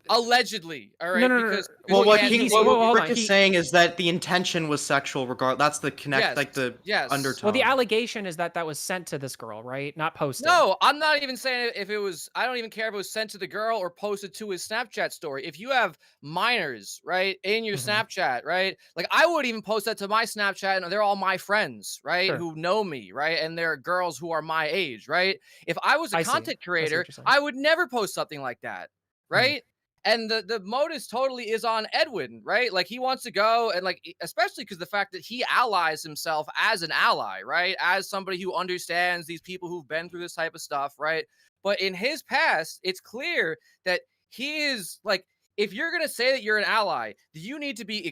Speaker 7: allegedly. All right.
Speaker 2: No.
Speaker 4: Well, what Rick is saying is that the intention was sexual. That's the undertone.
Speaker 2: Well, the allegation is that was sent to this girl, right? Not posted.
Speaker 7: No, I'm not even saying if it was. I don't even care if it was sent to the girl or posted to his Snapchat story. If you have minors, right, in your Snapchat, right, like I would even post that to my Snapchat, and they're all my friends, right, who know me, right, and they're girls who are my age, right. If I was a content creator, I would never post something like that, right. And the modus totally is on Edwin, right? Like he wants to go and like, especially because the fact that he allies himself as an ally, right? As somebody who understands these people who've been through this type of stuff, right? But in his past, it's clear that he is like, if you're going to say that you're an ally, you need to be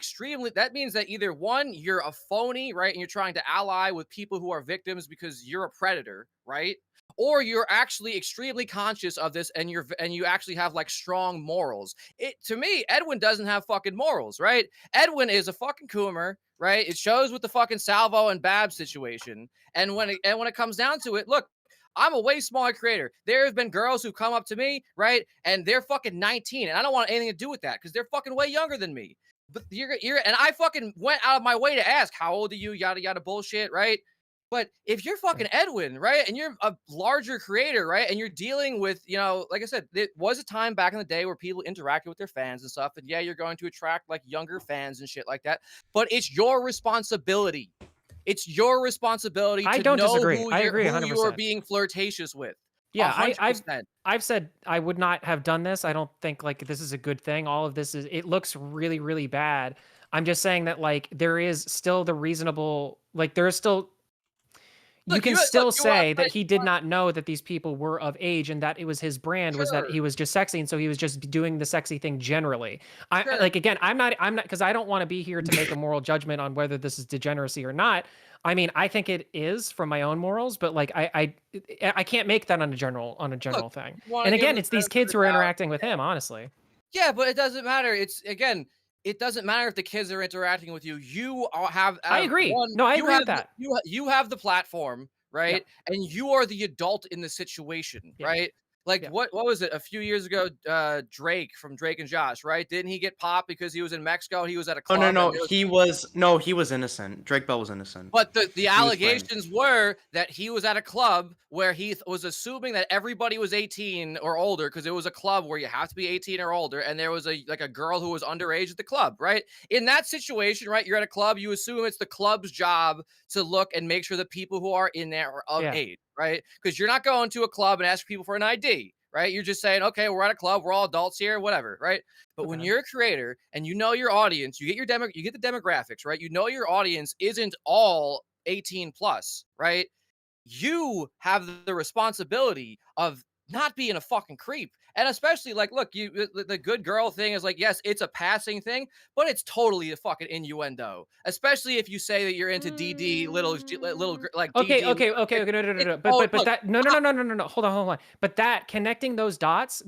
Speaker 7: that means that either one, you're a phony, right? And you're trying to ally with people who are victims because you're a predator, right? Or you're actually extremely conscious of this and you actually have like strong morals. To me, Edwin doesn't have fucking morals, right? Edwin is a fucking coomer, right? It shows with the fucking Salvo and Babs situation. And when it comes down to it, look, I'm a way smaller creator. There have been girls who come up to me, right? And they're fucking 19 and I don't want anything to do with that because they're fucking way younger than me. But and I fucking went out of my way to ask, how old are you? Yada, yada bullshit, right? But if you're fucking Edwin, right, and you're a larger creator, right, and you're dealing with, like I said, it was a time back in the day where people interacted with their fans and stuff, and yeah, you're going to attract like younger fans and shit like that, but it's your responsibility. It's your responsibility to know who you are being flirtatious with.
Speaker 2: Yeah, I've said I would not have done this. I don't think like this is a good thing. All of this it looks really, really bad. I'm just saying that like there is still the reasonable, like there is still. You can still say that he did not know that these people were of age and that it was his brand was that he was just sexy. And so he was just doing the sexy thing generally. Like, again, I'm not, because I don't want to be here to make a moral judgment on whether this is degeneracy or not. I mean, I think it is from my own morals, but like, I can't make that on a general thing. And again, it's these kids who are interacting with him, honestly.
Speaker 7: Yeah, but it doesn't matter. It doesn't matter if the kids are interacting with you. You have.
Speaker 2: I agree. I agree with that.
Speaker 7: You have the platform, right? Yeah. And you are the adult in the situation, right? Like what was it a few years ago? Drake from Drake and Josh, right? Didn't he get popped because he was in Mexico? He was at a club.
Speaker 4: No. He was innocent. Drake Bell was innocent.
Speaker 7: But the allegations were that he was at a club where he was assuming that everybody was 18 or older, because it was a club where you have to be 18 or older, and there was a girl who was underage at the club, right? In that situation, right, you're at a club, you assume it's the club's job to look and make sure the people who are in there are of age, right? Because you're not going to a club and asking people for an ID. Right? You're just saying, okay, we're at a club, we're all adults here, whatever, right? But when you're a creator and you know your audience, you get the demographics, right? You know your audience isn't all 18 plus, right? You have the responsibility of not being a fucking creep. And especially like, look, the good girl thing is like, yes, it's a passing thing, but it's totally a fucking innuendo. Especially if you say that you're into DD little like.
Speaker 2: Okay,
Speaker 7: DD,
Speaker 2: no. But that no. Hold on. But that connecting those dots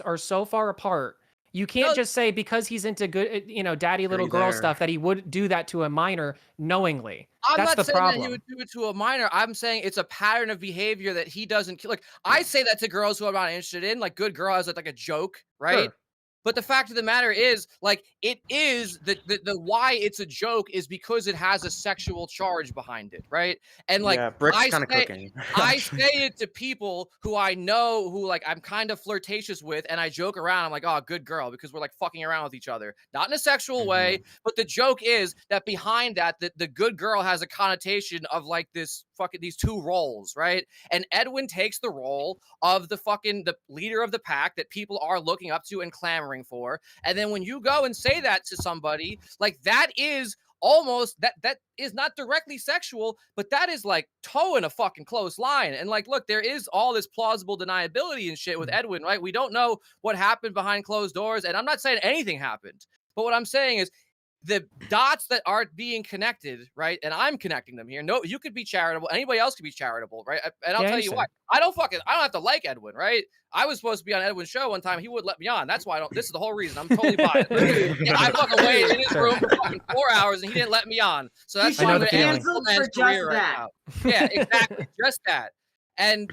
Speaker 2: are so far apart. You can't just say because he's into good, daddy little girl stuff that he would do that to a minor knowingly. That's the problem.
Speaker 7: That he would do it to a minor. I'm saying it's a pattern of behavior that he doesn't like. I say that to girls who I'm not interested in, like good girl as like a joke, right? Sure. But the fact of the matter is, like, it is the why it's a joke is because it has a sexual charge behind it, right? And like,
Speaker 4: Brick's kind of cooking.
Speaker 7: I say it to people who I know, who like I'm kind of flirtatious with, and I joke around. I'm like, oh, good girl, because we're like fucking around with each other, not in a sexual way, but the joke is that behind that, the good girl has a connotation of like this fucking these two roles, right? And Edwin takes the role of the leader of the pack that people are looking up to and clamoring for. And then when you go and say that to somebody, like that is almost that is not directly sexual, but that is like towing a fucking close line. And like, look, there is all this plausible deniability and shit with Edwin, right? We don't know what happened behind closed doors, and I'm not saying anything happened, but what I'm saying is the dots that aren't being connected, right? And I'm connecting them here. No, you could be charitable. Anybody else could be charitable, right? And I'll tell you why. I don't have to like Edwin, right? I was supposed to be on Edwin's show one time. He wouldn't let me on. That's why this is the whole reason. I'm totally biased. I fucking waited in his room for fucking 4 hours and he didn't let me on. So that's why I'm going to end his career right now. Yeah, exactly. Just that.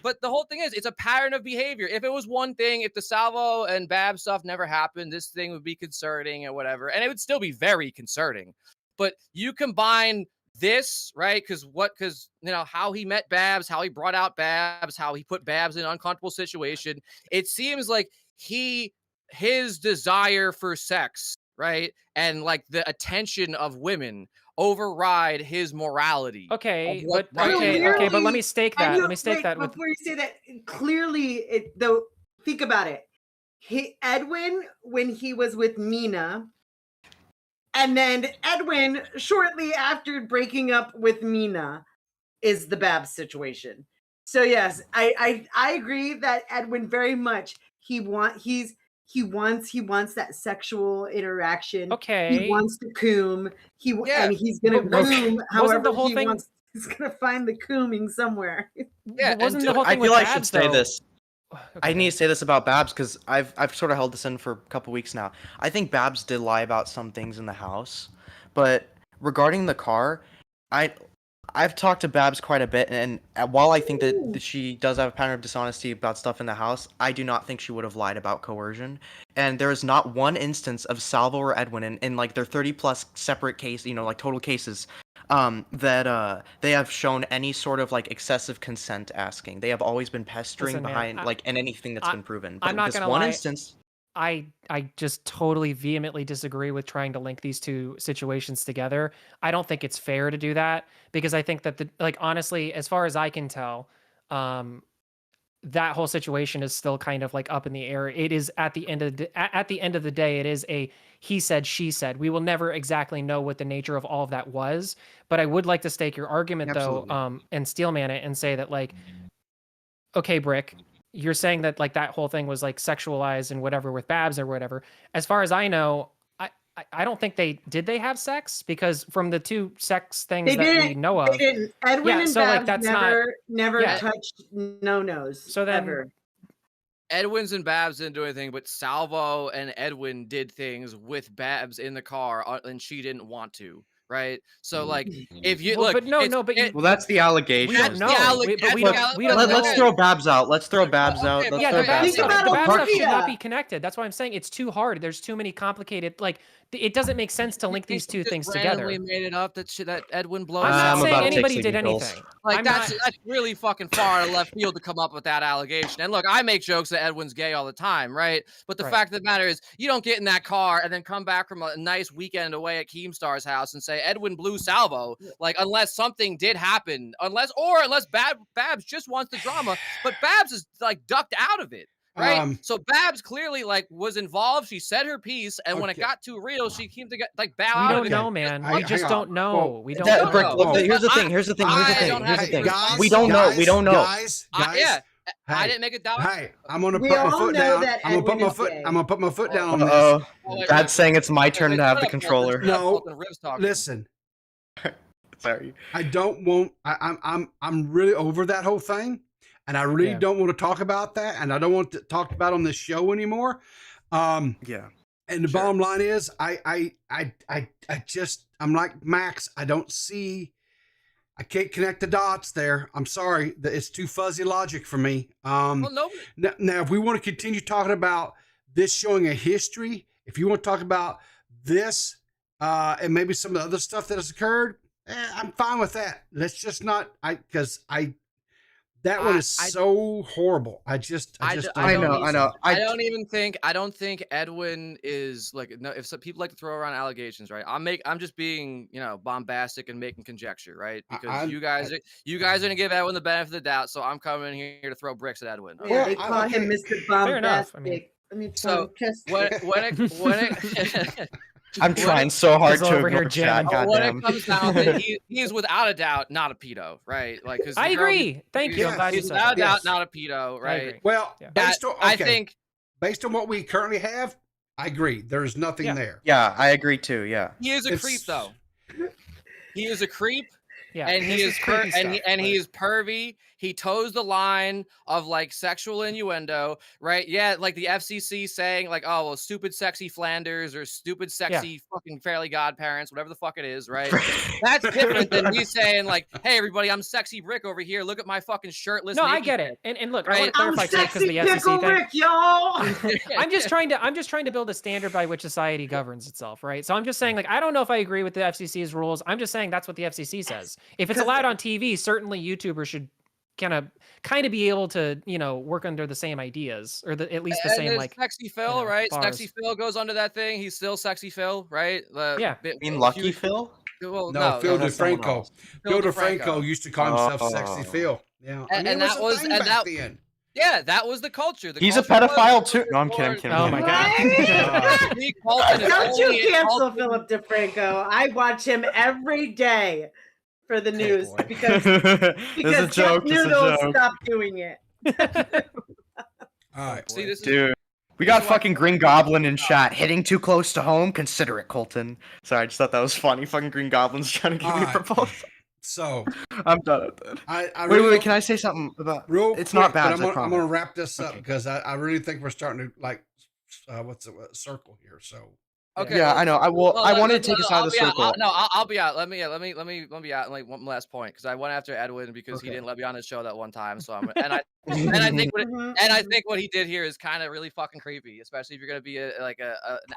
Speaker 7: But the whole thing is, it's a pattern of behavior. If it was one thing, if the Salvo and Bab stuff never happened, this thing would be concerning or whatever. And it would still be very concerning. But you combine this, right? Because how he met Babs, how he brought out Babs, how he put Babs in an uncomfortable situation. It seems like his desire for sex, right? And like the attention of women override his morality.
Speaker 2: Okay, but let me stake that.
Speaker 3: Before you say that, clearly, think about it. Edwin, when he was with Mina, and then Edwin, shortly after breaking up with Mina, is the Babs situation. So yes, I agree that Edwin very much he wants that sexual interaction.
Speaker 2: Okay.
Speaker 3: He wants to coom. And he's gonna coom however he's gonna find the cooming somewhere.
Speaker 2: Yeah, wasn't the whole thing
Speaker 4: I feel
Speaker 2: with
Speaker 4: I should
Speaker 2: Babs,
Speaker 4: say
Speaker 2: though?
Speaker 4: this.
Speaker 2: Okay.
Speaker 4: I need to say this about Babs because I've sort of held this in for a couple weeks now. I think Babs did lie about some things in the house, but regarding the car, I've talked to Babs quite a bit, and while I think that she does have a pattern of dishonesty about stuff in the house, I do not think she would have lied about coercion. And there is not one instance of Salvo or Edwin in like their 30+ separate case, like total cases, that they have shown any sort of like excessive consent asking. They have always been pestering behind in anything that's been proven. But
Speaker 2: I'm not gonna
Speaker 4: one
Speaker 2: lie.
Speaker 4: instance.
Speaker 2: I just totally vehemently disagree with trying to link these two situations together. I don't think it's fair to do that because I think that honestly, as far as I can tell, that whole situation is still kind of like up in the air. It is at the end of the day, it is a he said, she said. We will never exactly know what the nature of all of that was, but I would like to stake your argument though, and steelman it and say that like, okay, Brick, you're saying that like that whole thing was like sexualized and whatever with Babs or whatever. As far as I know, I don't think they have sex because from the two sex things we know of,
Speaker 3: Edwin and Babs like that's never touched no-nos.
Speaker 2: So then
Speaker 3: ever.
Speaker 7: Edwin's and Babs didn't do anything, but Salvo and Edwin did things with Babs in the car, and she didn't want to. right? So like, if you
Speaker 2: well,
Speaker 7: look,
Speaker 2: but
Speaker 4: well, that's the allegation.
Speaker 2: We don't know. We don't know.
Speaker 4: Let's throw Babs out. Let's throw Babs out.
Speaker 2: Yeah, the Babs stuff should
Speaker 3: Olivia.
Speaker 2: not be connected. That's why I'm saying it's too hard. There's too many complicated. Like, it doesn't make sense to link these two things together.
Speaker 7: We made it up that Edwin blows.
Speaker 2: I'm not saying
Speaker 4: about
Speaker 2: anybody did
Speaker 4: taking pills.
Speaker 2: anything.
Speaker 7: Like that's really fucking far out of left field to come up with that allegation. And look, I make jokes that Edwin's gay all the time, right? But the fact of the matter is, you don't get in that car and then come back from a nice weekend away at Keemstar's house and say Edwin blew Salvo. Like, unless something did happen, unless Babs just wants the drama, but Babs is like ducked out of it. Right, so Babs clearly like was involved. She said her piece, and when it got too real, she came to get like bow out.
Speaker 2: We don't know, man. We just don't know. We don't
Speaker 4: know. Here's the thing. We don't know. We don't know.
Speaker 1: Guys.
Speaker 7: Yeah. Hey, I didn't make it down.
Speaker 1: Hey, I'm gonna put my foot down. I'm gonna put my foot down on this.
Speaker 4: Dad's saying it's my turn to have the controller.
Speaker 1: No, listen.
Speaker 4: Sorry.
Speaker 1: I don't want. I'm really over that whole thing. And I really don't want to talk about that, and I don't want to talk about on this show anymore. And the bottom line is, I'm like Max. I don't see. I can't connect the dots there. I'm sorry, it's too fuzzy logic for me. Now, if we want to continue talking about this showing a history, if you want to talk about this and maybe some of the other stuff that has occurred, I'm fine with that. Let's just not. That one is so horrible. I know.
Speaker 7: I don't think Edwin is like, no, if some people like to throw around allegations, right? I'm just being, bombastic and making conjecture, right? Because you guys are gonna give Edwin the benefit of the doubt, so I'm coming here to throw bricks at Edwin.
Speaker 3: Okay? Yeah, they call him Mr. Bombastic.
Speaker 7: So when it
Speaker 4: I'm trying so hard to
Speaker 2: over here jam.
Speaker 7: When it comes down to it, he is without a doubt not a pedo, right? Like,
Speaker 2: I agree. Thank you. I'm glad
Speaker 7: he's without a doubt not a pedo, right?
Speaker 1: Well, based on what we currently have, I agree. There's nothing there.
Speaker 4: Yeah, I agree too. Yeah,
Speaker 7: he is a creep, though. He is a creep.
Speaker 2: Yeah,
Speaker 7: and he is he is pervy. He toes the line of like sexual innuendo, right? Yeah, like the FCC saying like, oh well, stupid sexy Flanders or stupid sexy fucking Fairly Godparents, whatever the fuck it is, right? That's different than me saying like, hey everybody, I'm sexy Rick over here. Look at my fucking shirtless.
Speaker 2: No, I get it. And look,
Speaker 3: right?
Speaker 2: I want to clarify because the FCC thing.
Speaker 3: Rick, y'all.
Speaker 2: I'm just trying to build a standard by which society governs itself, right? So I'm just saying like, I don't know if I agree with the FCC's rules. I'm just saying that's what the FCC says. If it's allowed on TV, certainly YouTubers should kind of be able to work under the same ideas or at least the same like
Speaker 7: sexy Phil, right? Bars. Sexy Phil goes under that thing. He's still sexy Phil, right?
Speaker 2: Yeah.
Speaker 4: You mean Lucky Phil?
Speaker 7: Well,
Speaker 1: no, Phil DeFranco. Phil DeFranco used to call himself Sexy Phil. Yeah,
Speaker 7: and that was then. Yeah, that was the culture.
Speaker 4: He's a pedophile too. No, I'm kidding.
Speaker 2: Oh my god!
Speaker 3: Don't you cancel Philip DeFranco? I watch him every day for the news because Jeff Noodle stopped doing it.
Speaker 1: All right,
Speaker 7: see this,
Speaker 4: dude. We got fucking Green Goblin in chat. Hitting too close to home? Consider it, Colton. Sorry, I just thought that was funny. Fucking Green Goblin's trying to give me a proposal.
Speaker 1: So
Speaker 4: I'm done with it. Wait. Can I say something about? It's not bad.
Speaker 1: I'm gonna wrap this up because I really think we're starting to like circle here. So.
Speaker 7: Okay.
Speaker 4: Yeah, I know. I wanted to take us out of the circle.
Speaker 7: I'll be out. Let me be out. Like one last point, because I went after Edwin because he didn't let me on his show that one time. So I think what he did here is kind of really fucking creepy, especially if you're gonna be an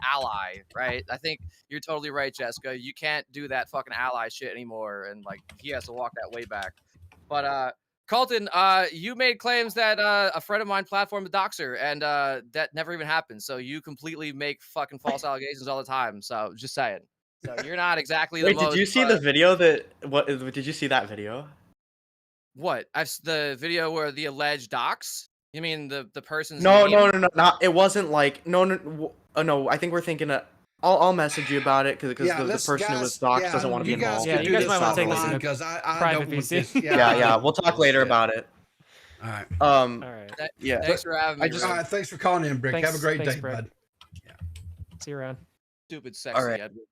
Speaker 7: ally, right? I think you're totally right, Jessica. You can't do that fucking ally shit anymore, and like he has to walk that way back. But Colton, you made claims that a friend of mine platformed the doxer, and that never even happened. So you completely make fucking false allegations all the time. So just saying. So you're not exactly the most.
Speaker 4: Wait, did you see the video did you see that video?
Speaker 7: What? The video where the alleged dox? You mean the person's
Speaker 4: No,
Speaker 7: name?
Speaker 4: not. It wasn't like no. I think we're thinking I'll message you about it because the person who was doxxed doesn't want to be involved.
Speaker 2: Yeah, you guys might want to take this
Speaker 1: because I
Speaker 2: private
Speaker 1: don't
Speaker 2: VC.
Speaker 4: Yeah, we'll talk later about it.
Speaker 1: All right.
Speaker 2: All right.
Speaker 4: Yeah.
Speaker 7: Thanks for having me.
Speaker 1: All right, thanks for calling in, Brick. Have a great day, bud.
Speaker 2: See you around.
Speaker 7: Stupid sexy.
Speaker 4: All right.
Speaker 7: Edwin.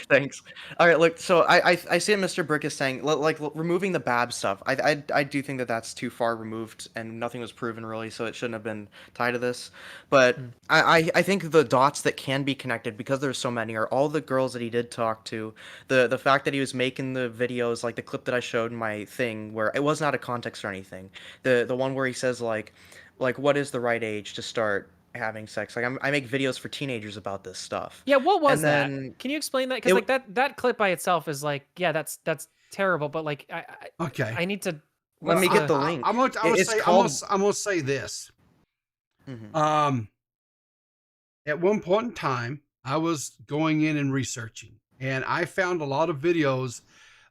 Speaker 4: Thanks. All right, look. So I see what Mr. Brick is saying. Like removing the Bab stuff. I do think that that's too far removed, and nothing was proven really, so it shouldn't have been tied to this. But I think the dots that can be connected, because there's so many, are all the girls that he did talk to. The fact that he was making the videos, like the clip that I showed in my thing, where it wasn't out of context or anything. The one where he says like what is the right age to start having sex? Like I make videos for teenagers about this stuff.
Speaker 2: Yeah, what was that? Can you explain that? Because like that clip by itself is like, yeah, that's terrible. But like, I need to.
Speaker 4: Let me get the link.
Speaker 1: I'm gonna say this. At one point in time, I was going in and researching, and I found a lot of videos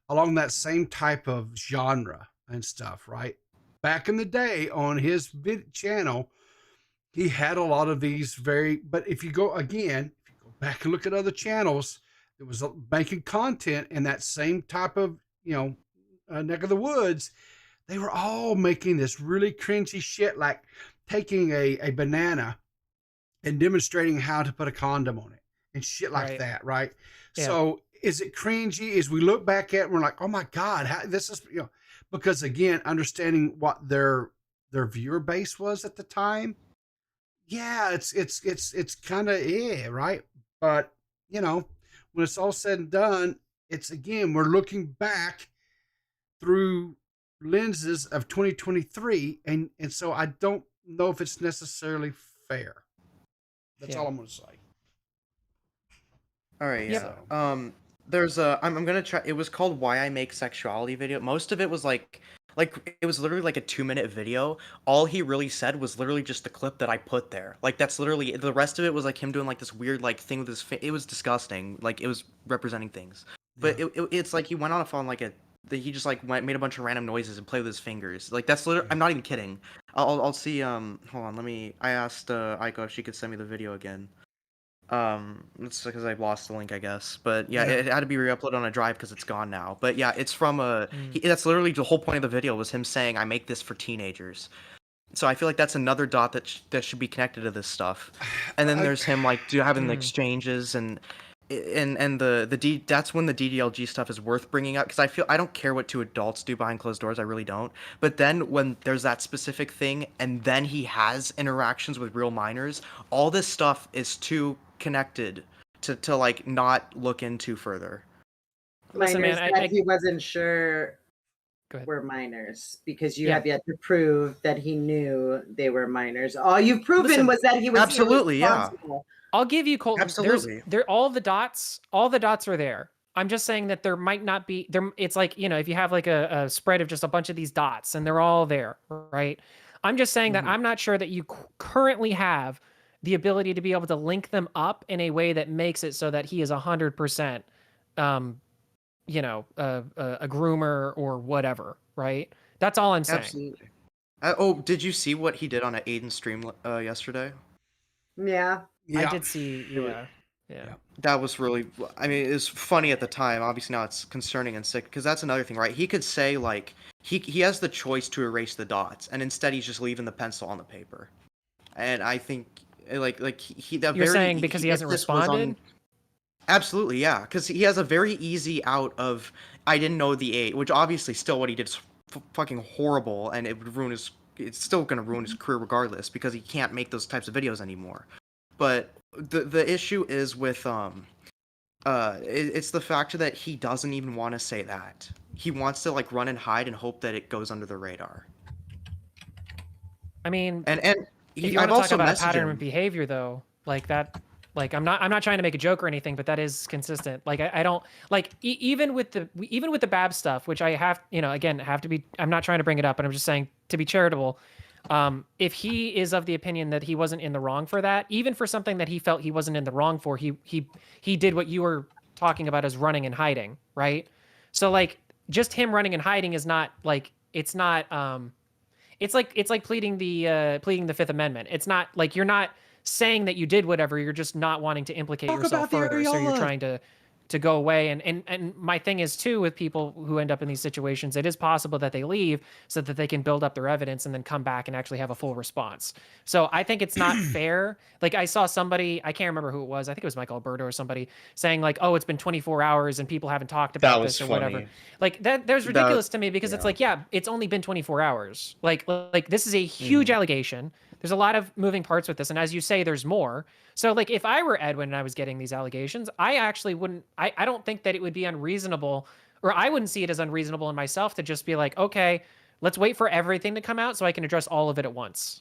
Speaker 1: along that same type of genre and stuff. Right back in the day on his channel, he had a lot of these but if you go back and look at other channels, it was making content in that same type of, neck of the woods. They were all making this really cringy shit, like taking a banana and demonstrating how to put a condom on it and shit like that. Right. Yeah. So is it cringy? As we look back at it, we're like, oh my God, this is, because again, understanding what their viewer base was at the time. Yeah, it's kind of right? But when it's all said and done, it's again, we're looking back through lenses of 2023, and so I don't know if it's necessarily fair. That's all I'm gonna say.
Speaker 4: All right, yeah. So. There's I'm gonna try. It was called "Why I Make Sexuality" video. Most of it was like it was literally like a 2-minute video. All he really said was literally just the clip that I put there. Like that's literally, the rest of it was like him doing like this weird like thing with his it was disgusting. Like it was representing things. But it's like he went on a phone like he just like made a bunch of random noises and played with his fingers. Like that's literally, I'm not even kidding. I'll see hold on, I asked Aiko if she could send me the video again. It's because I lost the link, I guess. But yeah, it had to be re-uploaded on a drive because it's gone now. But yeah, it's from that's literally the whole point of the video was him saying, I make this for teenagers. So I feel like that's another dot that should be connected to this stuff. And then there's him like having the exchanges and that's when the DDLG stuff is worth bringing up, because I don't care what two adults do behind closed doors, I really don't. But then when there's that specific thing and then he has interactions with real minors, all this stuff is too connected to like not look into further.
Speaker 3: Minors. Listen, man, he wasn't sure were minors because you have yet to prove that he knew they were minors. All you've proven was that he was
Speaker 4: absolutely
Speaker 2: I'll give you, Colton.
Speaker 4: Absolutely.
Speaker 2: All the dots are there. I'm just saying that there might not be there. It's like, if you have like a spread of just a bunch of these dots and they're all there, right? I'm just saying that I'm not sure that you currently have the ability to be able to link them up in a way that makes it so that he is 100%, a groomer or whatever, right? That's all I'm saying.
Speaker 4: Absolutely. Did you see what he did on an Aiden stream yesterday?
Speaker 3: Yeah.
Speaker 2: I did see. Yeah.
Speaker 4: That was really. I mean, it was funny at the time. Obviously now it's concerning and sick, because that's another thing, right? He could say like he has the choice to erase the dots, and instead he's just leaving the pencil on the paper. And I think
Speaker 2: You're saying because he hasn't responded?
Speaker 4: Absolutely, yeah. Because he has a very easy out of I didn't know the age, which obviously still what he did is fucking horrible, and it would ruin his. It's still gonna ruin his career regardless, because he can't make those types of videos anymore. But the issue is with it's the fact that he doesn't even want to say that. He wants to like run and hide and hope that it goes under the radar.
Speaker 2: I mean,
Speaker 4: and
Speaker 2: if you want to talk about a pattern of behavior though, like that, like I'm not trying to make a joke or anything, but that is consistent. Like I don't like even with the Bab stuff, which I have, again, have to be. I'm not trying to bring it up, but I'm just saying to be charitable. If he is of the opinion that he wasn't in the wrong for that, even for something that he felt he wasn't in the wrong for, he did what you were talking about as running and hiding, right? So like just him running and hiding is not like it's not it's like pleading the Fifth Amendment. It's not like you're not saying that you did whatever, you're just not wanting to implicate yourself further. So you're trying to to go away. And my thing is too, with people who end up in these situations, it is possible that they leave so that they can build up their evidence and then come back and actually have a full response. So I think it's not fair. Like I saw somebody, I can't remember who it was. I think it was Michael Alberto or somebody saying like, oh, it's been 24 hours and people haven't talked about this or whatever. Like there's ridiculous to me because it's like, yeah, it's only been 24 hours. Like this is a huge allegation. There's a lot of moving parts with this. And as you say, there's more. So like if I were Edwin and I was getting these allegations, I actually wouldn't, I don't think that it would be unreasonable, or I wouldn't see it as unreasonable in myself to just be like, okay, let's wait for everything to come out so I can address all of it at once.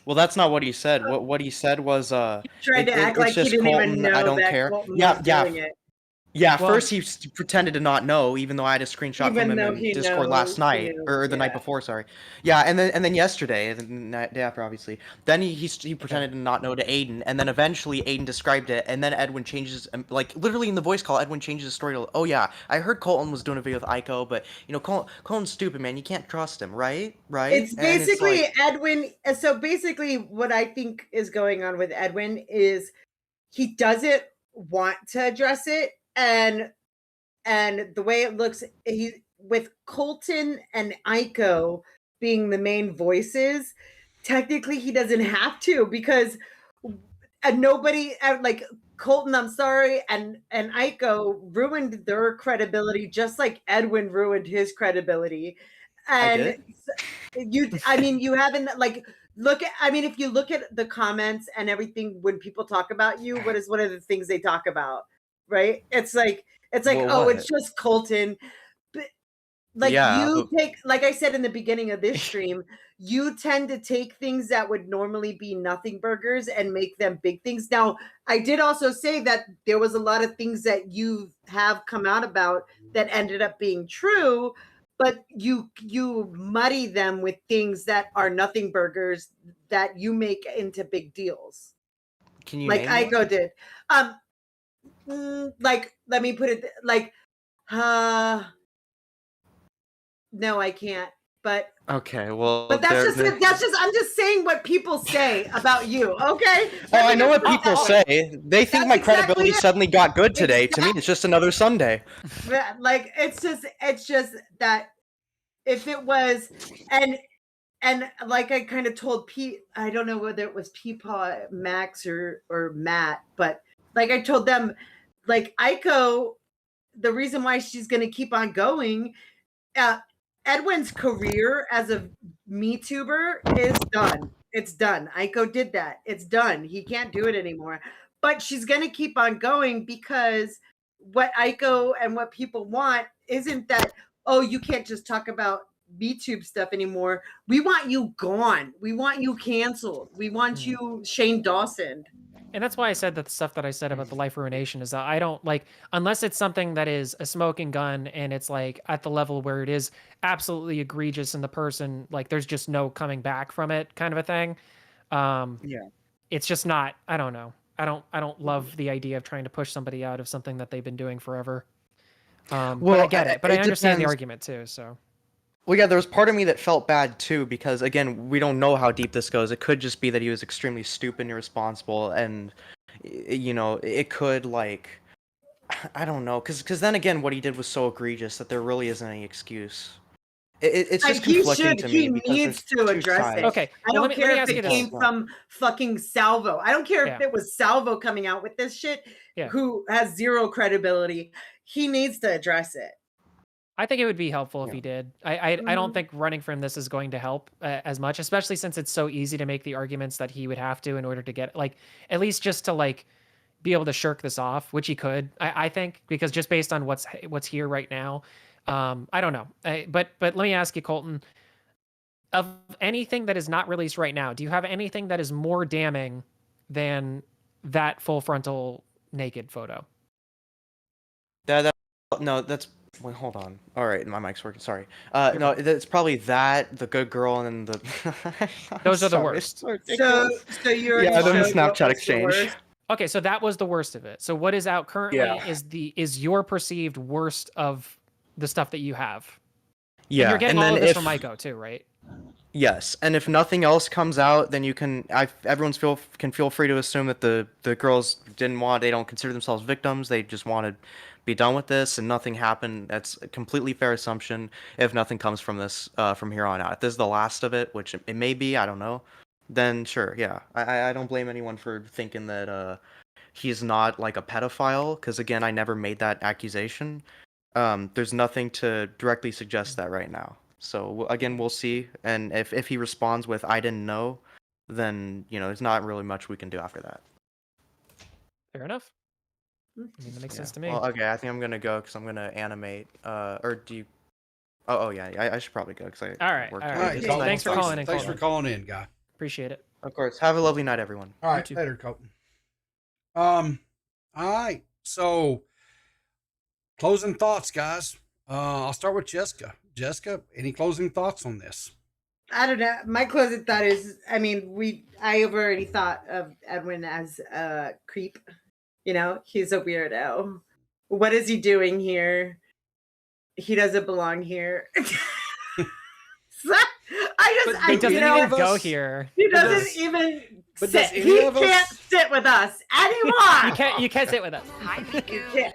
Speaker 4: Well, that's not what he said. What he said was
Speaker 3: he tried to act like he didn't even know
Speaker 4: I don't
Speaker 3: that
Speaker 4: care.
Speaker 3: Colton was doing it.
Speaker 4: Yeah, first he pretended to not know, even though I had a screenshot from him in Discord last night, or the night before, sorry. Yeah, and then yesterday, the day after, obviously. Then he pretended to not know to Aiden, and then eventually Aiden described it, and then Edwin changes, like, literally in the voice call, Edwin changes his story to, oh yeah, I heard Colton was doing a video with Aiko, but, you know, Colton's stupid, man, you can't trust him, right?
Speaker 3: It's basically Edwin, so basically what I think is going on with Edwin is he doesn't want to address it, and the way it looks, he with Colton and Aiko being the main voices, technically he doesn't have to, because nobody like Colton, I'm sorry, and Aiko ruined their credibility just like Edwin ruined his credibility. And you haven't like if you look at the comments and everything when people talk about you, what is one of the things they talk about? Right? It's like, well, it's just Colton. But like you take, like I said in the beginning of this stream, you tend to take things that would normally be nothing burgers and make them big things. Now, I did also say that there was a lot of things that you have come out about that ended up being true, but you muddy them with things that are nothing burgers that you make into big deals.
Speaker 4: Can you
Speaker 3: like Aiko did? Like, let me put it like, no, I can't. But
Speaker 4: okay, well,
Speaker 3: but that's just I'm just saying what people say about you. Okay.
Speaker 4: I know what people say. They think my credibility suddenly got good today. To me, it's just another Sunday.
Speaker 3: Like it's just that if it was and like I kind of told Pete, I don't know whether it was Peepaw, Max, or Matt, but like I told them, like Aiko, the reason why she's going to keep on going, Edwin's career as a MeTuber is done. It's done. Aiko did that. It's done. He can't do it anymore. But she's going to keep on going because what Aiko and what people want isn't that, oh, you can't just talk about MeTube stuff anymore. We want you gone. We want you canceled. We want you Shane Dawson.
Speaker 2: And that's why I said that the stuff that I said about the life ruination is that I don't like, unless it's something that is a smoking gun and it's like at the level where it is absolutely egregious and the person, like there's just no coming back from it kind of a thing. It's just not, I don't know. I don't love the idea of trying to push somebody out of something that they've been doing forever. But I get it. But I understand the argument too, so.
Speaker 4: Well, yeah, there was part of me that felt bad, too, because, again, we don't know how deep this goes. It could just be that he was extremely stupid and irresponsible, and, you know, it could, like, I don't know, because then, again, what he did was so egregious that there really isn't any excuse. It's just conflicting to me.
Speaker 3: He needs to address it.
Speaker 2: Okay.
Speaker 3: I don't care if it came from fucking Salvo. I don't care if it was Salvo coming out with this shit, who has zero credibility. He needs to address it.
Speaker 2: I think it would be helpful if he did. I don't think running from this is going to help as much, especially since it's so easy to make the arguments that he would have to in order to get, like, at least just to, like, be able to shirk this off, which he could, I think, because just based on what's here right now, I don't know. But let me ask you, Colton, of anything that is not released right now, do you have anything that is more damning than that full frontal naked photo?
Speaker 4: No, that's... Wait, hold on. All right, my mic's working. Sorry. No, it's probably that, the good girl, and the...
Speaker 2: Those are the worst.
Speaker 3: So you're...
Speaker 4: Yeah, then the Snapchat exchange.
Speaker 2: Okay, so that was the worst of it. So what is out currently is your perceived worst of the stuff that you have.
Speaker 4: Yeah.
Speaker 2: And you're getting all of this from Aiko too, right?
Speaker 4: Yes, and if nothing else comes out, then everyone's can feel free to assume that the girls they don't consider themselves victims. They just want to be done with this, and nothing happened. That's a completely fair assumption. If nothing comes from this from here on out, if this is the last of it, which it may be, I don't know. Then sure, yeah, I don't blame anyone for thinking that he's not like a pedophile, because again, I never made that accusation. There's nothing to directly suggest that right now. So again, we'll see. And if he responds with "I didn't know," then there's not really much we can do after that.
Speaker 2: Fair enough. I mean, that makes sense to me.
Speaker 4: Well, okay, I think I'm gonna go because I'm gonna animate. Or do you? Oh yeah, I should probably go because I.
Speaker 2: All right. Thanks for calling in.
Speaker 1: Thanks for calling in, guy.
Speaker 2: Appreciate it.
Speaker 4: Of course. Have a lovely night, everyone.
Speaker 1: All right, later, Colton. All right. So, closing thoughts, guys. I'll start with Jessica. Jessica, any closing thoughts on this?
Speaker 3: I don't know. My closing thought is, I mean, I have already thought of Edwin as a creep. He's a weirdo. What is he doing here? He doesn't belong here.
Speaker 2: He doesn't even go here.
Speaker 3: He doesn't even sit. He can't sit with us anymore.
Speaker 2: You can't sit with us.
Speaker 3: I think you can.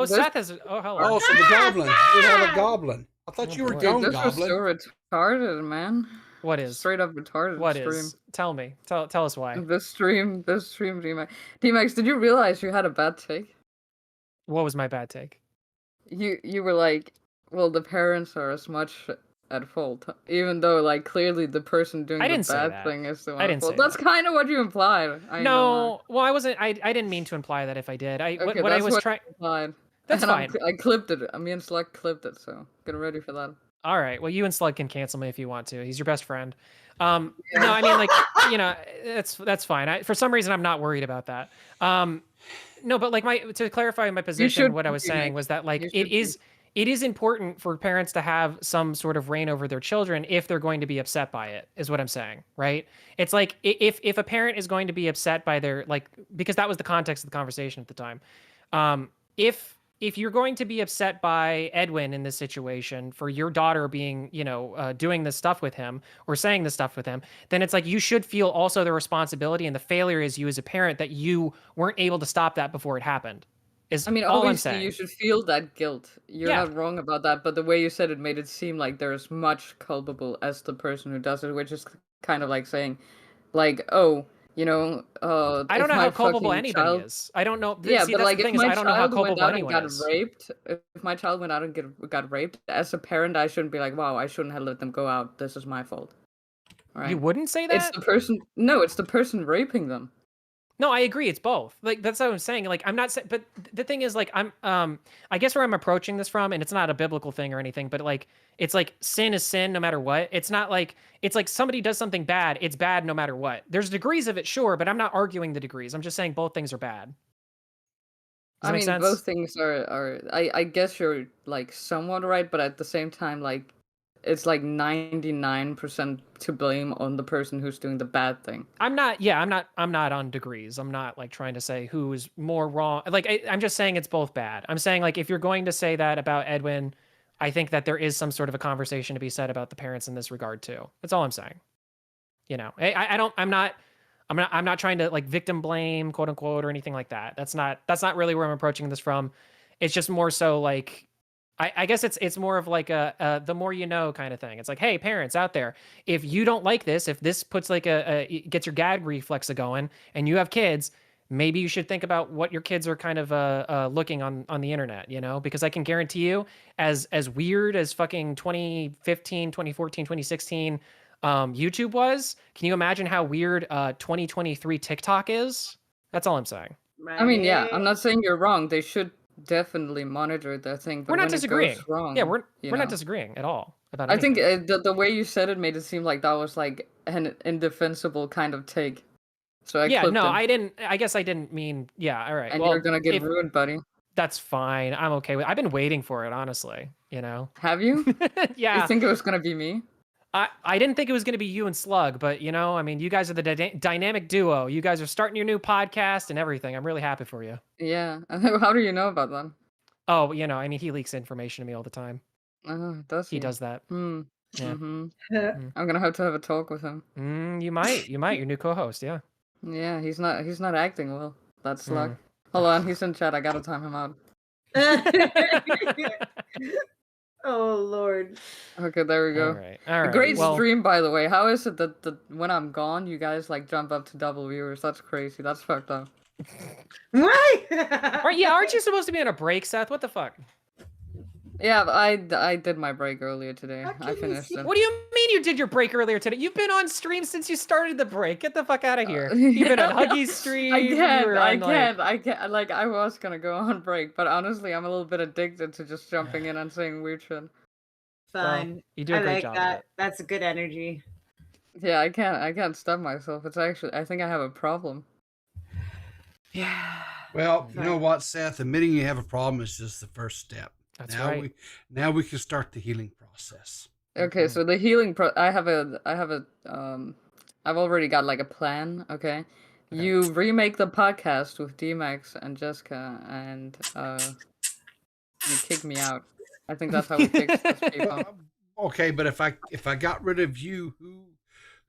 Speaker 2: Seth is. Oh, hello.
Speaker 1: Oh, so the goblin. We have a goblin. I thought you were gone,
Speaker 8: this
Speaker 1: goblin.
Speaker 8: was so retarded, man.
Speaker 2: What is?
Speaker 8: Straight up retarded.
Speaker 2: What
Speaker 8: stream.
Speaker 2: is? Tell me. Tell us why.
Speaker 8: This stream, DMax. DMax, did you realize you had a bad take?
Speaker 2: What was my bad take?
Speaker 8: You were like, well, the parents are as much at fault, even though like clearly the person doing the bad thing is the one at fault. That's kind of what you implied.
Speaker 2: Well, I wasn't. I didn't mean to imply that. If I did, what I was trying. That's fine.
Speaker 8: I clipped it. Me and Slug clipped it, so get ready for that.
Speaker 2: All right. Well, you and Slug can cancel me if you want to. He's your best friend. No, I mean, like, that's fine. For some reason, I'm not worried about that. No, but like to clarify my position, what I was saying was that like it is important for parents to have some sort of reign over their children if they're going to be upset by it, is what I'm saying, right? It's like if a parent is going to be upset by their because that was the context of the conversation at the time. If you're going to be upset by Edwin in this situation for your daughter being, doing this stuff with him or saying this stuff with him, then it's like you should feel also the responsibility, and the failure is you as a parent that you weren't able to stop that before it happened.
Speaker 8: Obviously you should feel that guilt. You're not wrong about that, but the way you said it made it seem like they're as much culpable as the person who does it, which is kind of like saying, like, oh, I
Speaker 2: don't know how culpable anybody is. I don't know.
Speaker 8: Yeah,
Speaker 2: see,
Speaker 8: but like, if my child went out and got
Speaker 2: is.
Speaker 8: raped, if my child went out and got raped, as a parent, I shouldn't be like, wow, I shouldn't have let them go out. This is my fault.
Speaker 2: All right? You wouldn't say that?
Speaker 8: It's the person. No, it's the person raping them.
Speaker 2: No, I agree. It's both. Like, that's what I'm saying. Like, I'm not saying, but the thing is, like, I guess where I'm approaching this from, and it's not a biblical thing or anything, but like, it's like sin is sin no matter what. It's not like, it's like somebody does something bad. It's bad no matter what. There's degrees of it, sure, but I'm not arguing the degrees. I'm just saying both things are bad. Does that make sense?
Speaker 8: Both things are, I guess you're like somewhat right, but at the same time, like, it's like 99% to blame on the person who's doing the bad thing.
Speaker 2: I'm not on degrees. I'm not like trying to say who is more wrong. Like, I'm just saying it's both bad. I'm saying, like, if you're going to say that about Edwin, I think that there is some sort of a conversation to be said about the parents in this regard too. That's all I'm saying. I'm not trying to like victim blame, quote unquote, or anything like that. That's not really where I'm approaching this from. It's just more so like, I guess it's more of like a the more you know kind of thing. It's like, hey, parents out there, if you don't like this, if this puts like gets your gag reflex going, and you have kids, maybe you should think about what your kids are kind of looking on the internet, because I can guarantee you, as weird as fucking 2015, 2014, 2016 YouTube was, can you imagine how weird 2023 TikTok is? That's all I'm saying.
Speaker 8: Right. I mean, yeah, I'm not saying you're wrong. They should definitely monitor that thing. But
Speaker 2: we're not disagreeing.
Speaker 8: Wrong,
Speaker 2: yeah, we're not disagreeing at all about
Speaker 8: anything.
Speaker 2: I
Speaker 8: think the way you said it made it seem like that was like an indefensible kind of take. So I
Speaker 2: guess I didn't mean. Yeah, all right.
Speaker 8: And you're gonna get ruined, buddy.
Speaker 2: That's fine. I'm okay with. I've been waiting for it, honestly.
Speaker 8: Have you?
Speaker 2: Yeah.
Speaker 8: You think it was gonna be me?
Speaker 2: I didn't think it was going to be you and Slug, but I mean, you guys are the dynamic duo. You guys are starting your new podcast and everything. I'm really happy for you.
Speaker 8: Yeah. How do you know about that?
Speaker 2: Oh, I mean, he leaks information to me all the time.
Speaker 8: Does he?
Speaker 2: He does that. Yeah.
Speaker 8: I'm gonna have to have a talk with him.
Speaker 2: You might. Your new co-host. Yeah.
Speaker 8: Yeah, he's not acting well. That's luck. Hold on, he's in chat. I gotta time him out.
Speaker 3: Oh Lord.
Speaker 8: Okay, there we go.
Speaker 2: All right.
Speaker 8: Great stream, by the way. How is it that when I'm gone, you guys like jump up to double viewers? That's crazy. That's fucked up.
Speaker 3: Why?
Speaker 2: Aren't you supposed to be on a break, Seth? What the fuck?
Speaker 8: Yeah, I did my break earlier today. I finished it.
Speaker 2: What do you mean you did your break earlier today? You've been on stream since you started the break. Get the fuck out of here. You've been on Huggy's stream.
Speaker 8: I can't. Like, I was gonna go on break, but honestly, I'm a little bit addicted to just jumping in and saying weird shit.
Speaker 3: Fine.
Speaker 2: Well, you do a great job.
Speaker 3: That. That's a good energy.
Speaker 8: Yeah, I can't stop myself. It's actually, I think I have a problem.
Speaker 3: Yeah.
Speaker 1: Well, you know what, Seth? Admitting you have a problem is just the first step.
Speaker 2: That's right.
Speaker 1: Now we can start the healing process.
Speaker 8: Okay, so the healing I've already got like a plan. Okay, you remake the podcast with DMax and Jessica, and you kick me out. I think that's how we fix this, people.
Speaker 1: Okay, but if I got rid of you,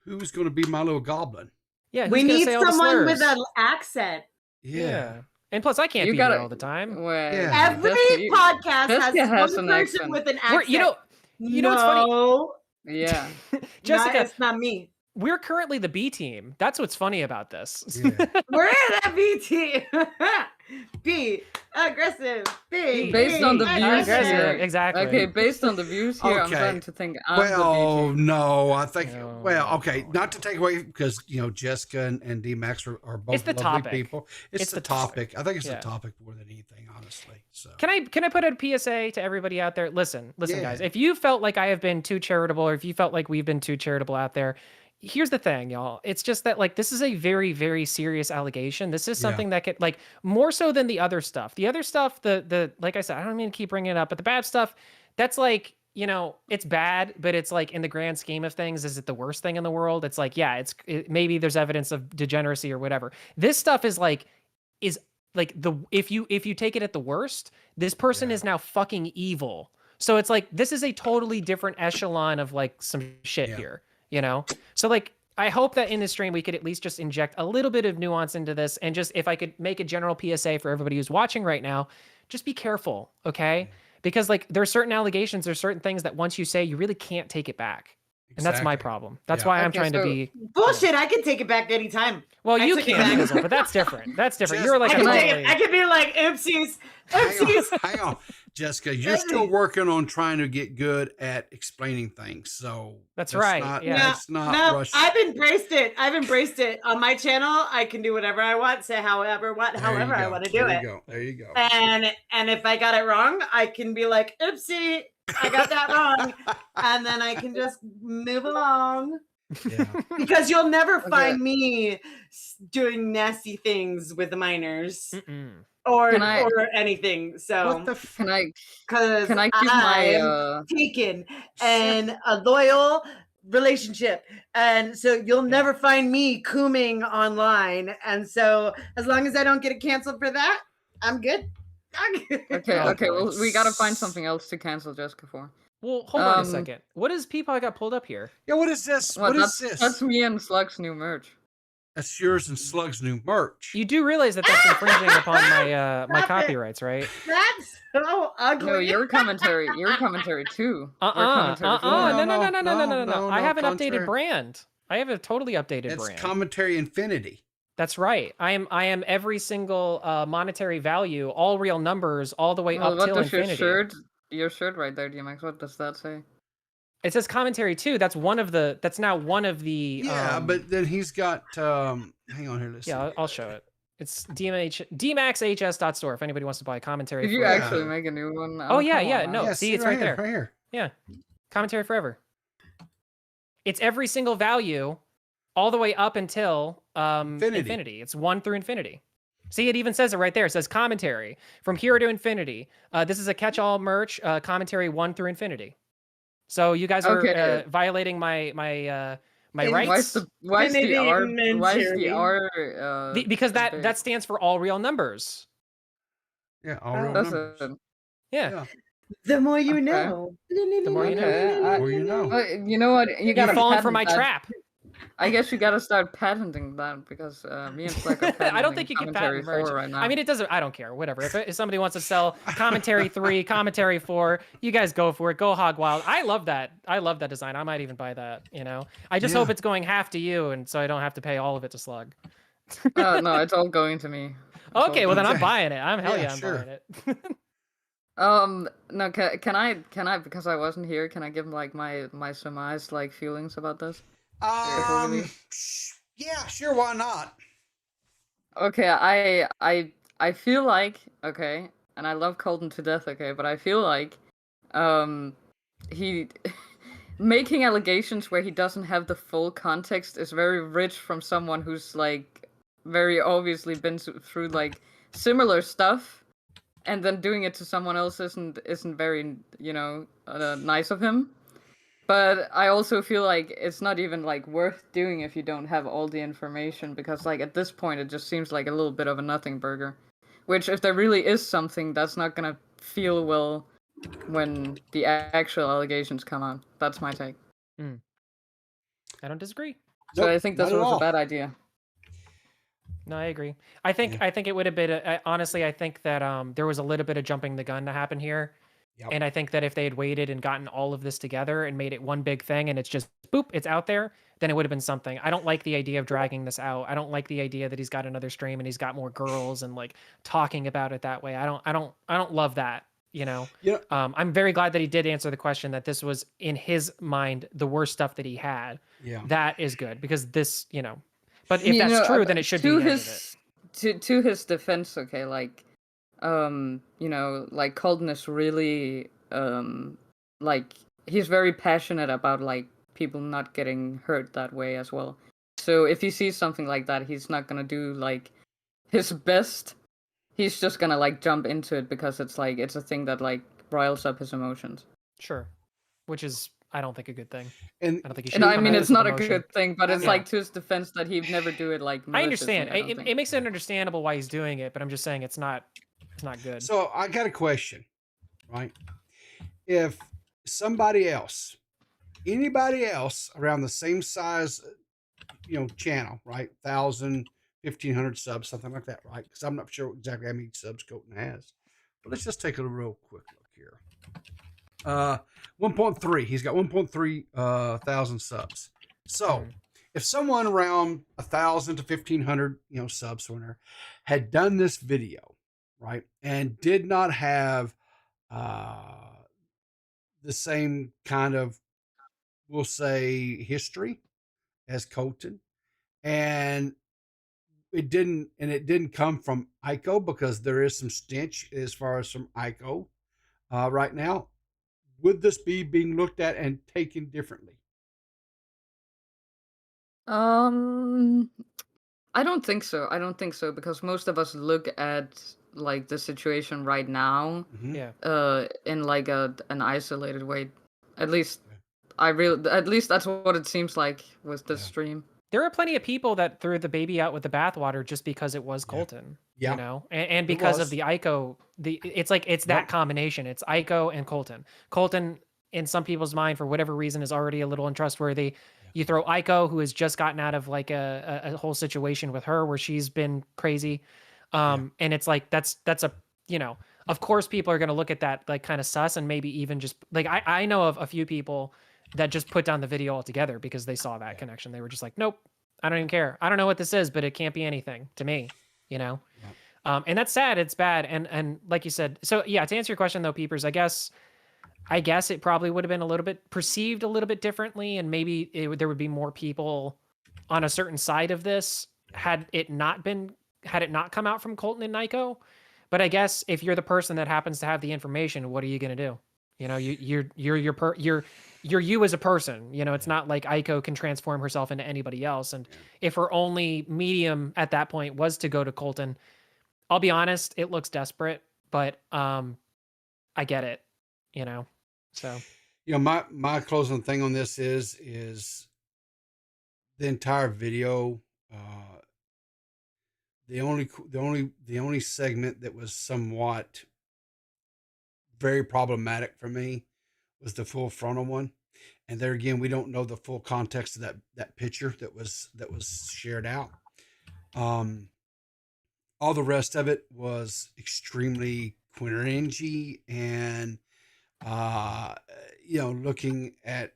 Speaker 1: who's going to be my little goblin?
Speaker 2: Yeah,
Speaker 3: we need someone with an accent.
Speaker 1: Yeah.
Speaker 2: And plus, I can't be here all the time.
Speaker 3: Every podcast has one person with an accent.
Speaker 2: You know what's funny?
Speaker 8: Yeah.
Speaker 2: Jessica,
Speaker 3: it's not me.
Speaker 2: We're currently the B team. That's what's funny about this.
Speaker 1: Yeah.
Speaker 3: We're in that B team. B, aggressive. B,
Speaker 8: based on the views here.
Speaker 2: Exactly.
Speaker 8: Okay, based on the views here, I'm starting to think I'm the B team.
Speaker 1: No, I think, okay, not to take away, because, Jessica and DMax are both lovely people. It's the topic. I think it's the topic more than anything, honestly. So
Speaker 2: Can I put a PSA to everybody out there? Listen, guys. If you felt like I have been too charitable, or if you felt like we've been too charitable out there, here's the thing, y'all. It's just that, like, this is a very, very serious allegation. This is something that could, like, more so than the other stuff. The other stuff, the like I said, I don't mean to keep bringing it up, but the bad stuff, that's like, it's bad, but it's like, in the grand scheme of things, is it the worst thing in the world? It's like, yeah, maybe there's evidence of degeneracy or whatever. This stuff is like if you take it at the worst, this person is now fucking evil. So it's like, this is a totally different echelon of like some shit here. So like, I hope that in this stream we could at least just inject a little bit of nuance into this, and just, if I could make a general PSA for everybody who's watching right now, just be careful, okay? Because like, there are certain allegations, there's certain things that once you say, you really can't take it back. And that's my problem. That's why I'm trying to be
Speaker 3: bullshit. I can take it back anytime.
Speaker 2: Well, you can't, but that's different. That's different. You're like,
Speaker 3: I can be like, oopsies.
Speaker 1: Hang on, Jessica. You're still working on trying to get good at explaining things. So
Speaker 2: that's right.
Speaker 1: It's not rush.
Speaker 3: I've embraced it on my channel. I can do whatever I want, say however I want to do it.
Speaker 1: There you go.
Speaker 3: And if I got it wrong, I can be like, oopsie, I got that wrong, and then I can just move along.
Speaker 1: Yeah.
Speaker 3: Because you'll never find me doing nasty things with the minors. Or anything. So
Speaker 8: can I
Speaker 3: keep my taken and a loyal relationship, and so you'll never find me cooming online. And so as long as I don't get it canceled for that, I'm good.
Speaker 8: Okay. Well, we gotta find something else to cancel Jessica for.
Speaker 2: Well, hold on a second. What is Peepaw got pulled up here?
Speaker 1: Yeah, what is this? What is this?
Speaker 8: That's me and Slug's new merch.
Speaker 1: That's yours and Slug's new merch.
Speaker 2: You do realize that that's infringing upon my my copyrights, right?
Speaker 3: That's so ugly.
Speaker 8: No, your commentary too.
Speaker 2: No. I have an updated brand. I have a totally updated brand.
Speaker 1: It's Commentary Infinity.
Speaker 2: That's right. I am every single monetary value, all real numbers, all the way up till infinity.
Speaker 8: Your shirt right there, DMax. What does that say?
Speaker 2: It says commentary too. That's now one of the.
Speaker 1: Yeah, but then he's got. Hang on here.
Speaker 2: I'll show it. It's DMaxHS.store if anybody wants to buy a commentary.
Speaker 8: Did you actually make a new one?
Speaker 2: Oh yeah. No,
Speaker 1: yeah,
Speaker 2: see, it's right there.
Speaker 1: Right here.
Speaker 2: Yeah, commentary forever. It's every single value, all the way up until infinity. It's 1 through infinity. See, it even says it right there. It says commentary from here to infinity. This is a catch-all merch. Commentary 1 through infinity. So you guys are violating my rights.
Speaker 8: Why is the R?
Speaker 2: Because that stands for all real numbers.
Speaker 1: Yeah, all real numbers.
Speaker 2: Yeah.
Speaker 3: The more you know.
Speaker 2: The more you know.
Speaker 1: The more you know.
Speaker 8: You know what? You gotta
Speaker 2: fallen for my trap.
Speaker 8: I guess you gotta start patenting that because me and Fleck are patenting
Speaker 2: I don't think you can patent merch
Speaker 8: right now.
Speaker 2: I mean, it doesn't. I don't care. Whatever. If somebody wants to sell commentary 3, commentary 4, you guys go for it. Go hog wild. I love that. I love that design. I might even buy that. You know. I just hope it's going half to you, and so I don't have to pay all of it to Slug.
Speaker 8: No, it's all going to me.
Speaker 2: Okay, well then I'm buying it. I'm buying it.
Speaker 8: No, can I because I wasn't here, can I give like my surmised like feelings about this?
Speaker 1: Yeah, sure, why not?
Speaker 8: Okay, I feel like, okay, and I love Colton to death, okay, but I feel like he making allegations where he doesn't have the full context is very rich from someone who's like very obviously been through like similar stuff, and then doing it to someone else isn't very, you know, nice of him. But I also feel like it's not even like worth doing if you don't have all the information, because like at this point it just seems like a little bit of a nothing burger. Which if there really is something, that's not gonna feel well when the actual allegations come out. That's my take.
Speaker 2: I don't disagree.
Speaker 8: So I think this was a bad idea.
Speaker 2: No, I agree. I think it would have been honestly. I think that there was a little bit of jumping the gun to happen here. Yep. And I think that if they had waited and gotten all of this together and made it one big thing and it's just boop, it's out there, then it would have been something. I don't like the idea of dragging this out. I don't like the idea that he's got another stream and he's got more girls and like talking about it that way. I don't love that, you know. Yeah. I'm very glad that he did answer the question that this was in his mind the worst stuff that he had. Yeah. That is good because this, you know. But if that's true, then it should be edited.
Speaker 8: To his defense, okay, like you know, like Colton is really like he's very passionate about like people not getting hurt that way as well. So if he sees something like that, he's not gonna do like his best. He's just gonna like jump into it because it's like it's a thing that like riles up his emotions.
Speaker 2: Sure, which is I don't think a good thing.
Speaker 1: And
Speaker 2: I don't think he should.
Speaker 8: I mean, it's not a good thing, but it's like to his defense that he'd never do it like.
Speaker 2: I understand. It makes it understandable why he's doing it, but I'm just saying it's not good.
Speaker 1: So I got a question, right? If somebody else, anybody else around the same size, you know, channel, right? 1,000, 1,500 subs, something like that, right? Because I'm not sure exactly how many subs Colton has. But let's just take a real quick look here. 1.3. He's got 1.3 thousand subs. So if someone around 1,000 to 1,500, you know, subs somewhere had done this video, right, and did not have the same kind of, we'll say, history as Colton, and it didn't come from Ico, because there is some stench as far as from Ico right now. Would this be being looked at and taken differently?
Speaker 8: I don't think so. I don't think so, because most of us look at like the situation right now, in like an isolated way. At least that's what it seems like with this stream.
Speaker 2: There are plenty of people that threw the baby out with the bathwater just because it was Colton. You know, and because of the Ico, it's that combination. It's Ico and Colton. Colton, in some people's mind, for whatever reason, is already a little untrustworthy. You throw Ico, who has just gotten out of like a whole situation with her where she's been crazy. And it's like, that's a, you know, of course people are going to look at that like kind of sus, and maybe even just like, I know of a few people that just put down the video altogether because they saw that connection. They were just like, nope, I don't even care. I don't know what this is, but it can't be anything to me, you know? And that's sad. It's bad. And like you said, so yeah, to answer your question though, Peepers, I guess it probably would have been a little bit perceived a little bit differently. And maybe there would be more people on a certain side of this had it not come out from Colton and Nico. But I guess if you're the person that happens to have the information, what are you going to do? You know, you're you as a person. You know, it's not like Ico can transform herself into anybody else. And if her only medium at that point was to go to Colton, I'll be honest, it looks desperate, but I get it, you know. So,
Speaker 1: you know, my closing thing on this is the entire video. The only segment that was somewhat very problematic for me was the full frontal one. And there again, we don't know the full context of that picture that was shared out. All the rest of it was extremely cringy and looking at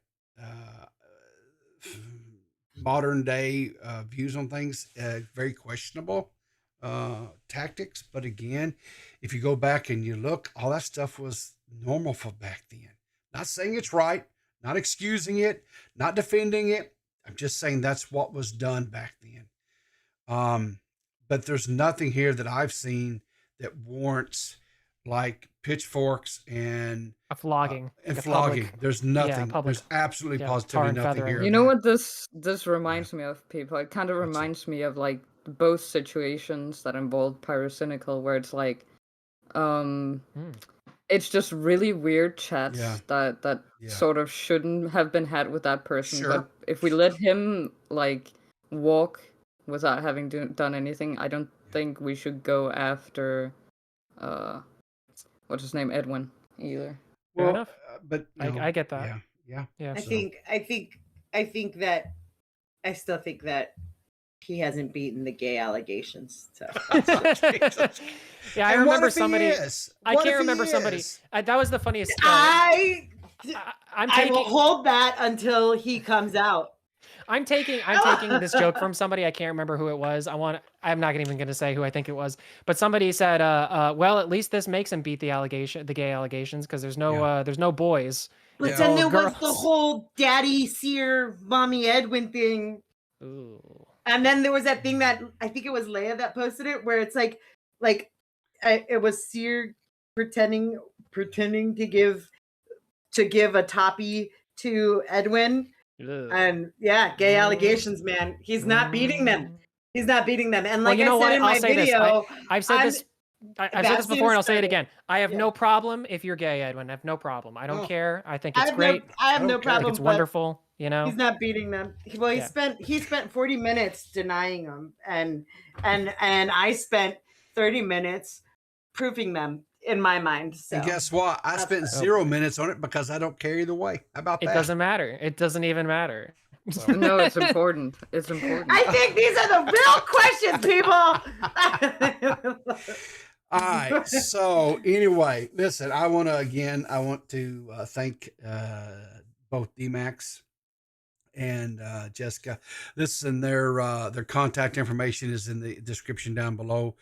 Speaker 1: modern day views on things, very questionable tactics. But again, if you go back and you look, all that stuff was normal for back then. Not saying it's right, not excusing it, not defending it. I'm just saying that's what was done back then. But there's nothing here that I've seen that warrants like pitchforks and
Speaker 2: a flogging.
Speaker 1: Flogging. There's nothing. There's absolutely positively nothing here.
Speaker 8: You know what this reminds me of, people? It kind of reminds me of like both situations that involve pyrocynical, where it's like, it's just really weird chats that sort of shouldn't have been had with that person.
Speaker 1: Sure.
Speaker 8: But if we let him like walk without having done anything, I don't think we should go after what's his name, Edwin, either.
Speaker 2: Fair enough.
Speaker 1: But
Speaker 2: I get that.
Speaker 1: Yeah.
Speaker 3: I still think that he hasn't beaten the gay allegations. So.
Speaker 2: Yeah, I remember somebody. I can't remember somebody. That was the funniest.
Speaker 3: I will hold that until he comes out.
Speaker 2: I'm taking this joke from somebody. I can't remember who it was. I'm not even going to say who I think it was. But somebody said, well, at least this makes him beat the gay allegations, because there's no boys.
Speaker 3: But then there was the whole daddy Seer, mommy Edwin thing.
Speaker 2: Ooh.
Speaker 3: And then there was that thing that I think it was Leia that posted it, where it's like it was Seer pretending to give a toppy to Edwin.
Speaker 2: Ugh.
Speaker 3: And gay allegations, man. He's not beating them. And like I said in my video,
Speaker 2: I've said this. I've said this before, and I'll say it again. I have no problem if you're gay, Edwin. I have no problem. I don't care. I think it's great.
Speaker 3: I have no problem.
Speaker 2: It's wonderful. You know,
Speaker 3: he's not beating them. Well, he spent 40 minutes denying them, and I spent 30 minutes proving them in my mind. So.
Speaker 1: And guess what? I spent 0 minutes on it because I don't care either way. How about that?
Speaker 2: It doesn't matter. It doesn't even matter.
Speaker 8: So. No, it's important. It's important.
Speaker 3: I think these are the real questions, people.
Speaker 1: All right. So anyway, listen, I want to thank both DMax and Jessica. Listen, their contact information is in the description down below.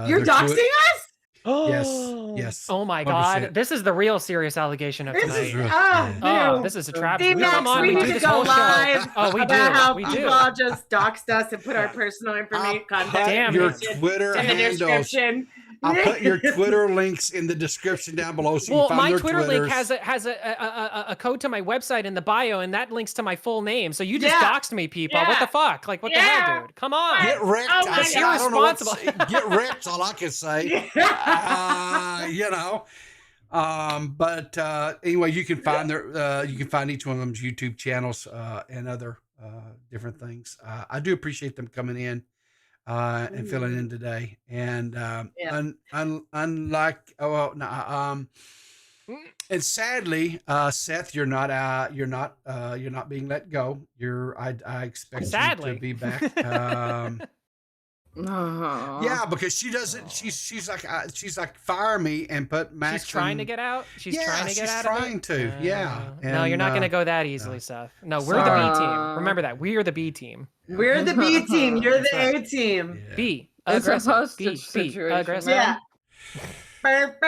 Speaker 3: You're doxing us?
Speaker 1: Yes.
Speaker 2: Oh my 100%. God. This is the real serious allegation of tonight. This is a travesty.
Speaker 3: DMax, we need to go live about how people just doxed us and put our personal information contact
Speaker 1: your Twitter
Speaker 3: in the description.
Speaker 1: I'll put your Twitter links in the description down below, so you can find
Speaker 2: my
Speaker 1: their
Speaker 2: Twitter
Speaker 1: Twitters.
Speaker 2: link has a code to my website in the bio, and that links to my full name. So you just doxed me, people. What the fuck? Like, what the hell, dude? Come on.
Speaker 1: Get wrecked.
Speaker 2: That's irresponsible.
Speaker 1: Get wrecked. All I can say. But anyway, you can find each one of them's YouTube channels and other different things. I do appreciate them coming in. And filling in today, and unlike and sadly, Seth, you're not being let go. I expect you to be back. Yeah, because she doesn't. She's like fire me and put Max.
Speaker 2: She's trying to get out. She's trying to get out.
Speaker 1: Trying to.
Speaker 2: No, you're not going to go that easily, Seth. No, we're the B team. Remember that. We are the B team.
Speaker 3: We're the B team. You're the A team.
Speaker 2: Yeah. B.
Speaker 8: It's a hostage situation.
Speaker 2: Aggressive.
Speaker 3: Yeah.
Speaker 1: But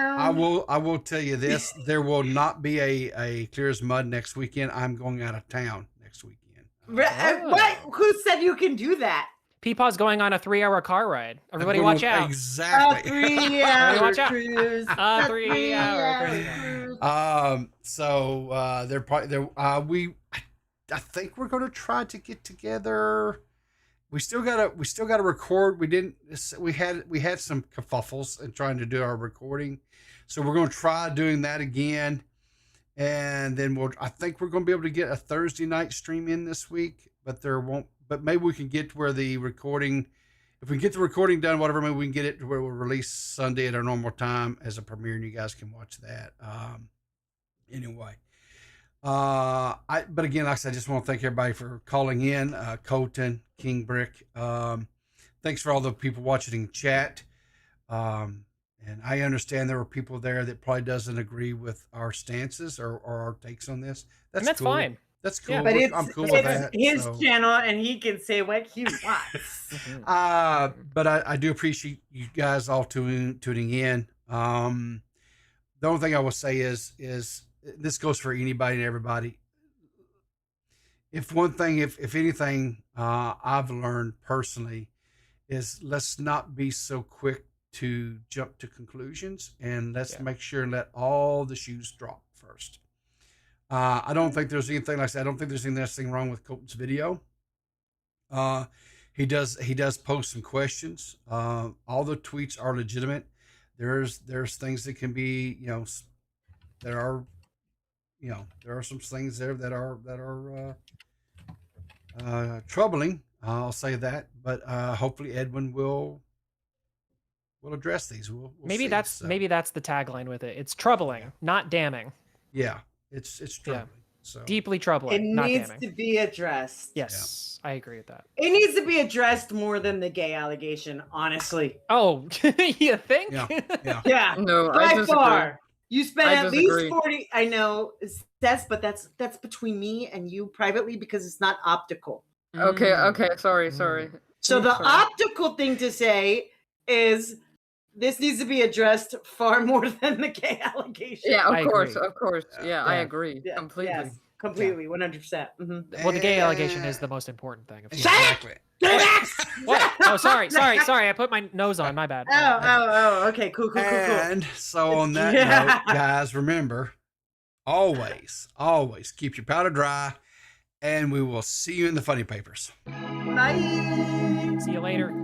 Speaker 1: I will tell you this: there will not be a Clear as Mud next weekend. I'm going out of town next weekend.
Speaker 3: What? Who said you can do that?
Speaker 2: Peepaw's going on a 3-hour car ride. Everybody watch out.
Speaker 1: Exactly.
Speaker 3: A 3-hour
Speaker 2: cruise. A 3-hour cruise.
Speaker 1: So they're probably I think we're going to try to get together. We still gotta record. We had some kerfuffles in trying to do our recording, so we're going to try doing that again. And then I think we're going to be able to get a Thursday night stream in this week, but maybe we can get to where the recording, if we get the recording done, whatever, maybe we can get it to where we'll release Sunday at our normal time as a premiere, and you guys can watch that. Anyway, but again, like I said, I just want to thank everybody for calling in. Colton, King Brick. Thanks for all the people watching in chat. And I understand there were people there that probably doesn't agree with our stances or our takes on this.
Speaker 2: That's cool. Fine.
Speaker 1: That's cool.
Speaker 3: Yeah, but
Speaker 1: I'm cool with that.
Speaker 3: His channel, and he can say what he wants.
Speaker 1: But I do appreciate you guys all tuning in. The only thing I will say is this goes for anybody and everybody. If anything, I've learned personally is let's not be so quick to jump to conclusions, and let's make sure and let all the shoes drop first. I don't think there's anything, like I said, I don't think there's anything wrong with Colton's video. He does post some questions. All the tweets are legitimate. There's things that can be, there are some things there that are troubling. I'll say that, but hopefully Edwin will address these. We'll
Speaker 2: maybe
Speaker 1: see.
Speaker 2: that's the tagline with it. It's troubling, not damning.
Speaker 1: Yeah, it's troubling. So
Speaker 2: deeply troubling.
Speaker 3: It needs to be addressed.
Speaker 2: Yes, I agree with that.
Speaker 3: It needs to be addressed more than the gay allegation, honestly.
Speaker 2: Oh, you think?
Speaker 3: Yeah.
Speaker 8: No,
Speaker 3: by far. You spent at least
Speaker 8: disagree.
Speaker 3: 40. I know but that's between me and you privately because it's not optical.
Speaker 8: Okay, sorry.
Speaker 3: So the optical thing to say is this needs to be addressed far more than the gay allegation.
Speaker 8: Yeah, of course. Yeah, I agree completely.
Speaker 3: Yes, completely, 100%. Mm-hmm.
Speaker 2: Well, the gay allegation is the most important thing.
Speaker 1: Exactly.
Speaker 2: What? Oh, sorry. I put my nose on. My bad.
Speaker 3: Oh, okay, cool.
Speaker 1: And so on that note, guys, remember, always keep your powder dry, and we will see you in the funny papers.
Speaker 3: Bye.
Speaker 2: See you later.